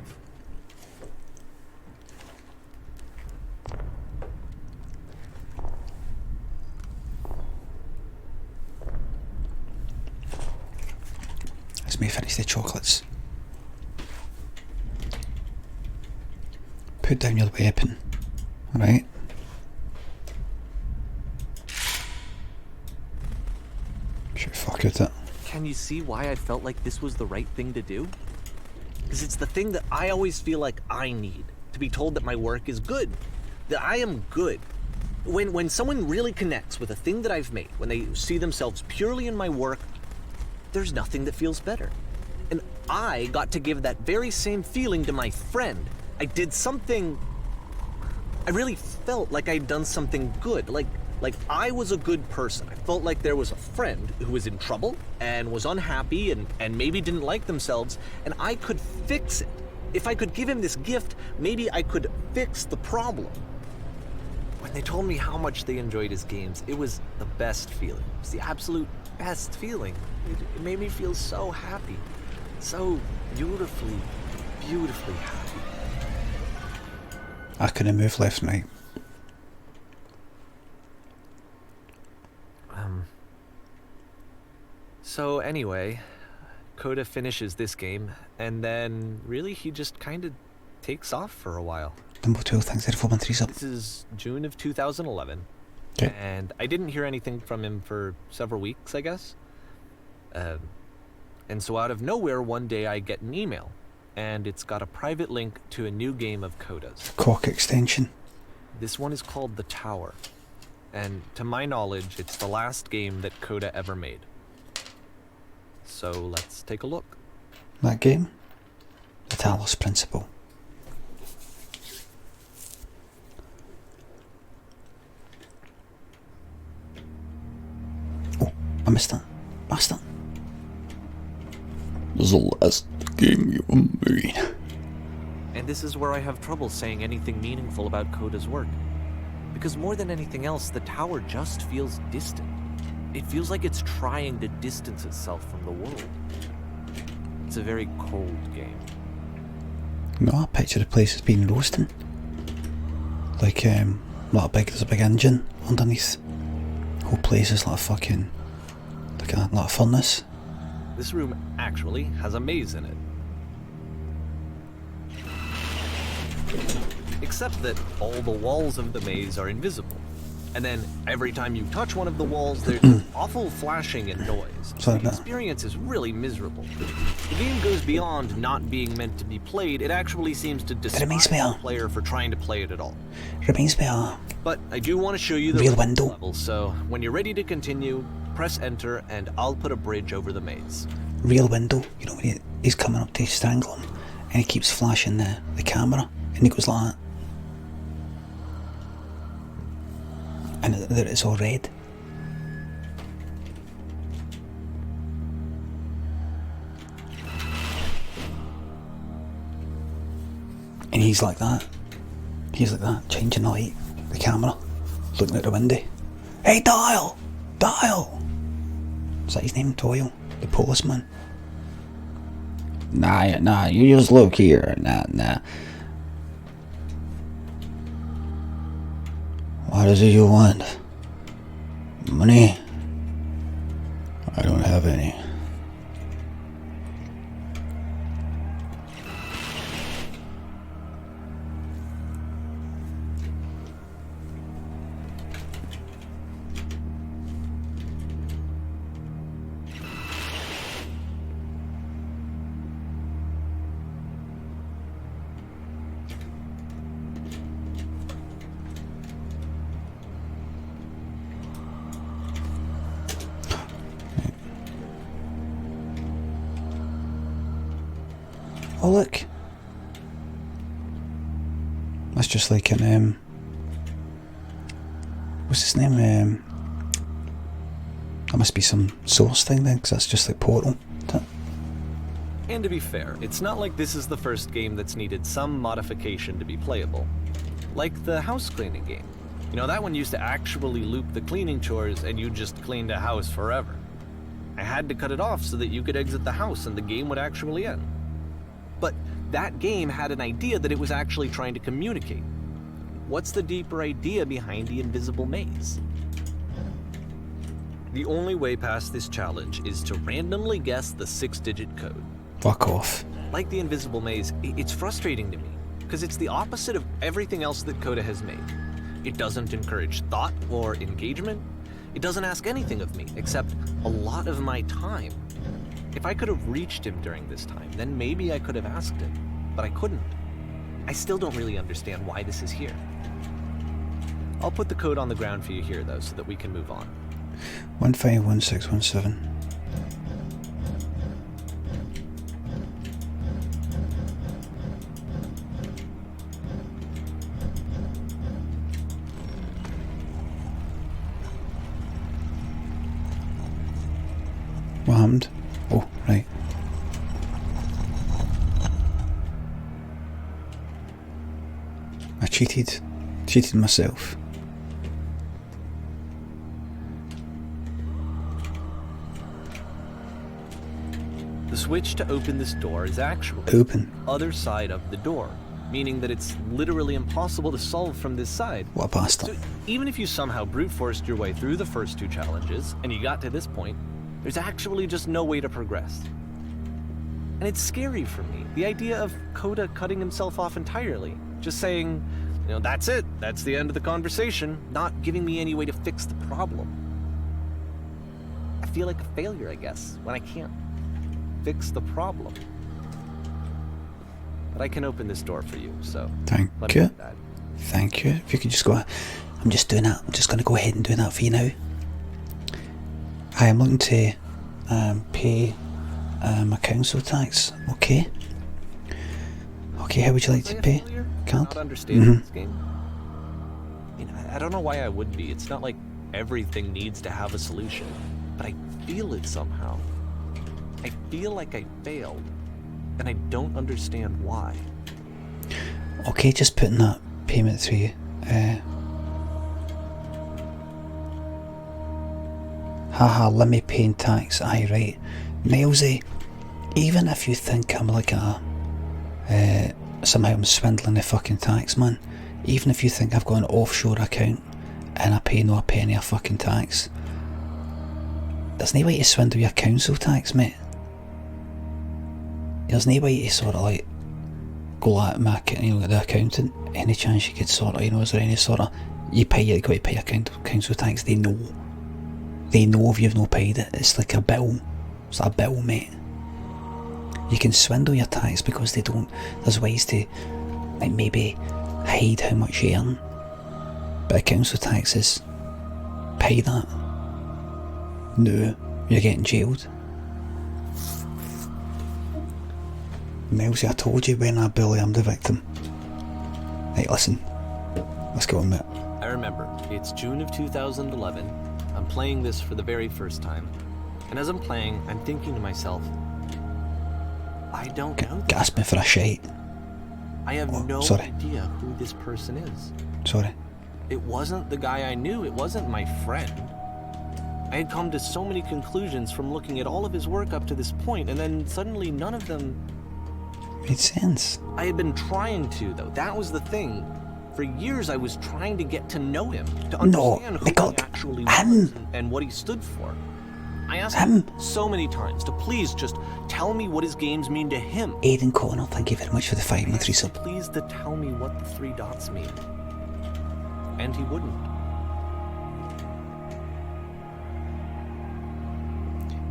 Let me finish the chocolates. Put down your weapon, alright? Should fuck with it. Can you see why I felt like this was the right thing to do? Because it's the thing that I always feel like I need, to be told that my work is good, that I am good. When someone really connects with a thing that I've made, when they see themselves purely in my work, there's nothing that feels better. And I got to give that very same feeling to my friend. I did something... I really felt like I'd done something good, like I was a good person. I felt like there was a friend who was in trouble and was unhappy and maybe didn't like themselves, and I could fix it. If I could give him this gift, maybe I could fix the problem. When they told me how much they enjoyed his games, it was the best feeling. It was the absolute best feeling. It made me feel so happy. So beautifully, beautifully happy. I couldn't move left and right. So anyway, Coda finishes this game, and then really he just kind of takes off for a while. Number 12, thanks for 413 sub. This is June of 2011. Okay. And I didn't hear anything from him for several weeks, I guess. And so out of nowhere, one day I get an email, and it's got a private link to a new game of Coda's. Cock extension. This one is called The Tower, and to my knowledge, it's the last game that Coda ever made. So let's take a look. That game? The Talos Principle. Oh, I missed that. Bastard. This is the last game you ever made. And this is where I have trouble saying anything meaningful about Coda's work. Because more than anything else, the tower just feels distant. It feels like it's trying to distance itself from the world. It's a very cold game. No, I picture the place as being roasting. Like, there's a big engine underneath. The whole place is like a fucking, like a lot of furnace. This room actually has a maze in it. Except that all the walls of the maze are invisible. And then every time you touch one of the walls, there's awful flashing and noise. So the experience is really miserable. The game goes beyond not being meant to be played. It actually seems to despise the player for trying to play it at all. Reminds me of... But I do want to show you the Real Window level, so when you're ready to continue, press enter and I'll put a bridge over the maze. Real Window, you know when he's coming up to strangle him and he keeps flashing the camera and he goes like that. And there it's all red. And he's like that. He's like that, changing the light, the camera, looking at the window. Hey, Dial! Dial! Is that his name, Doyle? The postman? Nah, you just look here. Nah. What is it you want? Money? I don't have any. Oh look, that's just like an what's his name? That must be some source thing then, because that's just like Portal. And to be fair, it's not like this is the first game that's needed some modification to be playable. Like the house cleaning game. You know, that one used to actually loop the cleaning chores and you just cleaned a house forever. I had to cut it off so that you could exit the house and the game would actually end. But that game had an idea that it was actually trying to communicate. What's the deeper idea behind the invisible maze? The only way past this challenge is to randomly guess the 6-digit code. Fuck off. Like the invisible maze, it's frustrating to me, because it's the opposite of everything else that Coda has made. It doesn't encourage thought or engagement. It doesn't ask anything of me, except a lot of my time. If I could have reached him during this time, then maybe I could have asked him, but I couldn't. I still don't really understand why this is here. I'll put the code on the ground for you here, though, so that we can move on. 151617. What happened? Oh, right. I cheated myself. switch to open this door is actually Open. the other side of the door, meaning that it's literally impossible to solve from this side. What a bastard. So even if you somehow brute forced your way through the first 2 challenges and you got to this point, there's actually just no way to progress. And it's scary for me, the idea of Coda cutting himself off entirely, just saying, you know, that's it, that's the end of the conversation, not giving me any way to fix the problem. I feel like a failure, I guess, when I can't fix the problem. But I can open this door for you, so Thank let me you. do that. Thank you. If you could just go... I'm just doing that. I'm just going to go ahead and do that for you now. I am looking to pay my council tax. Okay. Okay, how would you like to pay? Card? Not understanding this game. You know, I don't know why I would be. It's not like everything needs to have a solution, but I feel it somehow. I feel like I failed, and I don't understand why. Okay, just putting that payment through. Haha, Limmy paying tax. Aye, right. Milesy, even if you think I'm like somehow I'm swindling the fucking tax, man. Even if you think I've got an offshore account and I pay no a penny of fucking tax, there's no way to swindle your council tax, mate. There's no way to sort of like go at my, the accountant. Any chance you could sort of, is there any sort of, you got to pay your council tax, they know if you've not paid it. It's like a bill. It's like a bill, mate. You can swindle your tax because there's ways to like maybe hide how much you earn, but the council tax is pay that. No, you're getting jailed. Milesy, I told you when I bully, I'm the victim. Right, listen. Let's go on, mate. I remember, it's June of 2011. I'm playing this for the very first time. And as I'm playing, I'm thinking to myself, I don't know. Gasping for a shite. I have no sorry. idea who this person is. Sorry. It wasn't the guy I knew. It wasn't my friend. I had come to so many conclusions from looking at all of his work up to this point, and then suddenly none of them Made sense. I had been trying to, though. That was the thing. For years, I was trying to get to know him, to understand who he actually was and what he stood for. I asked him so many times to please just tell me what his games mean to him. Aidan Connell, thank you very much for the 5-month resub. Please to tell me what the 3 dots mean. And he wouldn't.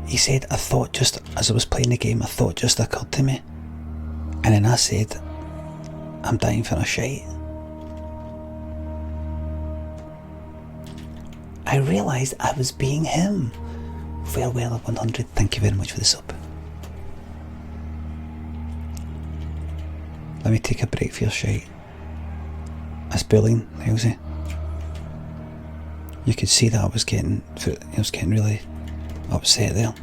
He said, I thought just, as I was playing the game, a thought just occurred to me. And then I said, I'm dying for a shite. I realised I was being him. Farewell at 100, thank you very much for the sub. Let me take a break for your shite. That's bullying, Milesy. You could see that I was getting really upset there.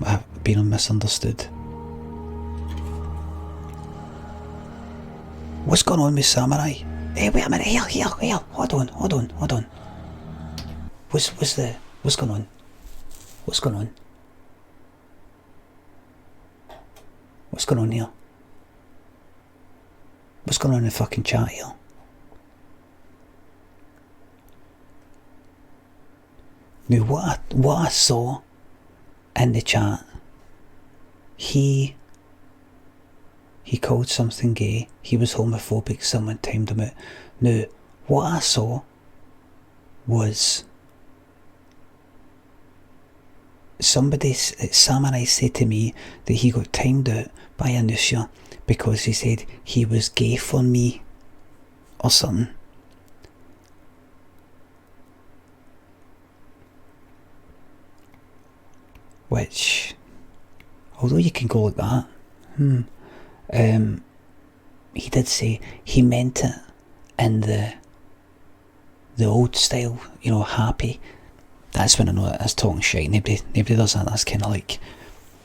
I've been misunderstood. What's going on with Samurai? Hey, wait a minute, here, hold on. What's going on? What's going on? What's going on here? What's going on in the fucking chat here? Now what I saw in the chat, he called something gay, he was homophobic, someone timed him out. Now, what I saw was Samurai said to me that he got timed out by Anusha because he said he was gay for me or something. Which, although you can go like that, he did say he meant it in the old style, happy. That's when I know that that's talking shit. Nobody does that. That's kind of like,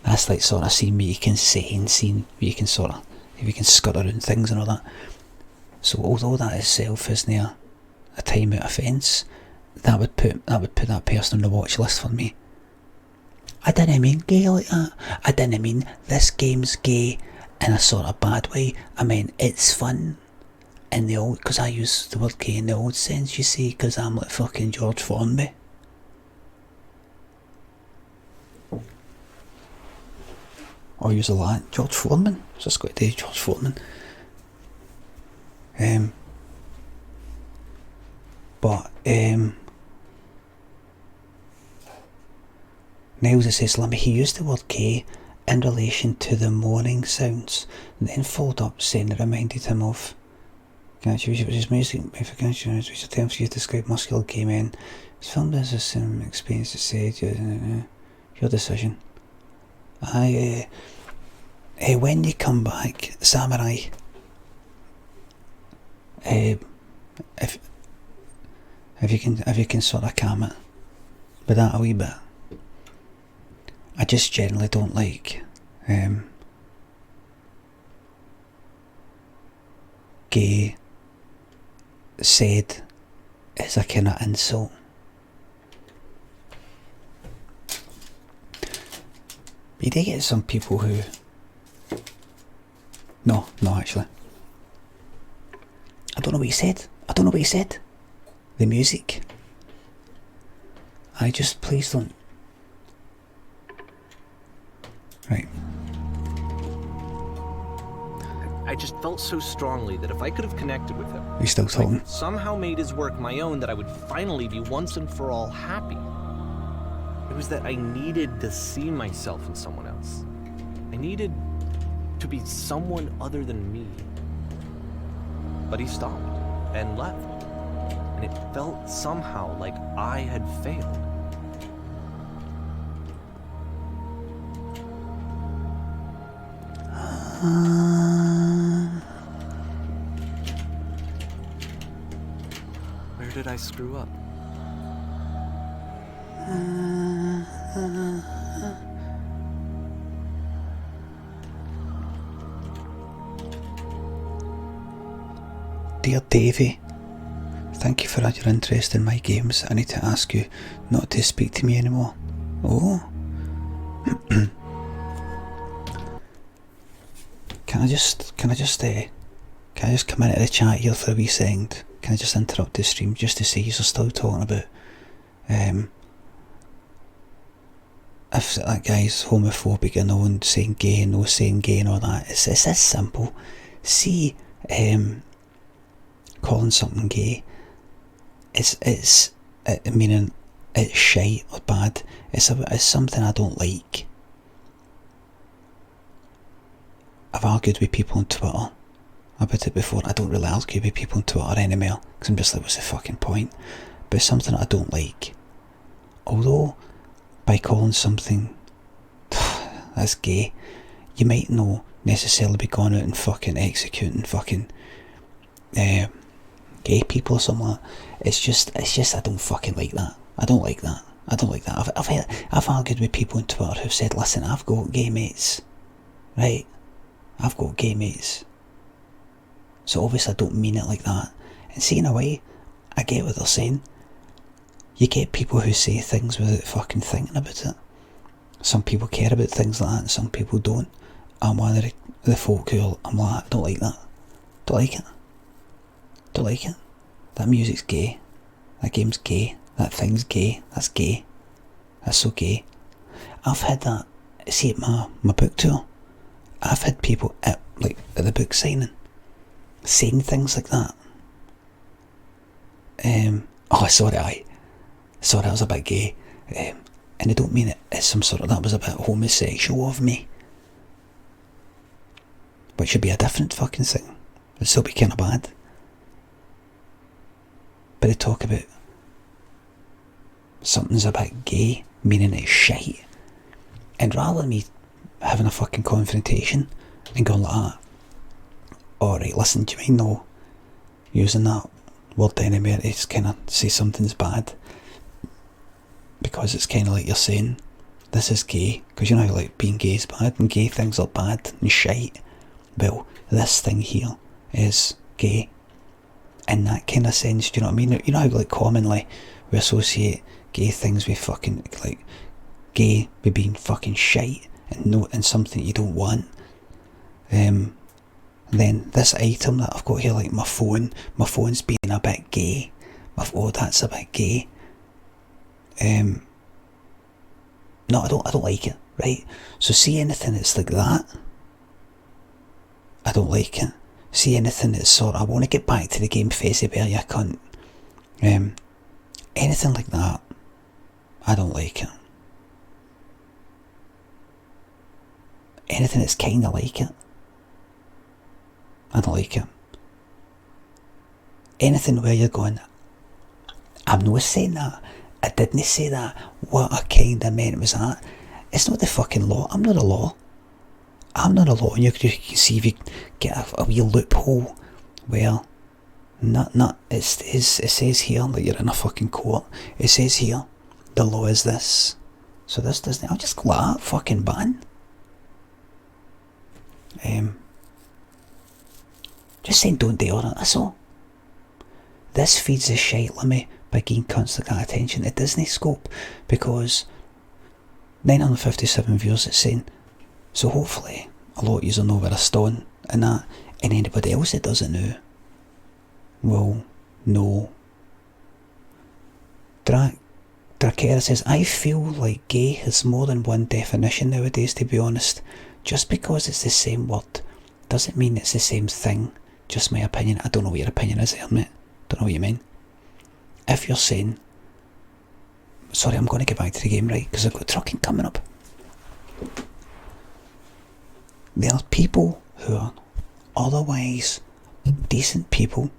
that's like sort of seeing what you can say and seeing what you can sort of, if you can skirt around things and all that. So although that itself isn't a time out offence, that would put that person on the watch list for me. I didn't mean gay like that. I didn't mean this game's gay in a sort of bad way. I mean, it's fun in the old, because I use the word gay in the old sense, you see, because I'm like fucking George Formby. Or use a lot. George Foreman. Just got to do George Foreman. Niles says, Limmy, he used the word gay in relation to the moaning sounds, and then followed up saying it reminded him of his music which attempts to describe muscular gay men. His film has the same experience as said, your decision. When you come back, Samurai, if you can sort of calm it with that a wee bit. I just generally don't like gay said as a kind of insult. You do get some people who... No, actually. I don't know what he said. The music. Please don't. Right. I just felt so strongly that if I could have connected with him, He's still talking. Somehow made his work my own, that I would finally be once and for all happy. It was that I needed to see myself in someone else. I needed to be someone other than me. But he stopped and left. And it felt somehow like I had failed. Where did I screw up? Dear Davy, thank you for your interest in my games. I need to ask you not to speak to me anymore. Oh. Can I just come into the chat here for a wee second? Can I just interrupt the stream just to see you're still talking about if that guy's homophobic and all, and saying gay and no saying gay and all that? It's this simple. See, calling something gay, it's meaning it's shite or bad. It's something I don't like. I've argued with people on Twitter about it before. I don't really argue with people on Twitter anymore, because I'm just like, what's the fucking point? But it's something I don't like. Although, by calling something that's gay, you might not necessarily be going out and fucking executing fucking gay people or something like that. It's just I don't fucking like that. I don't like that. I've argued with people on Twitter who've said, listen, I've got gay mates, right? I've got gay mates. So obviously I don't mean it like that. And see, in a way, I get what they're saying. You get people who say things without fucking thinking about it. Some people care about things like that and some people don't. I'm one of the folk who I'm like, don't like that. Don't like it. That music's gay. That game's gay. That thing's gay. That's gay. That's so gay. I've had that, see, at my book tour, I've had people at the book signing saying things like that. Sorry, I was a bit gay. And I don't mean it as some sort of, that was a bit homosexual of me. Which should be a different fucking thing. It'd still be kind of bad. But they talk about something's a bit gay, meaning it's shite. And rather than me having a fucking confrontation and going like that, alright, listen, do you mind no using that word anymore to just kind of say something's bad? Because it's kind of like you're saying, this is gay, because you know how like being gay is bad, and gay things are bad and shite. Well, this thing here is gay. In that kind of sense, do you know what I mean? You know how like commonly we associate gay things with fucking like gay by being fucking shite and something you don't want. Then this item that I've got here, like my phone's being a bit gay. Oh, that's a bit gay. No, I don't like it, right? So see anything that's like that, I don't like it. See anything that's sort of, I want to get back to the game facey bear, you cunt. Anything like that, I don't like it. Anything that's kind of like it, I don't like it. Anything where you're going, I'm not saying that, I didn't say that, what I kind of meant was that. It's not the fucking law. I'm not a law. And you can see if you get a wee loophole where it says here, like you're in a fucking court, it says here, the law is this. So this doesn't, I'll just go like that, fucking ban. Just saying don't dare it, that's all. This feeds the shite Limmy by giving cunts like that attention to Disney scope, because 957 views it's saying, so hopefully a lot of yous will know where I stand and that, and anybody else that doesn't know will know. Drakera says, I feel like gay has more than one definition nowadays, to be honest. Just because it's the same word doesn't mean it's the same thing. Just my opinion. I don't know what your opinion is there, mate. Don't know what you mean. If you're saying, sorry, I'm going to get back to the game, right, because I've got trucking coming up. There are people who are otherwise decent people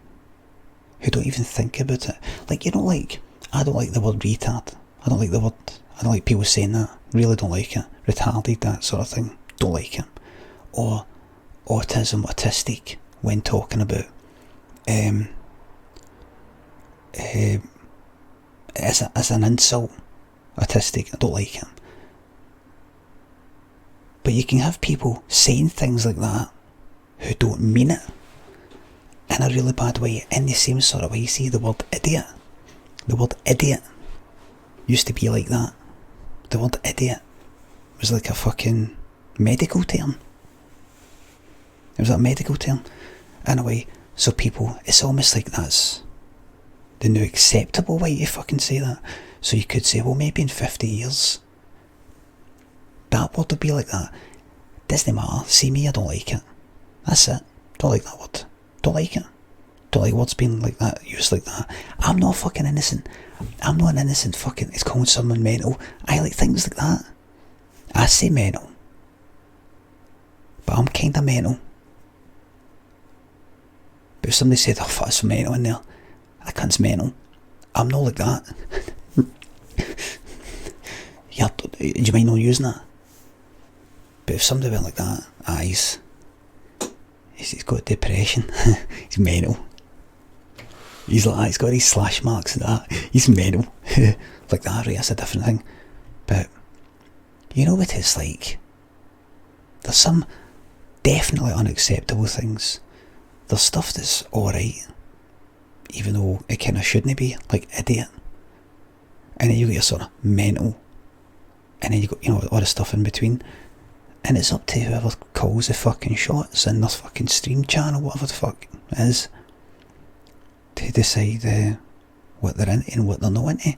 who don't even think about it. Like, you know, like, I don't like the word retard. I don't like people saying that. Really don't like it. Retarded, that sort of thing. Don't like it. Or autistic, when talking about as an insult. Autistic, I don't like it. But you can have people saying things like that who don't mean it in a really bad way, in the same sort of way. You see the word idiot. The word idiot used to be like that. The word idiot was like a fucking medical term. It was a medical term in a way. So people, it's almost like that's the new acceptable way to fucking say that. So you could say, well, maybe in 50 years that word will be like that. Doesn't matter. See me, I don't like it. That's it. Don't like that word. Don't like it. Don't like words being like that, used like that. I'm not fucking innocent. I'm not an innocent fucking, it's calling someone mental. I like things like that. I say mental, but I'm kinda mental. But if somebody said, oh fuck, it's mental in there, I can't mental. I'm not like that. Yeah, do you mind not using that? But if somebody went like that, he's got depression. He's mental. He's like that, he's got these slash marks and that. He's mental. Like that, right? That's a different thing. But you know what it's like? There's some definitely unacceptable things. There's stuff that's alright, even though it kind of shouldn't be, like idiot. And then you got your sort of mental. And then you got, you know, all the stuff in between. And it's up to whoever calls the fucking shots in their fucking stream channel, whatever the fuck it is, to decide what they're into and what they're not into.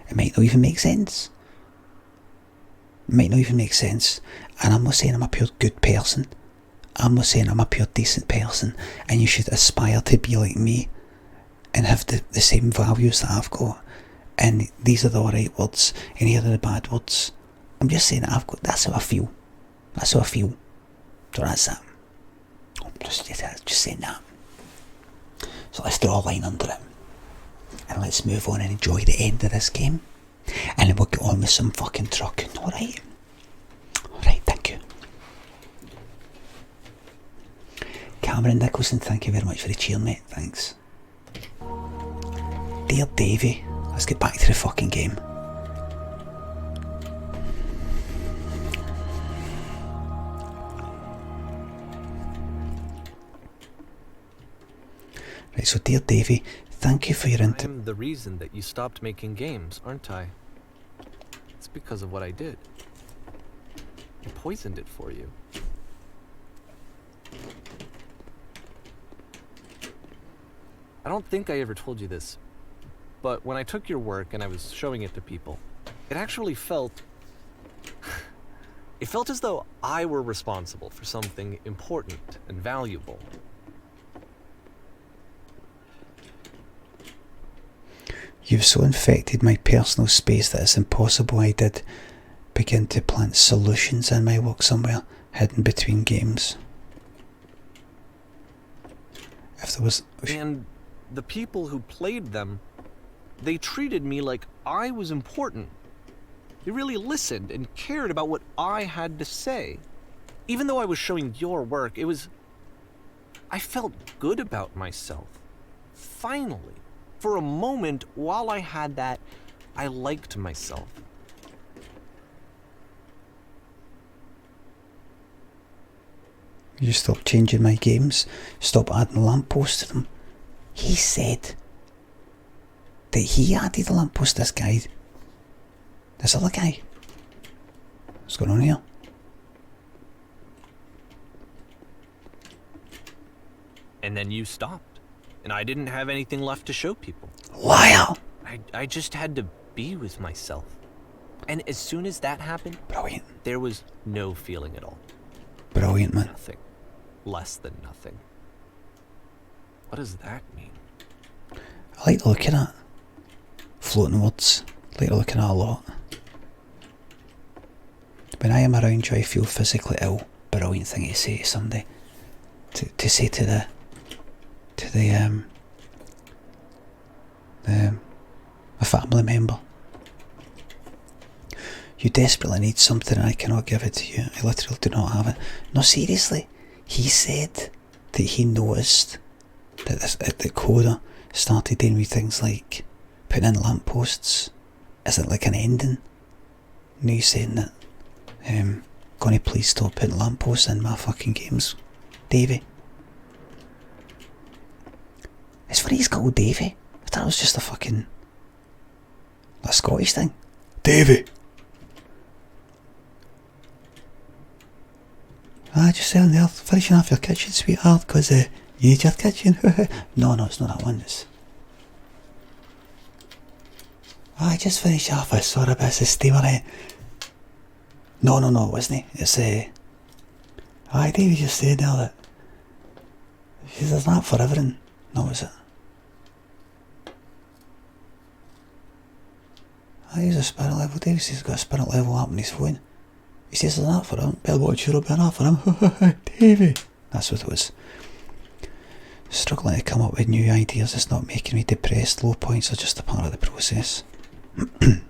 It might not even make sense. It might not even make sense. And I'm not saying I'm a pure good person. I'm not saying I'm a pure decent person, and you should aspire to be like me and have the same values that I've got. And these are the alright words and here are the bad words. I'm just saying that that's how I feel. That's how I feel. So that's that. Just saying that. So let's draw a line under it. And let's move on and enjoy the end of this game. And then we'll get on with some fucking trucking. Alright? Alright, thank you. Cameron Nicholson, thank you very much for the cheer, mate. Thanks. Dear Davey, let's get back to the fucking game. Right, so dear Davey, thank you for your I'm the reason that you stopped making games, aren't I? It's because of what I did. I poisoned it for you. I don't think I ever told you this, but when I took your work and I was showing it to people, it actually felt... it felt as though I were responsible for something important and valuable. You've so infected my personal space that it's impossible I did begin to plant solutions in my work somewhere hidden between games. If there was... And the people who played them, they treated me like I was important. They really listened and cared about what I had to say. Even though I was showing your work, it was... I felt good about myself. Finally. For a moment, while I had that, I liked myself. You stop changing my games, stop adding lampposts to them. He said that he added a lamppost to this guy. This other guy. What's going on here? And then you stopped, and I didn't have anything left to show people. Liar! I just had to be with myself. And as soon as that happened, Brilliant. there was no feeling at all. Brilliant, man. Nothing. Less than nothing. What does that mean? I like the look at that. Floating words. I like the look at that a lot. When I am around you, I feel physically ill. Brilliant thing to say to somebody. To say to a family member. You desperately need something and I cannot give it to you. I literally do not have it. No, seriously. He said that he noticed that the coder started doing with things like putting in lampposts. Is it like an ending? No, you saying that gonna please stop putting lampposts in my fucking games, Davey? It's funny he's called Davey. I thought it was just a Scottish thing. Davey! Just saying there, finishing off your kitchen, sweetheart, because you need your kitchen. No, it's not that one. It's... just finished off a sort of bit of steamer. No, it wasn't. It's Davey just said there that she does that for everything. No, is it? He's a spirit level. Davey says he's got a spirit level app on his phone. He says there's an app for him. Better watch your up an app for him. Davey. That's what it was. Struggling to come up with new ideas is not making me depressed. Low points are just a part of the process. The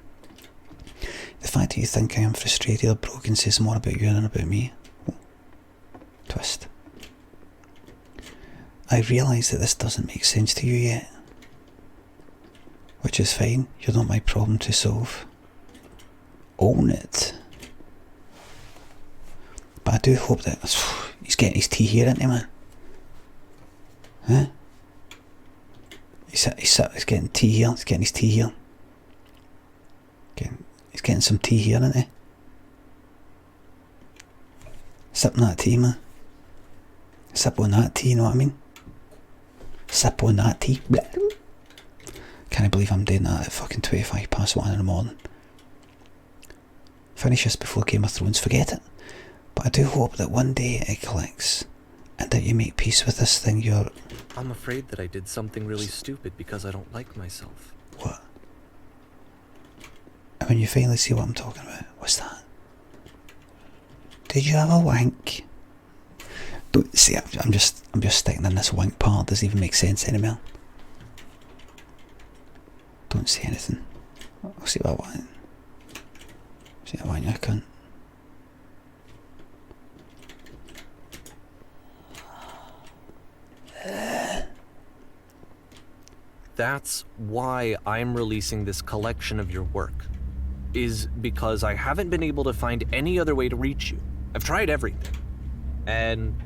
fact that you think I am frustrated or broken says more about you than about me. Oh. Twist. I realise that this doesn't make sense to you yet. Which is fine. You're not my problem to solve. Own it. But I do hope that he's getting his tea here, isn't he, man? Huh? He's getting tea here. He's getting his tea here. He's getting some tea here, isn't he? Sipping that tea, man. Sip on that tea, you know what I mean? Sip on that tea. Blah. Can't believe I'm doing that at fucking 1:25 in the morning. Finish this before Game of Thrones, forget it. But I do hope that one day it clicks and that you make peace with this thing you're... I'm afraid that I did something really stupid because I don't like myself. What? And when you finally see what I'm talking about, what's that? Did you have a wank? Don't see. I'm just sticking in this wank part. Doesn't even make sense anymore. Don't say anything. I'll see what I want. See what I want, you cunt. That's why I'm releasing this collection of your work. Is because I haven't been able to find any other way to reach you. I've tried everything. And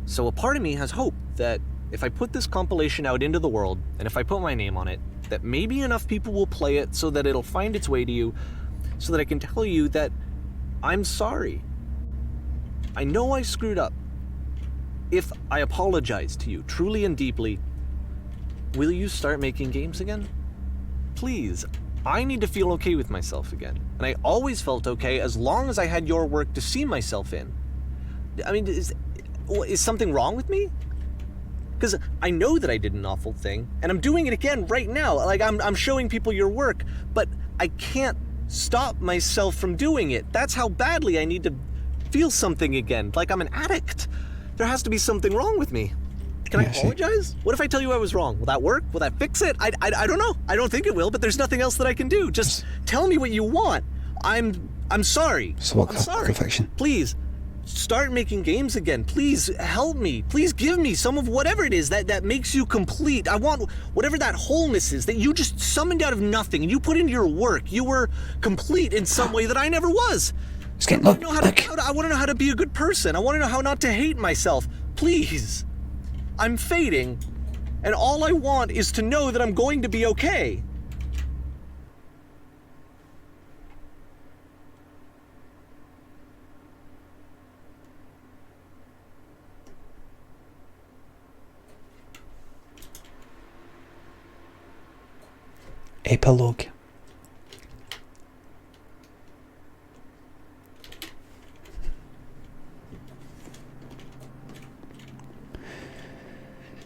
so a part of me has hope that if I put this compilation out into the world, and if I put my name on it, that maybe enough people will play it so that it'll find its way to you, so that I can tell you that I'm sorry. I know I screwed up. If I apologize to you truly and deeply, will you start making games again? Please, I need to feel okay with myself again. And I always felt okay as long as I had your work to see myself in. I mean, is something wrong with me? Because I know that I did an awful thing, and I'm doing it again right now. Like, I'm showing people your work, but I can't stop myself from doing it. That's how badly I need to feel something again, like I'm an addict. There has to be something wrong with me. Can I apologize? What if I tell you I was wrong? Will that work? Will that fix it? I don't know. I don't think it will, but there's nothing else that I can do. Just tell me what you want. I'm sorry. So what I'm sorry. perfection? Please, start making games again. Please help me. Please give me some of whatever it is that makes you complete. I want whatever that wholeness is that you just summoned out of nothing and you put into your work. You were complete in some way that I never was. I want to know how to be a good person. I want to know how not to hate myself. Please. I'm fading, and all I want is to know that I'm going to be okay. Epilogue.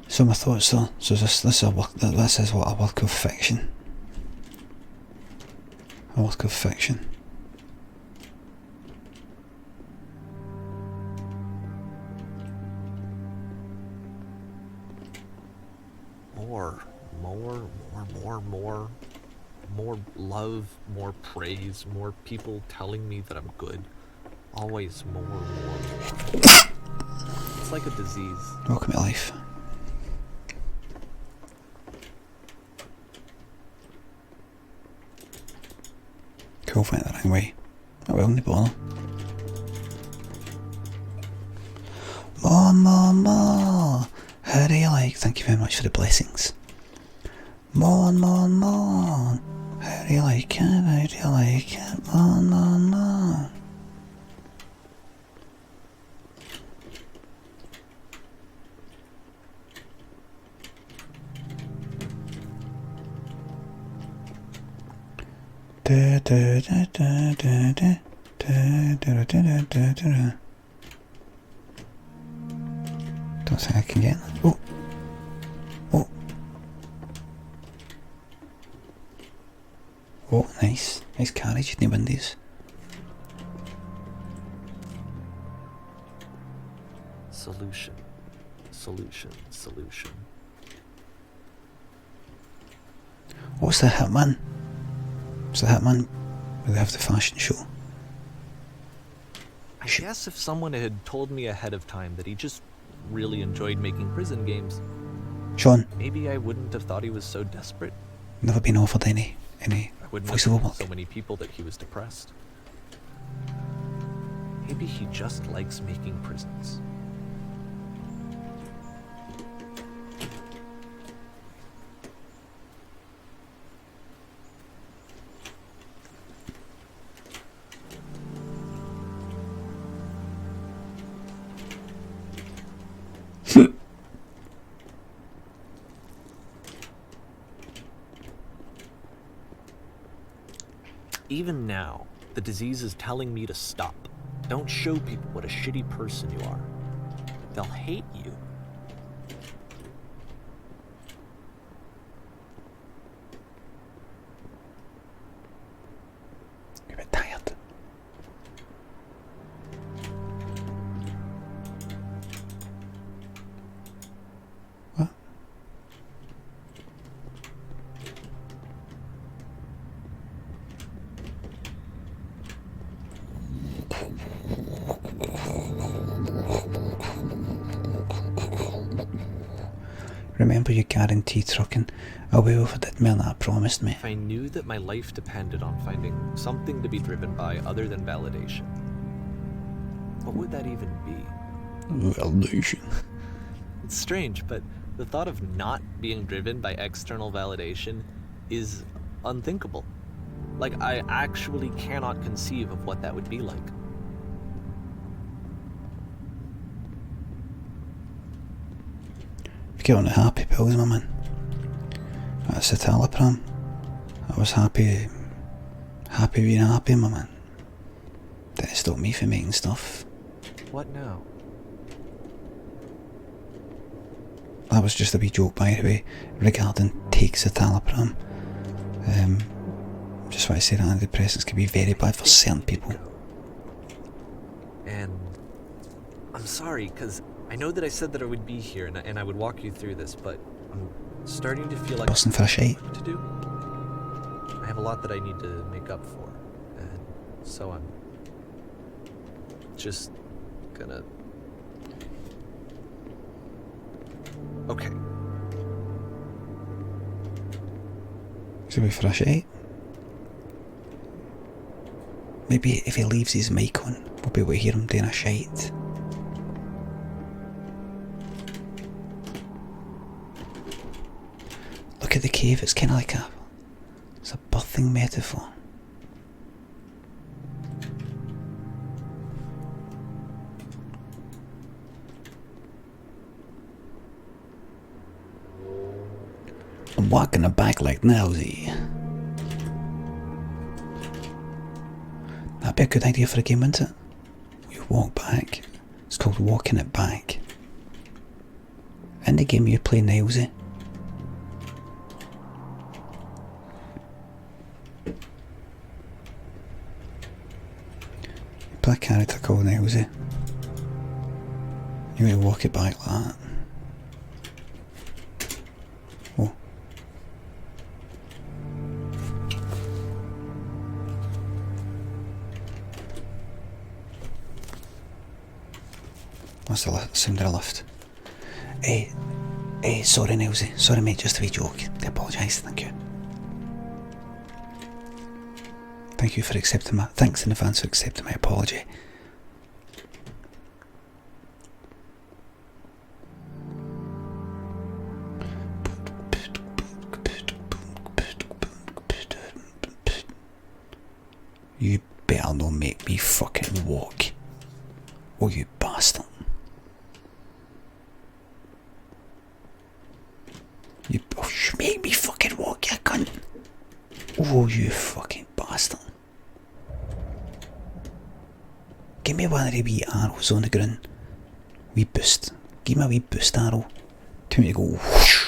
So my thoughts though, so this is what a work of fiction. A work of fiction. More love, more praise, more people telling me that I'm good. Always more. It's like a disease. Welcome to life. Cool, went the wrong way. Oh well, no bother. More. How do you like? Thank you very much for the blessings. More. How do you like it? How do you like it? More. Don't think I can get that. Oh, nice carriage in the windows. Solution. What's the Hitman? It's the Hitman where they have the fashion show. I guess if someone had told me ahead of time that he just really enjoyed making prison games, Sean, maybe I wouldn't have thought he was so desperate. Never been offered any I wouldn't have voiceover told work. so many people that he was depressed. Maybe he just likes making prisons. Even now, the disease is telling me to stop. Don't show people what a shitty person you are. They'll hate you. You're a bit tired. What? Remember you guaranteed trucking. I will if I did more than I promised me. If I knew that my life depended on finding something to be driven by other than validation, what would that even be? Validation. It's strange, but the thought of not being driven by external validation is unthinkable. Like, I actually cannot conceive of what that would be like. Get on the happy pills, my man. That's the Talipram. I was happy being happy, my man. Didn't stop me from making stuff. What now? That was just a wee joke, by the way, regarding takes the Talipram. Just want to say that antidepressants can be very bad for certain people. And I'm sorry, because I know that I said that I would be here and I would walk you through this, but I'm starting to feel like Busting for a shite. to do. I have a lot that I need to make up for, and so I'm just gonna... Okay. Should we for a shite? Maybe if he leaves his mic on, we'll be able to hear him doing a shite. Look at the cave, it's kind of like it's a birthing metaphor. I'm walking the back like nosy. That'd be a good idea for a game, wouldn't it? You walk back. It's called walking it back. In the game you play Nilesy. You play a character called Nilesy. You gotta walk it back like that. Oh. What's the sound of a lift? Sorry Nilesy. Sorry mate, just a wee joke. I apologise, thank you. Thank you for accepting thanks in advance for accepting my apology. You better not make me fucking walk. Oh, you bastard. You make me fucking walk, you cunt. Oh, you fucking bastard. Give me one of the wee arrows on the ground. Wee boost. Give me a wee boost arrow. Tell me to go whoosh.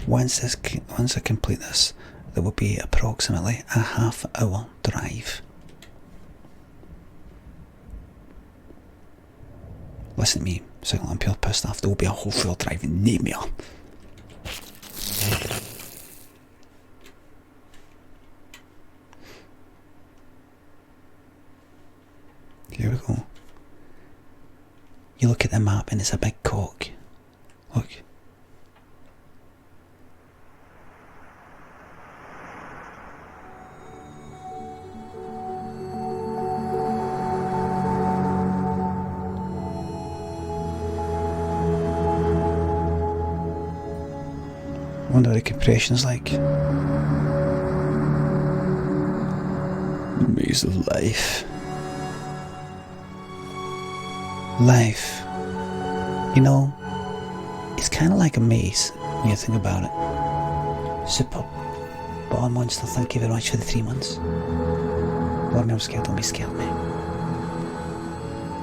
Once I complete this, there will be approximately a half-hour drive. Listen to me, sound like I'm pure pissed off. There will be a whole full drive in nightmare. Here we go. You look at the map and it's a big cock. Look. I wonder what the compression's like. The maze of life. Life. You know, it's kind of like a maze when you think about it. Super. Born Monster, thank you very much for the 3 months. Born, I'm scared, don't be scared, mate.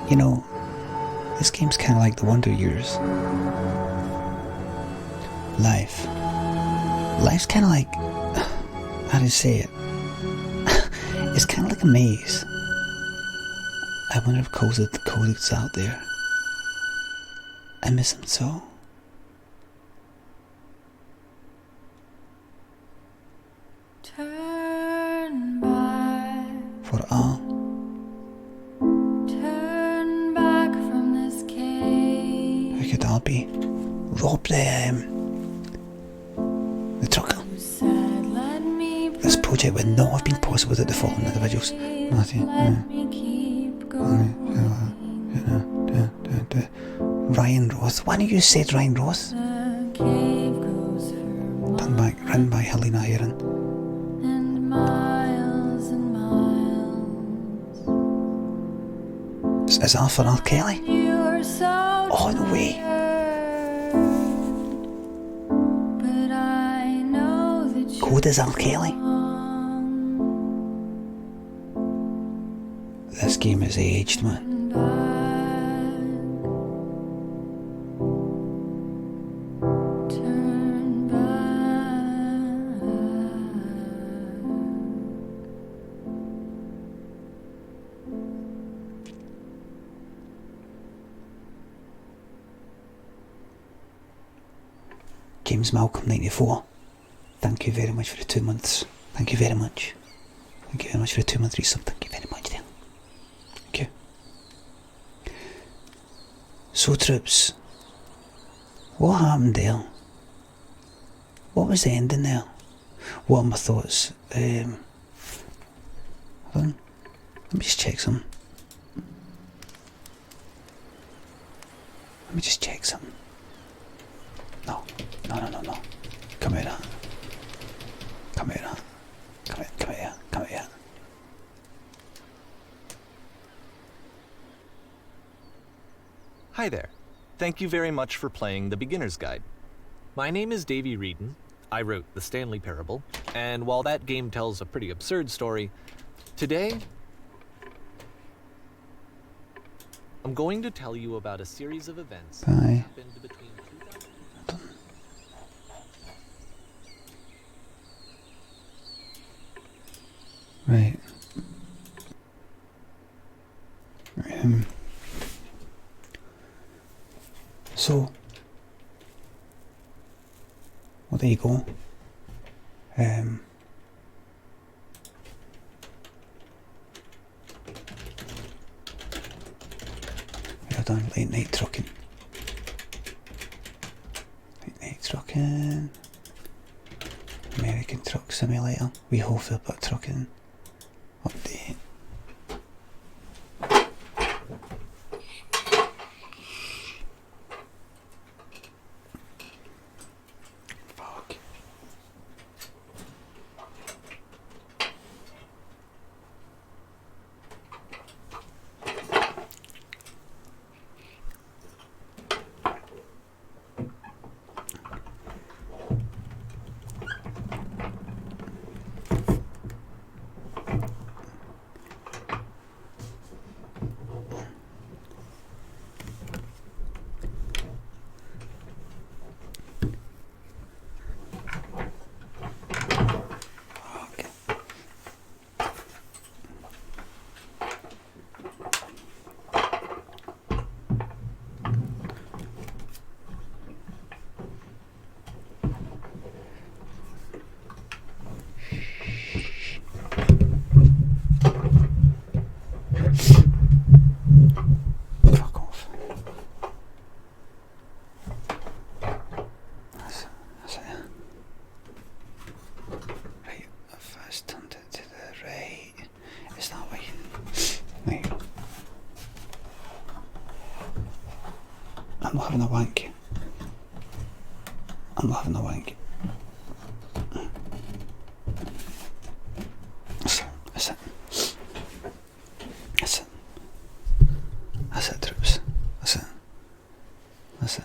You know, this game's kind of like the Wonder Years. Life. Life's kind of like, how do you say it? It's kind of like a maze. I wonder if colleagues out there. I miss them so. Turn back. For all. Turn back from this cave. Who could that be? Rob the trucker. This project would not have been possible without the following individuals. Matthew. Ryan Roth. Why don't you say Ryan Roth? written by Helena Heron. and miles. Is that for R. Kelly? You are so Oh, no way. tired, but I know that you're Code is R. Kelly. wrong. This game is aged, man. Turn back. Turn back. James Malcolm 94. Thank you very much for the 2 months. Thank you very much. Thank you very much for the 2 month resub. Thank you very much there. Thank you. So troops, what happened there? What was the ending there? What are my thoughts? Hold on. Let me just check something. Let me just check something. No. Come out of that. Come out of that. Come out. Hi there. Thank you very much for playing The Beginner's Guide. My name is Davey Reedon. I wrote The Stanley Parable, and while that game tells a pretty absurd story, today I'm going to tell you about a series of events that Bye. happened between 2000. Right. So, well, there you go. Well done, late night trucking. American Truck Simulator. We whole Philip trucking. Update. Fuck. Fuck off. That's it. Right, I've first turned it to the right. Is that way? Right. I'm not having a wank. I'm not having a wank. That's it. That's it. That's it, troops. That's it. That's it.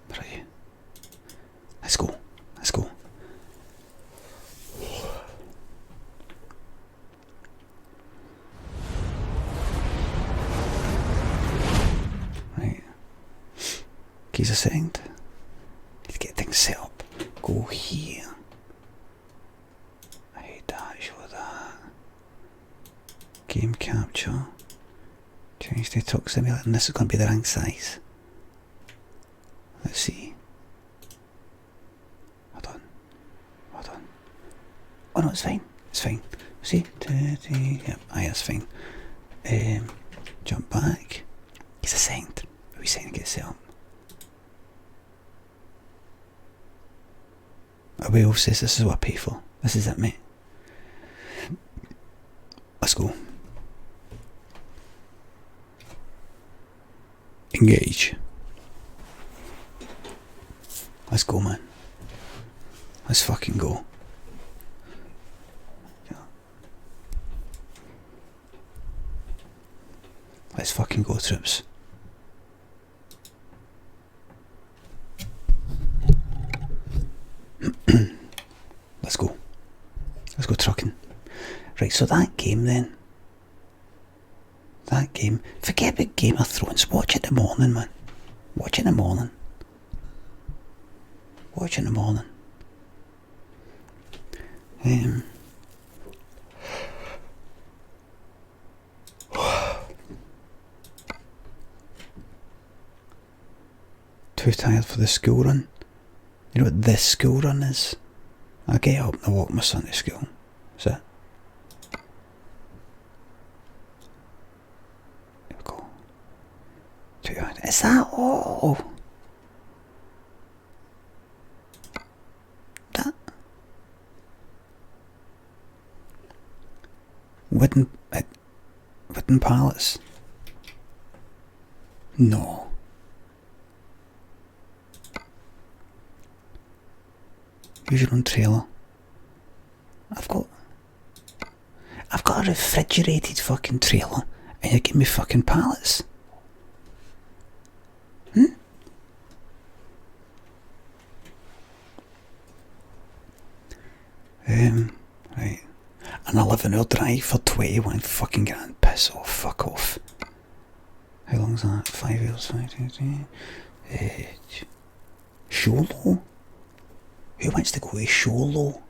Right. Let's go. Let's go. Right. Keys are signed. Need to get things set up. Go here. Hide that, show that. Game capture. Change to Truck Simulator, and this is going to be the rank size. Let's see. Hold on. Oh no, it's fine. It's fine. See? Yep, aye, it's fine. Jump back. He's assigned. Are we saying to get set up? Will says this is what I pay for. This is it, mate. Let's go. Engage. Let's go, man. Let's fucking go. Let's fucking go, troops. Let's go. Let's go trucking. Right, so that game then. That game. Forget about Game of Thrones. Watch it in the morning, man. Watch it in the morning. Watch it in the morning. Too tired for the school run. You know what this school run is? I get up and I walk my son to school. Is it? Here we go. Too tired. Is that all? That wooden pallets? No. Use your own trailer. I've got a refrigerated fucking trailer and you give me fucking pallets. Right. An 11-hour drive for 21 fucking grand. Piss off, fuck off. How long's that? 5 hours, 5, 2, 3. Sholo? Who wants to go to Sholo?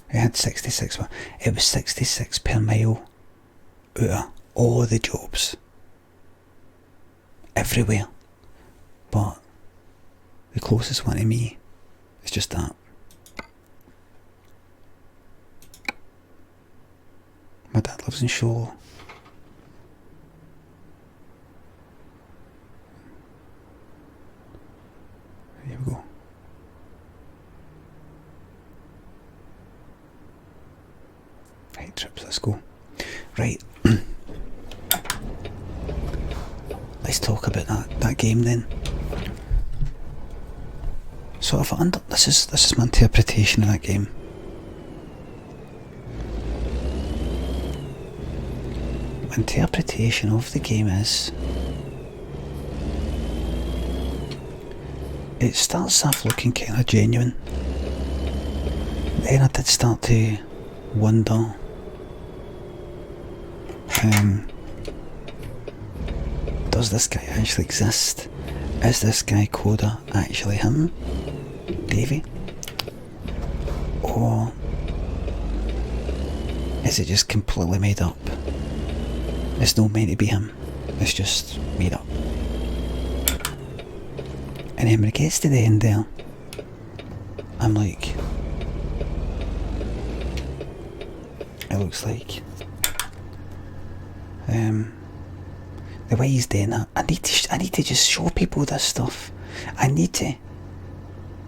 It had 66. It was 66 per mile out of all the jobs. Everywhere. But the closest one to me is just that. My dad lives in Sholo. Here we go. Right, trips, let's go. Right. Let's talk about that game then. So this is my interpretation of that game. My interpretation of the game is it starts off looking kind of genuine. Then I did start to wonder does this guy actually exist? Is this guy Coda actually him? Davey? Or is it just completely made up? It's not meant to be him. It's just made up. And then when it gets to the end there, I'm like, it looks like the way he's doing that, I need to just show people this stuff. I need to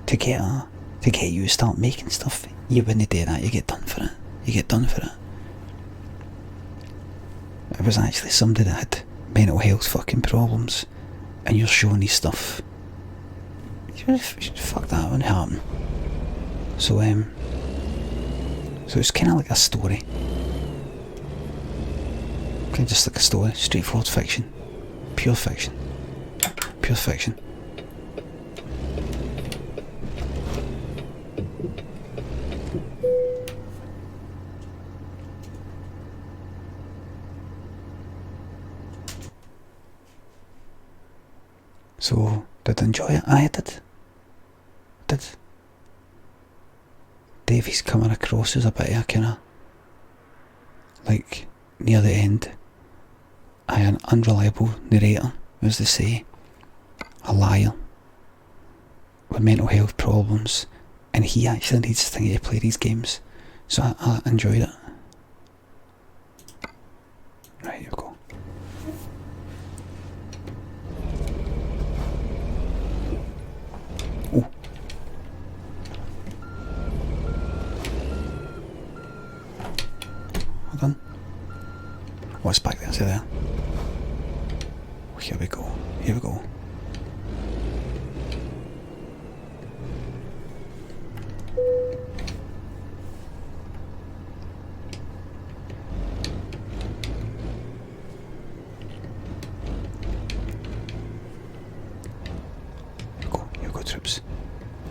get you to start making stuff. You wouldn't do that, you get done for it. It was actually somebody that had mental health fucking problems and you're showing these stuff. Fuck that, wouldn't happen. So it's kind of like a story. Kind of just like a story, straightforward fiction. Pure fiction. Pure fiction. So, did I enjoy it? I did. Davey's coming across as a bit of a kind of, like, near the end, an unreliable narrator, as they say, a liar with mental health problems, and he actually needs to think to play these games. So I enjoyed it. Right, here we go. Oh. Hold on. What's back there? Is it there?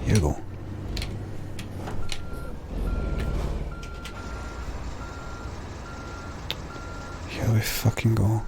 Here we go. Here we fucking go.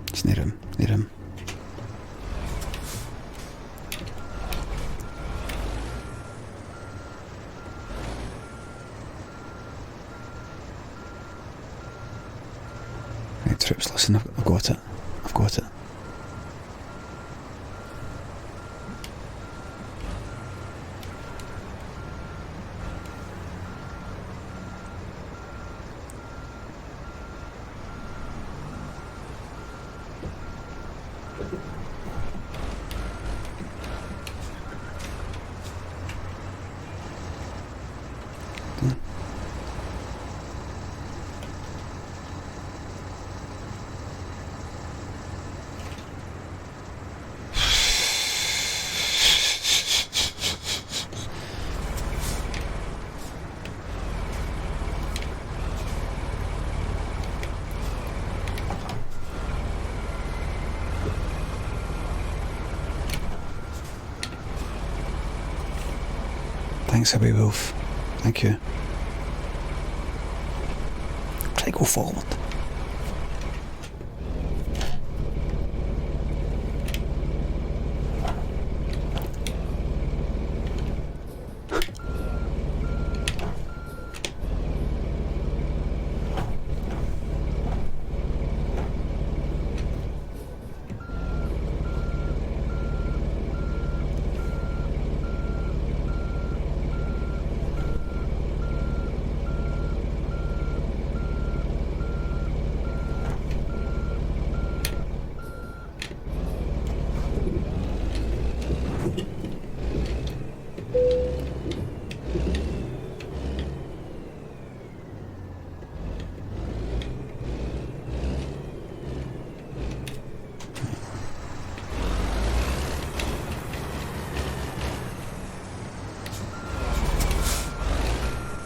It's near him, near him. Right, troops, listen, I've got it. I've got it. Thanks, Abby Wolf. Thank you. Try to go forward.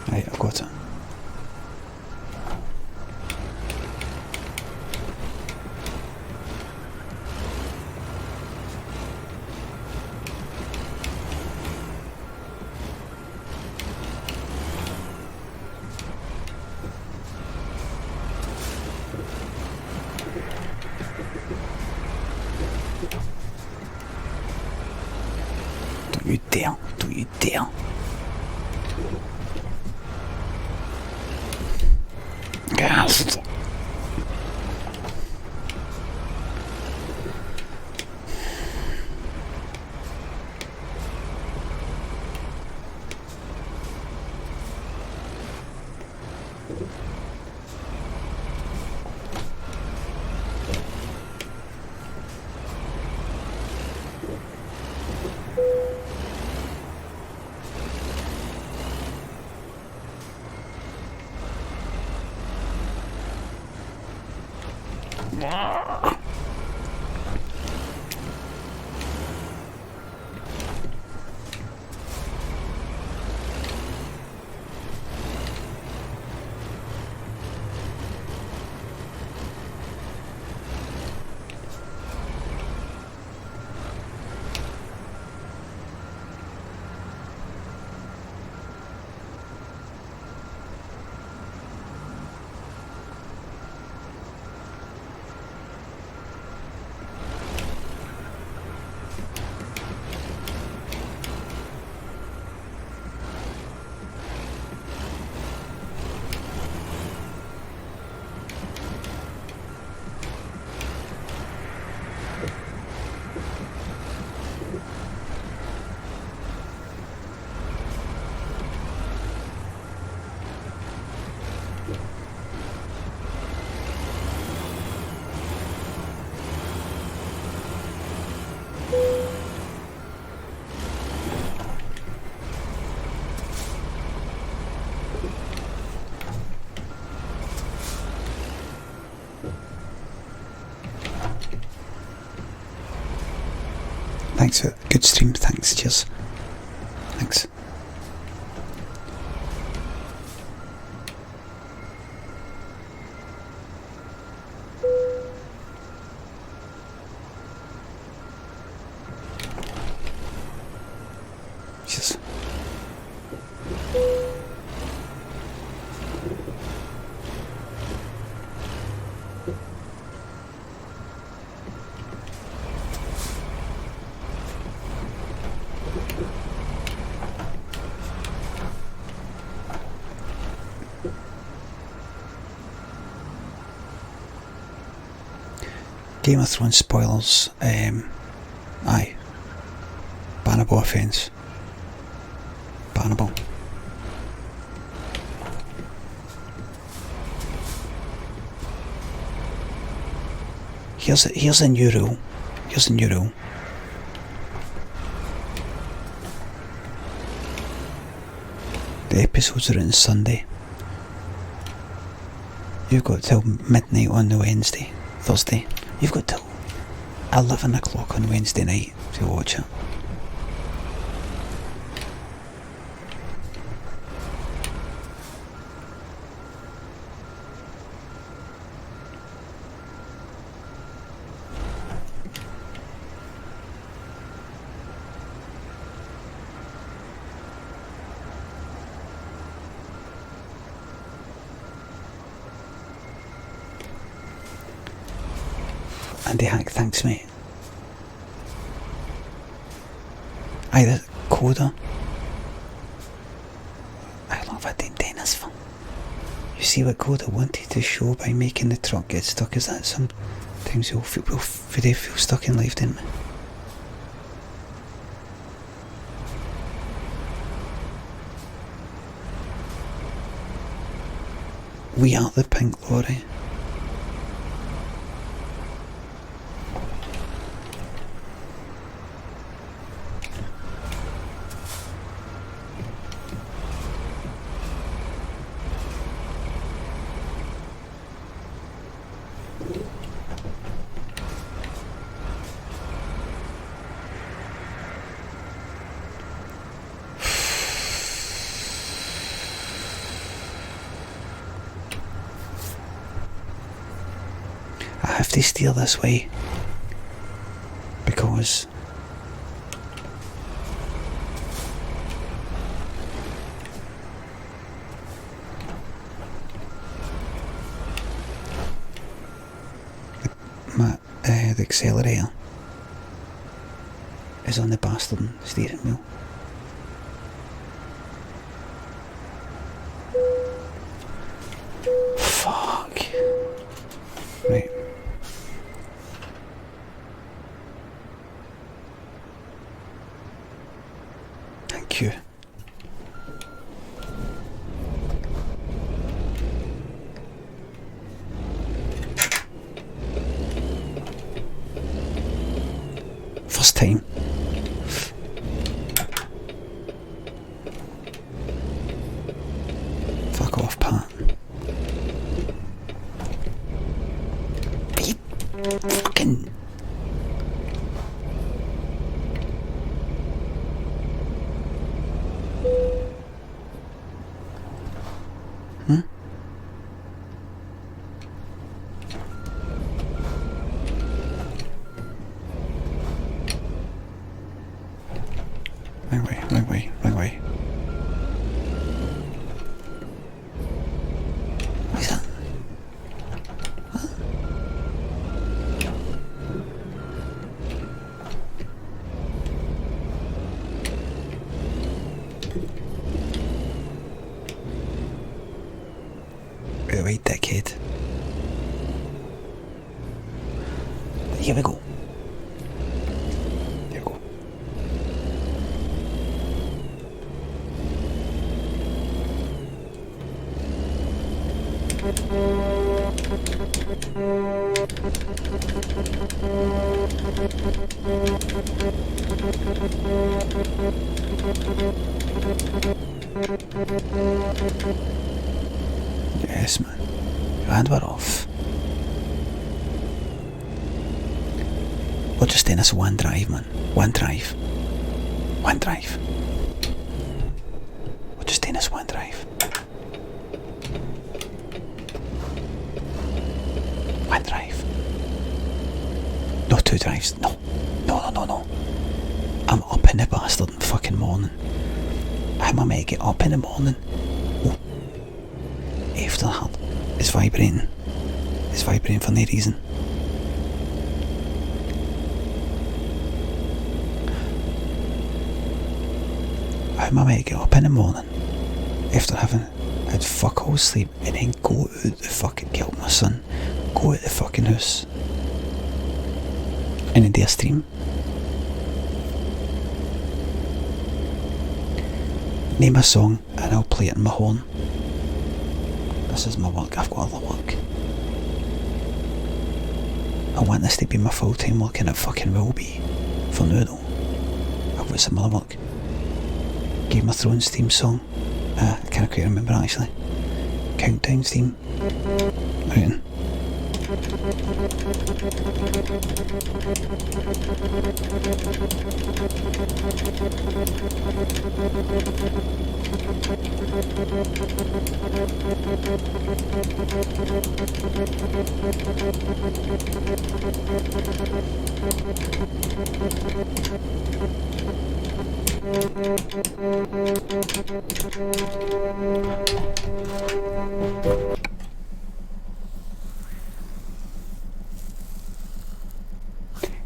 Right, I've got it. Don't you dare, don't you dare. Yes. Thanks for good stream. Thanks. Cheers. Thanks. Cheers. Game of Thrones spoilers. Aye. Bannable offence. Bannable. Here's a new rule. Here's a new rule. The episodes are on Sunday. You've got till midnight on the Thursday. You've got till 11 o'clock on Wednesday night to watch it. Andy Hack, thanks mate. Aye, the coda. How long have I been doing this for? You see what Coda wanted to show by making the truck get stuck, is that sometimes we'll feel stuck in life, didn't we? We are the pink lorry. I have to steer this way because the accelerator is on the bastard steering wheel. Fuck. Right. Thank you. First time. Fuck off, Pat. Are you fucking... Hmm? Wrong way. What is that? What? Wait, dickhead. Here we go. Here we go. Yes, man. And we're off. We're just doing this one drive, man. One drive. One drive. We're just doing this one drive. One drive. No, two drives. No. No. I'm up in the bastard fucking morning. How am I meant to get up in the morning? Oh. After heart. It's vibrating. It's vibrating for no reason. How am I meant to get up in the morning after having had fuck all sleep and then go out the fucking, get up my son, go out the fucking house and then do a stream? Name a song and I'll play it in my horn. This is my work, I've got other work. I want this to be my full-time work and it fucking will be. For now though. I've got some other work. Game of Thrones theme song. I can't quite remember actually. Countdown theme. Right.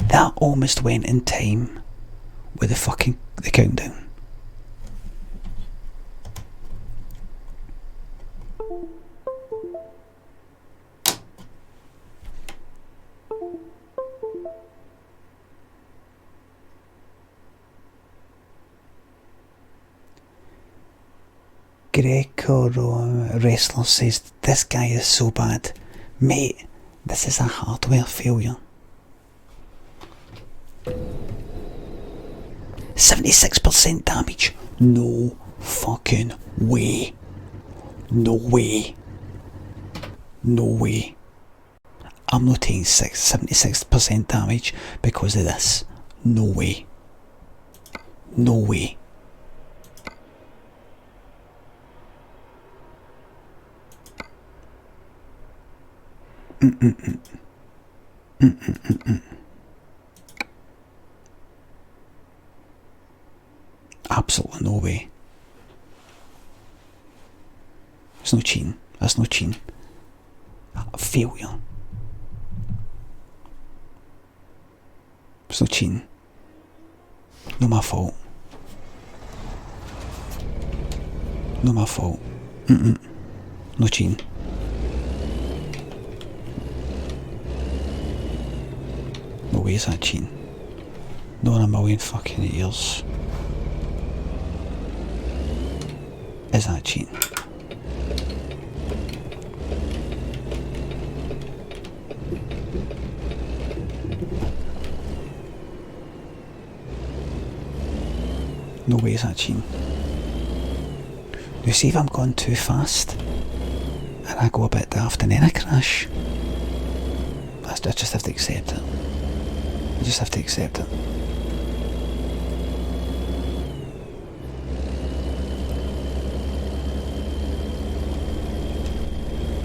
That almost went in time with the countdown. Greco wrestler says, this guy is so bad. Mate, this is a hardware failure. 76% damage. No fucking way. No way. No way. I'm not taking 76% damage because of this. No way. No way. Absolutely no way. It's no cheating. That's no cheating. A failure. It's no cheating. Not my fault. Not my fault. No cheating. No way is that cheating. Not in a million fucking years. Is that cheating? No way is that cheating. You see, if I'm going too fast and I go a bit daft and then I crash, I just have to accept it. I just have to accept it.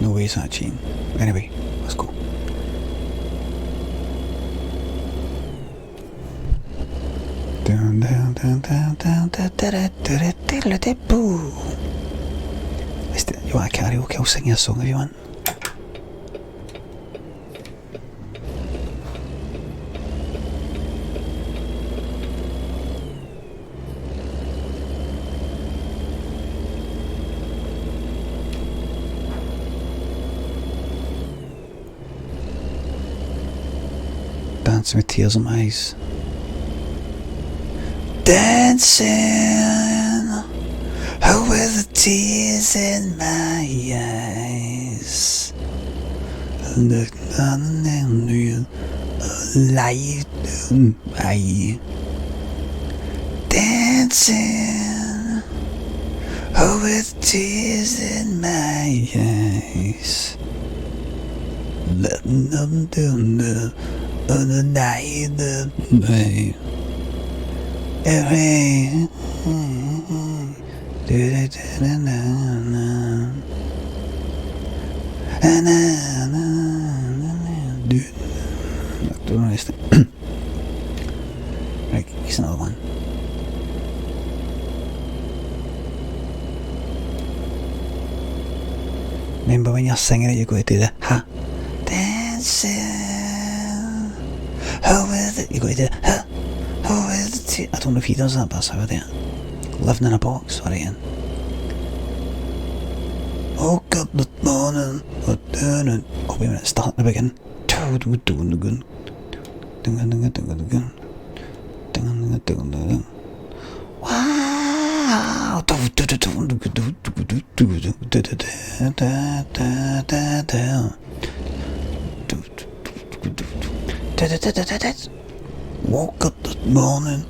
No way is that cheating. Anyway, let's go. Down, down, down, down, down, da da da da da da boo. You want a karaoke? I'll sing you a song if you want. Dancing with tears in my eyes. Dancing with tears in my eyes. Look on the light I dancing with tears in my eyes. Letting them down the on the night of May. Every don't know this thing. Right, here's another one. Remember when you're singing it, you got to do the ha. Dancing. How is it? You got to do the ha. How is it? I don't know if he does that, but that's how I do it. Living in a box, alright then. Woke up this morning. Oh wait a minute, start at the beginning. Wow! Woke up this morning.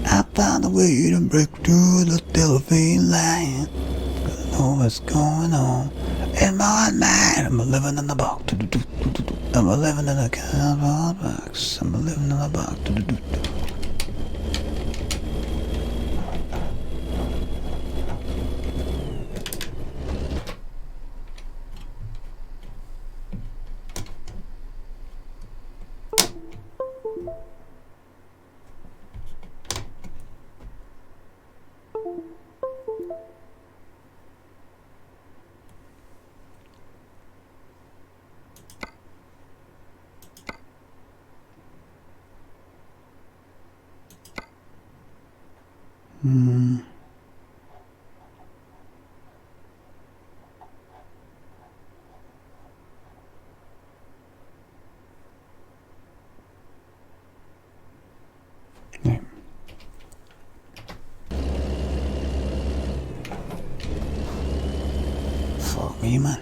I found a way to break through the telephone line. I know what's going on in my mind. I'm living in the box. I'm living in a cardboard box. I'm living in a box. Right. Fuck me, man.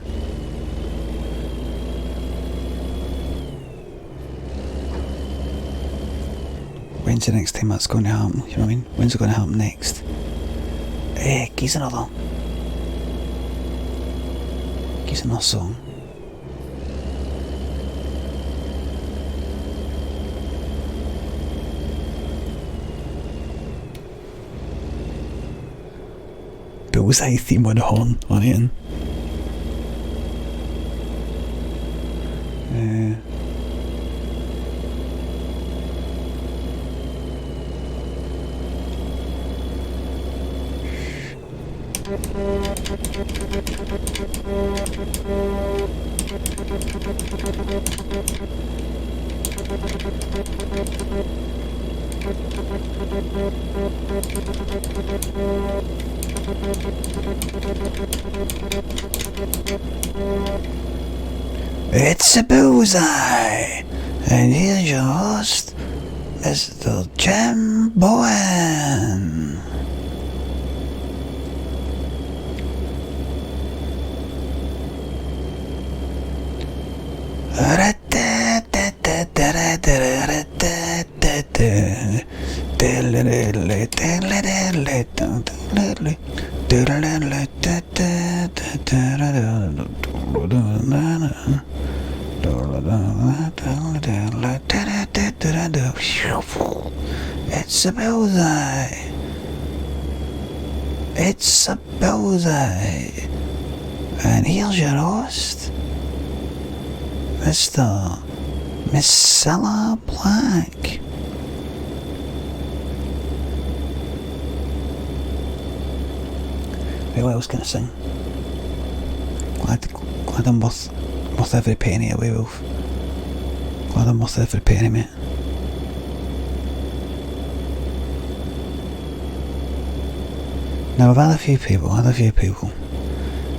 When's the next time that's going to happen? You know what I mean? When's it going to happen next? Here's another. Here's another song. Bullseye theme on the horn on it. It's a bullseye, and here's your host, Mr. Jim Bowen. It's a bullseye. It's a bullseye. And here's your host, Mr. Missella Black. Right, what else can I sing? Glad I'm worth every penny away, Wolf. Glad I'm worth every penny, mate. Now, I've had a few people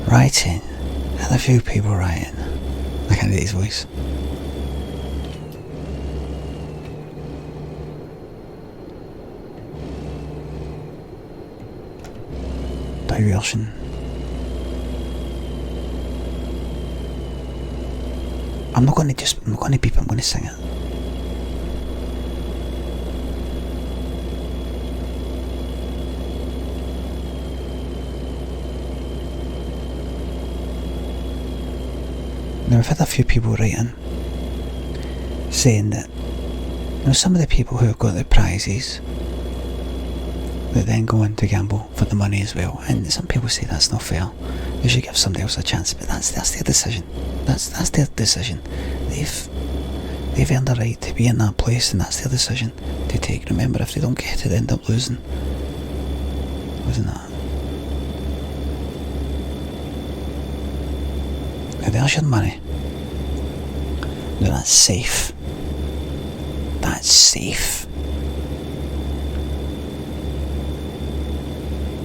writing. I can't do his voice. Diversion. I'm not going to beep, I'm going to sing it. Now we've had a few people writing saying that some of the people who have got the prizes that then go on to gamble for the money as well, and some people say that's not fair, they should give somebody else a chance, but that's their decision. That's their decision. They've earned the right to be in that place, and that's their decision to take. Remember, if they don't get it, they end up losing. Wasn't that? Now there's your money. Now that's safe. That's safe.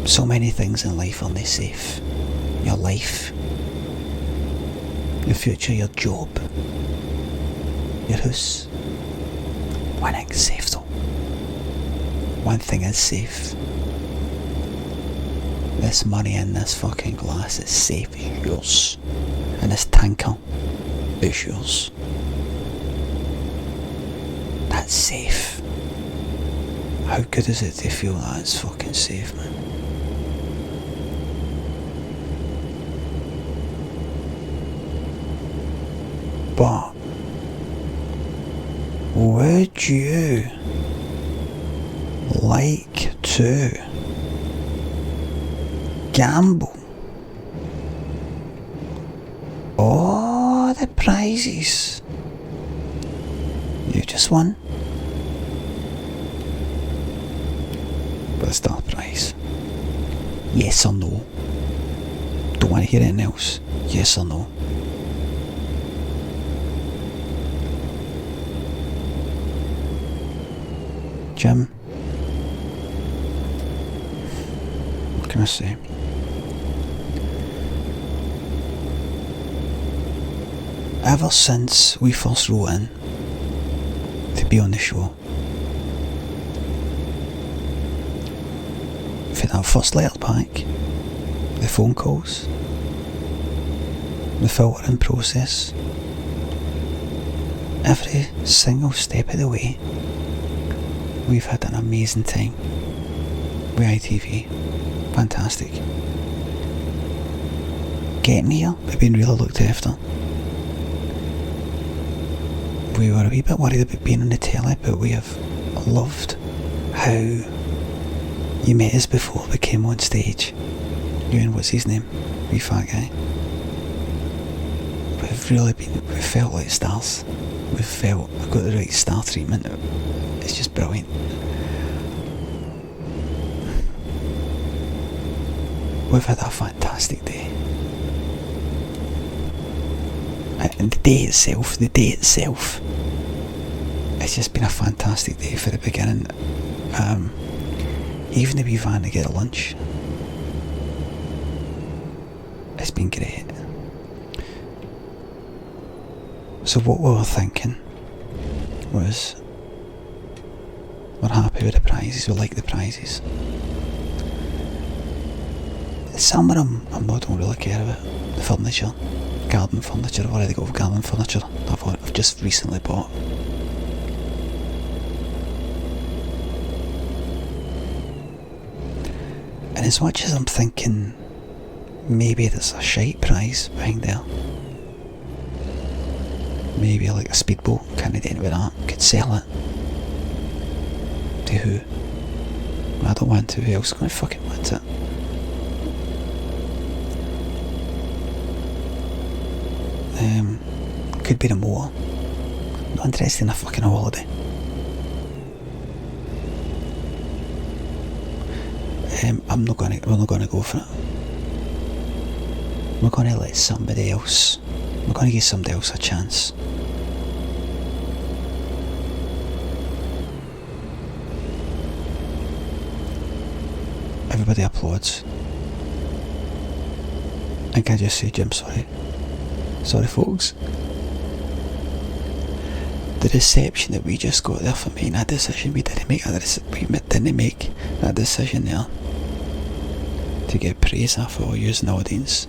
So many things in life aren't they safe? Your life, your future, your job, your house. One thing's safe though. One thing is safe. This money in this fucking glass is safe. It's yours. And this tanker is yours. That's safe. How good is it to feel that it's fucking safe, man? But would you like to gamble all the prizes you just won? With a star prize. Yes or no? Don't want to hear anything else. Yes or no? Jim, what can I say? Ever since we first wrote in to be on the show, we've had our first letter back, the phone calls, the filtering process, every single step of the way. We've had an amazing time with ITV. Fantastic. Getting here, we've been really looked after. We were a wee bit worried about being on the telly, but we have loved how you met us before we came on stage. You and what's his name? Wee fat guy. We've felt like stars. We've felt I've got the right star treatment. It's just brilliant. We've had a fantastic day. And the day itself, it's just been a fantastic day for the beginning. Even the wee van to get a lunch, it's been great. So what we were thinking was, we're happy with the prizes, we like the prizes. Some of them I don't really care about. The furniture, garden furniture, I've already got garden furniture I've just recently bought. And as much as I'm thinking maybe there's a shite prize behind there, maybe like a speedboat, can't do anything with that, could sell it. To who? I don't want to, who else is going to fucking want it? Could be the mower. Not interested in a fucking holiday. We're not gonna go for it. We're gonna let somebody else. We're gonna give somebody else a chance. Everybody applauds. I can just say, Jim, sorry. Sorry, folks. The reception that we just got there for making that decision, we didn't make that decision there to get praise for using the audience,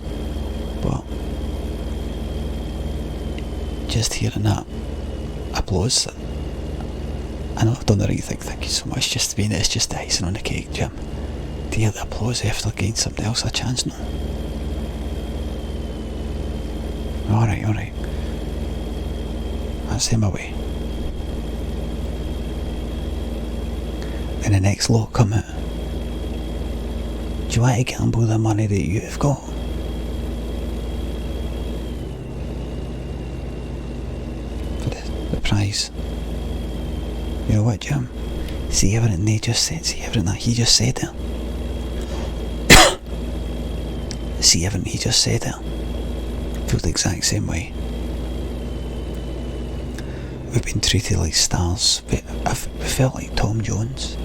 but just hearing that applause, I know I've done the right thing. Thank you so much. Just being it's just the icing on the cake, Jim. To hear the applause after giving somebody else a chance, no. Alright. That's them away. And the next lot come out. Do you want to gamble the money that you've got? For the prize. You know what, Jim? See everything they just said, see everything that he just said there. See everything he just said there. Feels the exact same way. We've been treated like stars. We felt like Tom Jones.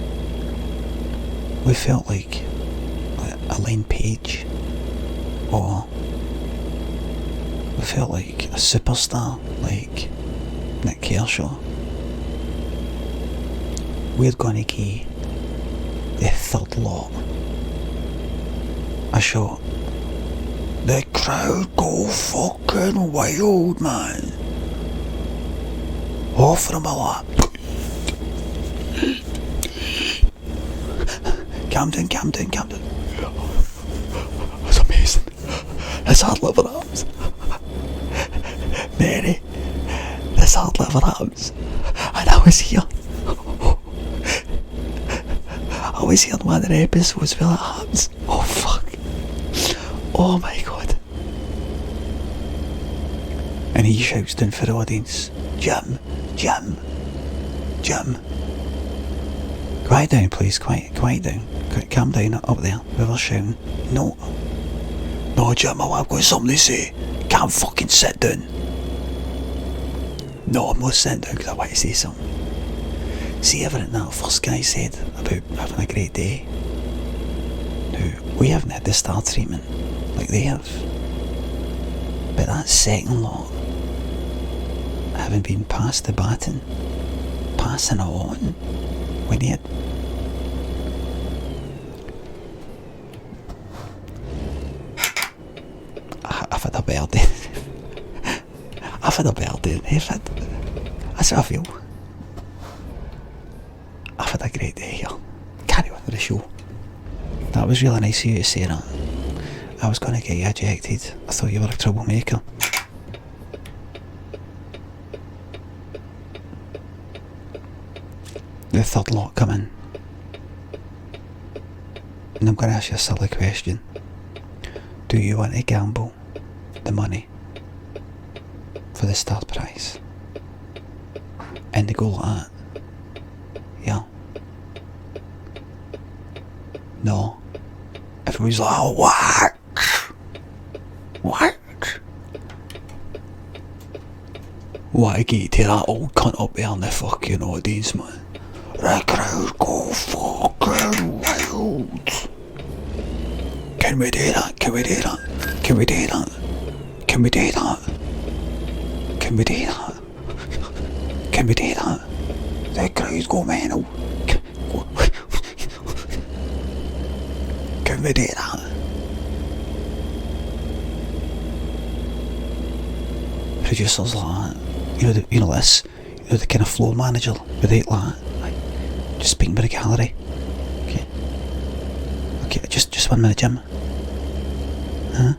We felt like Elaine Page. Or we felt like a superstar like Nick Kershaw. We're going to give the third lot a shot. The crowd go fucking wild, man. Offer him a lap. Camden. That's amazing. That's hard liver arms. Mary, that's hard liver arms. And I was here. I was here in one of the episodes where that happens. Oh fuck. Oh my god. And he shouts down for the audience, Jim. Quiet down please, quiet down. Calm down up there, whoever's shouting. No Jim, I've got something to say. Can't fucking sit down. No, I'm not sitting down because I want to say something. See everything that first guy said about having a great day? Now, we haven't had the star treatment like they have. But that second lot, having been passed the baton, passing it on, when he had... I've had a better day. I've had a better day. That's how I feel. I've had a great day here. Carry on with the show. That was really nice of you to say that. I was going to get you ejected. I thought you were a troublemaker. The third lot come in. And I'm going to ask you a silly question. Do you want to gamble the money for the start prize? And they go like that. Yeah. No. Everybody's like, oh, what? What I get to that old cunt up there in the fucking audience, man. The crowd go fucking wild. Can we do that? Can we do that? Can we do that? Can we do that? Can we do that? Can we do that? The crowd go mental. Can we do that? Producers like that. You know this. You know the kind of floor manager without like just speaking by the gallery. Okay, just 1 minute, Jim. Huh?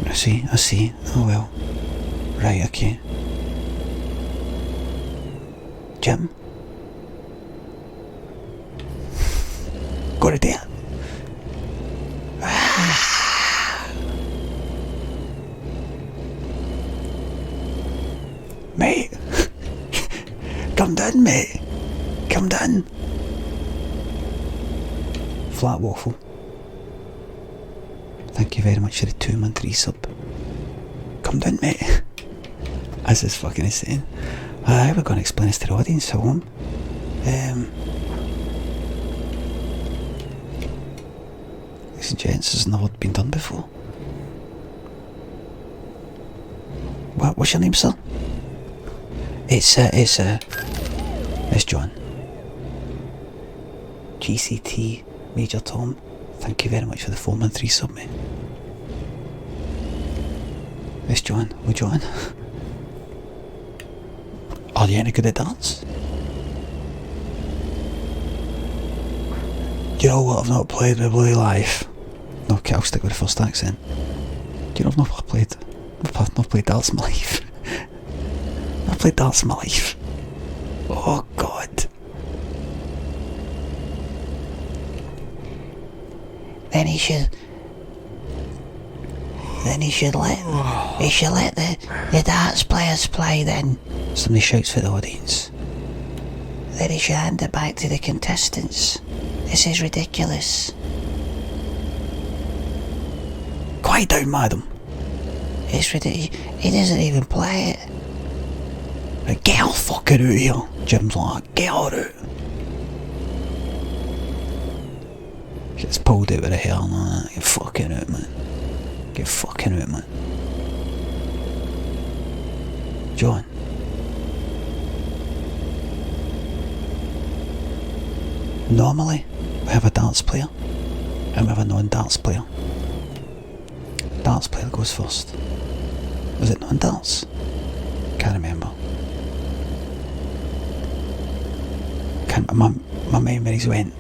I see. Oh well. Right, okay. Jim? Got it there. Mate. Come down, mate. Come down. Flat waffle. Thank you very much for the 2-month resub. Come down, mate. As is fucking insane. We're going to explain this to the audience at home. Ladies and gents, this has never been done before. What's your name, sir? It's John. GCT Major Tom. Thank you very much for the 4-month resub, mate. It's John. Oh, John. Are you any good at darts? Do you know what? I've not played my bloody life. No, okay, I'll stick with the first accent. Do you know I've not played darts in my life? played darts in my life. Oh God. Then he should let the darts players play then. Somebody shouts for the audience. Then he should hand it back to the contestants. This is ridiculous. Quiet down, madam. It's ridiculous. He doesn't even play it. Right, get her fucking out here. Jim's like, get her out. Gets pulled out with a hair and all that. Get fucking out, man. Get fucking out, man. John. Normally, we have a darts player and we have a non-darts player. Darts player goes first. Was it non-darts? Can't remember. My memories went.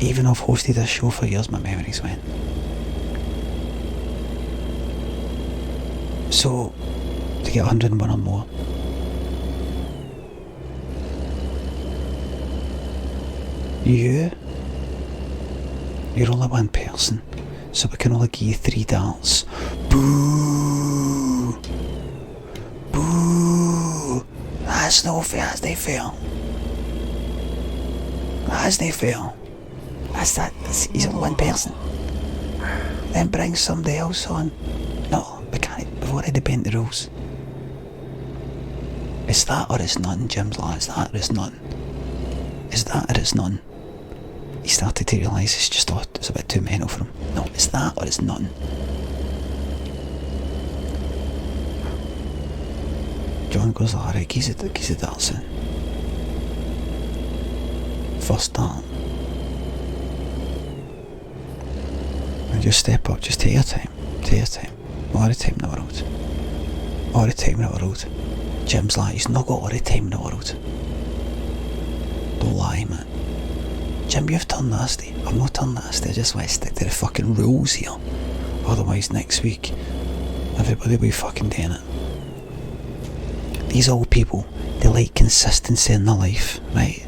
Even though I've hosted this show for years, my memories went. So, to get 101 or more, you're only one person, so we can only give you 3 darts. Boo! Boo! That's no fair, that's not fair. That's not fair. He's only one person. Then bring somebody else on. No, we can't, we've already bent the rules. It's that or it's none, Jim's like, it's that or it's none. It's that or it's none. He started to realise it's a bit too mental for him. No, it's that or it's none. John goes, alright, keys the darts in. First dart. And just step up, just take your time. Take your time. All the time in the world. All the time in the world. Jim's like, he's not got all the time in the world. Don't lie, man. Jim, you've turned nasty. I'm not turned nasty, I just want to stick to the fucking rules here. Otherwise next week, everybody will be fucking doing it. These old people, they like consistency in their life, right?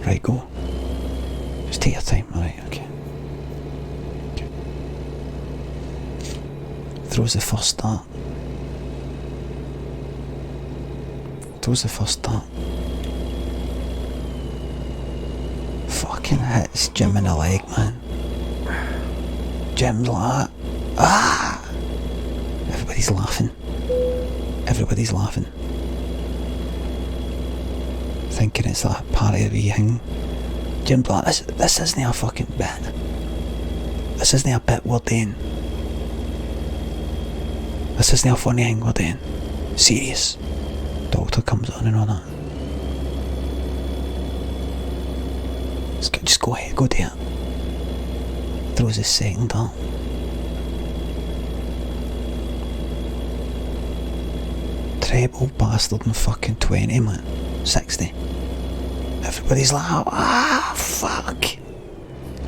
Right, go. Just take your time, alright, okay. Throws the first dart. Fucking hits Jim in the leg, man. Jim's like, ah! Everybody's laughing. Thinking it's that part of the wee thing. Jim's like, this isn't a fucking bit. This isn't a bit we're doing. This isn't a funny thing we're doing. Serious. Doctor comes on and all that. Just go ahead, go do it. Throws his second dart. Treble bastard in fucking 20, man. 60. Everybody's like, ah, fuck.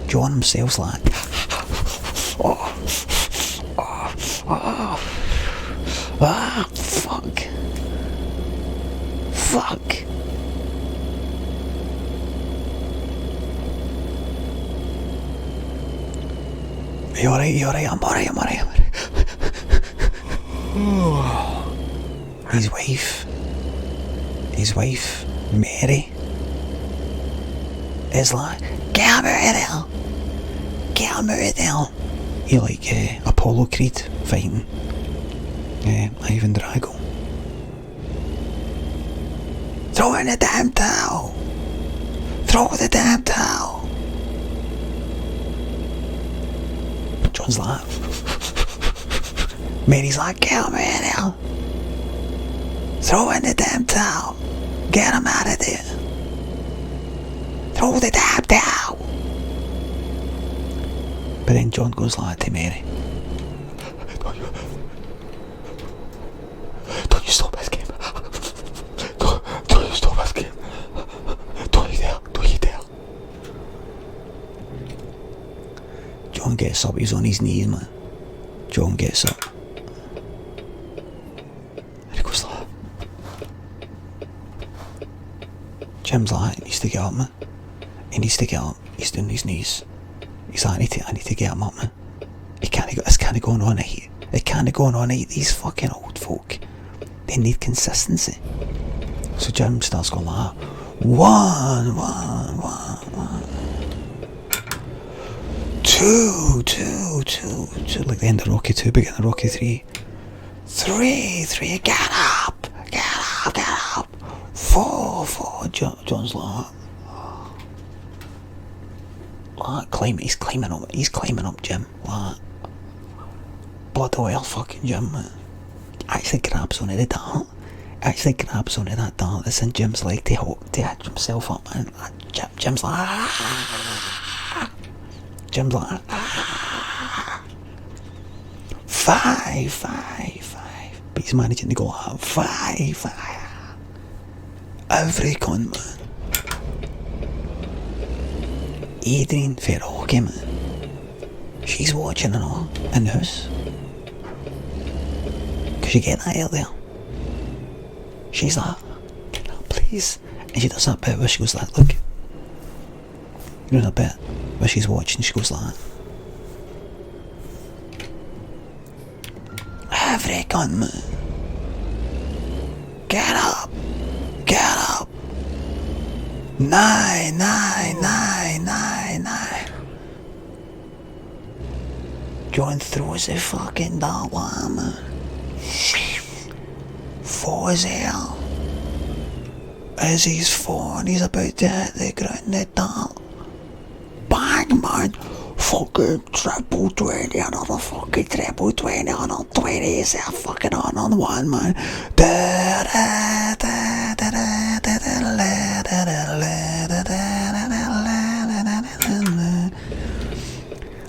John himself's like, fuck. You alright? I'm alright. His wife, Mary, is like, get him out of there. He like Apollo Creed fighting Ivan Drago. Throw in the damn towel. John's like, Mary's like, get him out of there. Throw in the damn towel. Get him out of there. Throw the damn towel. But then John goes like to Mary, Don't you stop this game. Don't you stop this game. Don't you dare. John gets gets up, he's on his knees, man. John gets up. And he goes like, Jim's like, he needs to get up, man. He needs to get up. He's doing his knees. He's like, I need to get him up, man. This can't go on all night. It can't go on all night. These fucking old folk, they need consistency. So Jim starts going like, one. 2, 2, 2, 2, like the end of Rocky 2, beginning of Rocky 3. 3, get up. 4, John's like climbing, he's climbing up, Jim, like, blood oil fucking Jim, man. Actually grabs onto the dart, that dart that's in Jim's leg to hitch himself up, man. Jim's like, five, but he's managing to go like 5. Every con, man. Adrian Ferroki, man. She's watching and all in the house. Cause you get that earlier. She's like, please. And she does that bit where she goes like, look. You know that bit where she's watching, she goes like, every con, man. Get up. 9. John throws the fucking dart line, man. Falls out. As he's falling, he's about to hit the ground, the dart. Bang, man. Fucking triple 20, another fucking triple 20, another 20, is a fucking on one, man.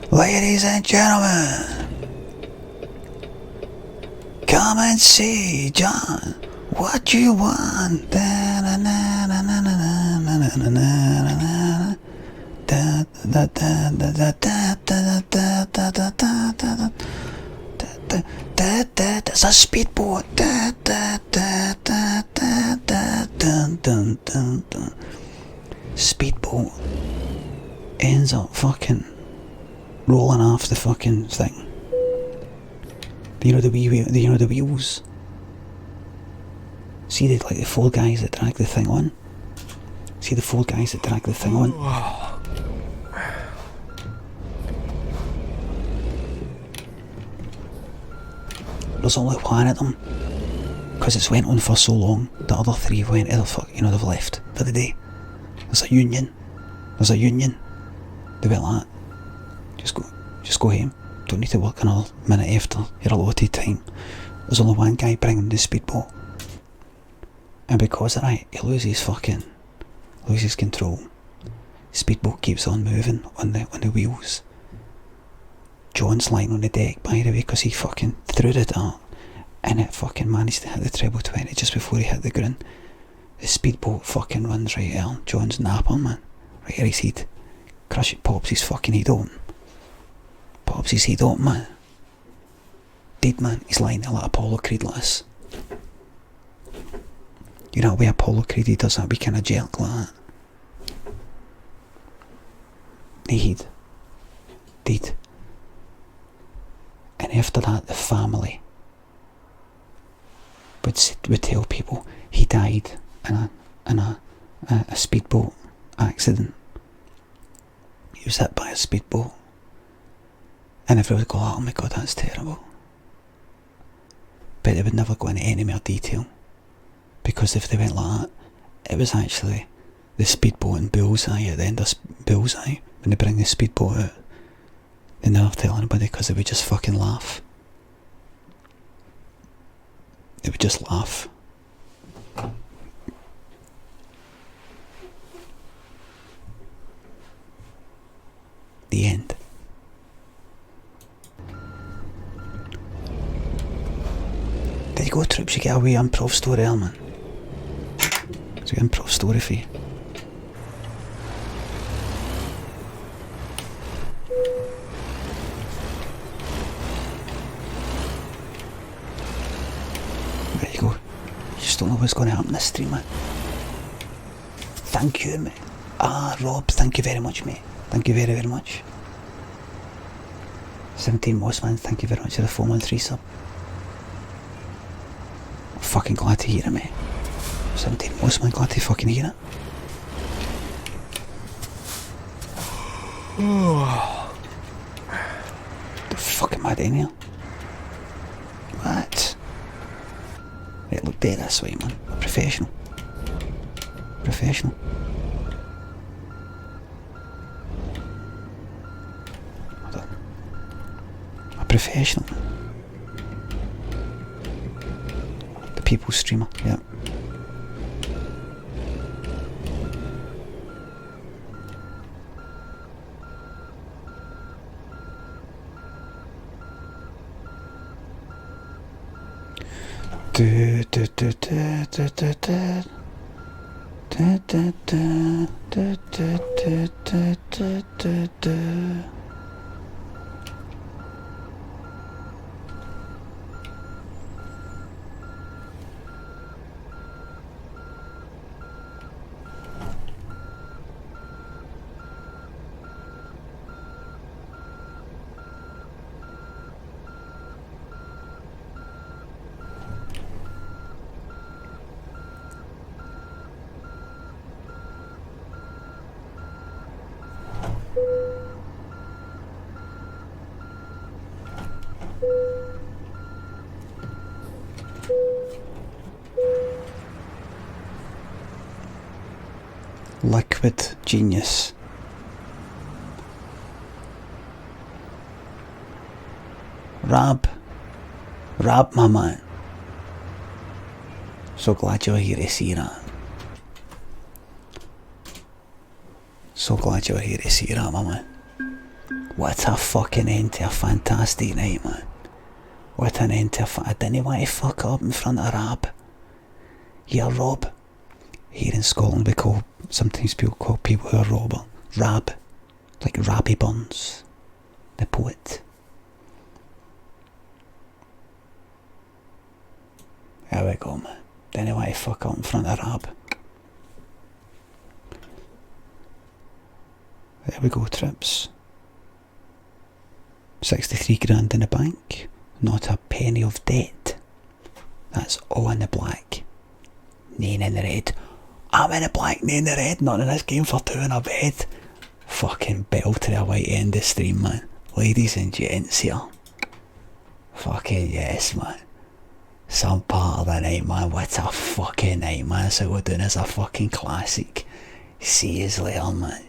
Ladies and gentlemen, come and see John, what you want. There's a speedboat. Speedboat ends up fucking rolling off the fucking thing. Do you know the wheels? See the like the 4 guys that drag the thing on? There's only one of them, because it's went on for so long. The other 3 went to they've left for the day. There's a union. They went like, just go home. Don't need to work another minute after your allotted time. There's only one guy bringing the speedboat, and because of that, he loses control. Speedboat keeps on moving on the wheels. John's lying on the deck, by the way, because he fucking threw the dart and it fucking managed to hit the treble 20 just before he hit the ground. The speedboat fucking runs right out John's napper, man, right at his head. Crush it, pops his fucking head open. Man. Dead, man. He's lying there like Apollo Creed less. You know the way Apollo Creed, he does that wee kind of jerk like that. Dead. And after that, the family would tell people he died in a speedboat accident. He was hit by a speedboat. And everyone would go, oh my god, that's terrible. But they would never go into any more detail, because if they went like that, it was actually the speedboat and Bullseye at the end of Bullseye, when they bring the speedboat out. They never tell anybody, because they would just fucking laugh. They would just laugh. The end. There you go, troops, you get a wee improv story there, man. It's a wee improv story for you. There you go. You just don't know what's going to happen this stream, man. Thank you, mate. Rob, thank you very much, mate. Thank you very, very much. 17 Mossman, thank you very much for the 413 sub. I'm fucking glad to hear it, mate. 17 Mossman, glad to fucking hear it. The fucking mad in here. What? Right, look there this way, man. A professional. Professional. A professional. The people streamer, yeah. Liquid genius. Rab, my man. So glad you're here to see that. So glad you're here to see that, my man. What a fucking end to a fantastic night, man. What an end to I didn't want to fuck up in front of Rab. Yeah, Rob. Here in Scotland sometimes people call people who are Robert Rab, like Rabby Burns, the poet. There we go, man. Didn't want to fuck up in front of Rab. There we go, trips. 63 grand in the bank. Not a penny of debt. That's all in the black. None in the red. I'm in the black, none in the red. Not in this game for 2 in a bed. Fucking bell to the white end of the stream, man. Ladies and gents here. Fucking yes, man. Some part of the night, man. What a fucking night, man. So we're doing as a fucking classic. See yous later, man.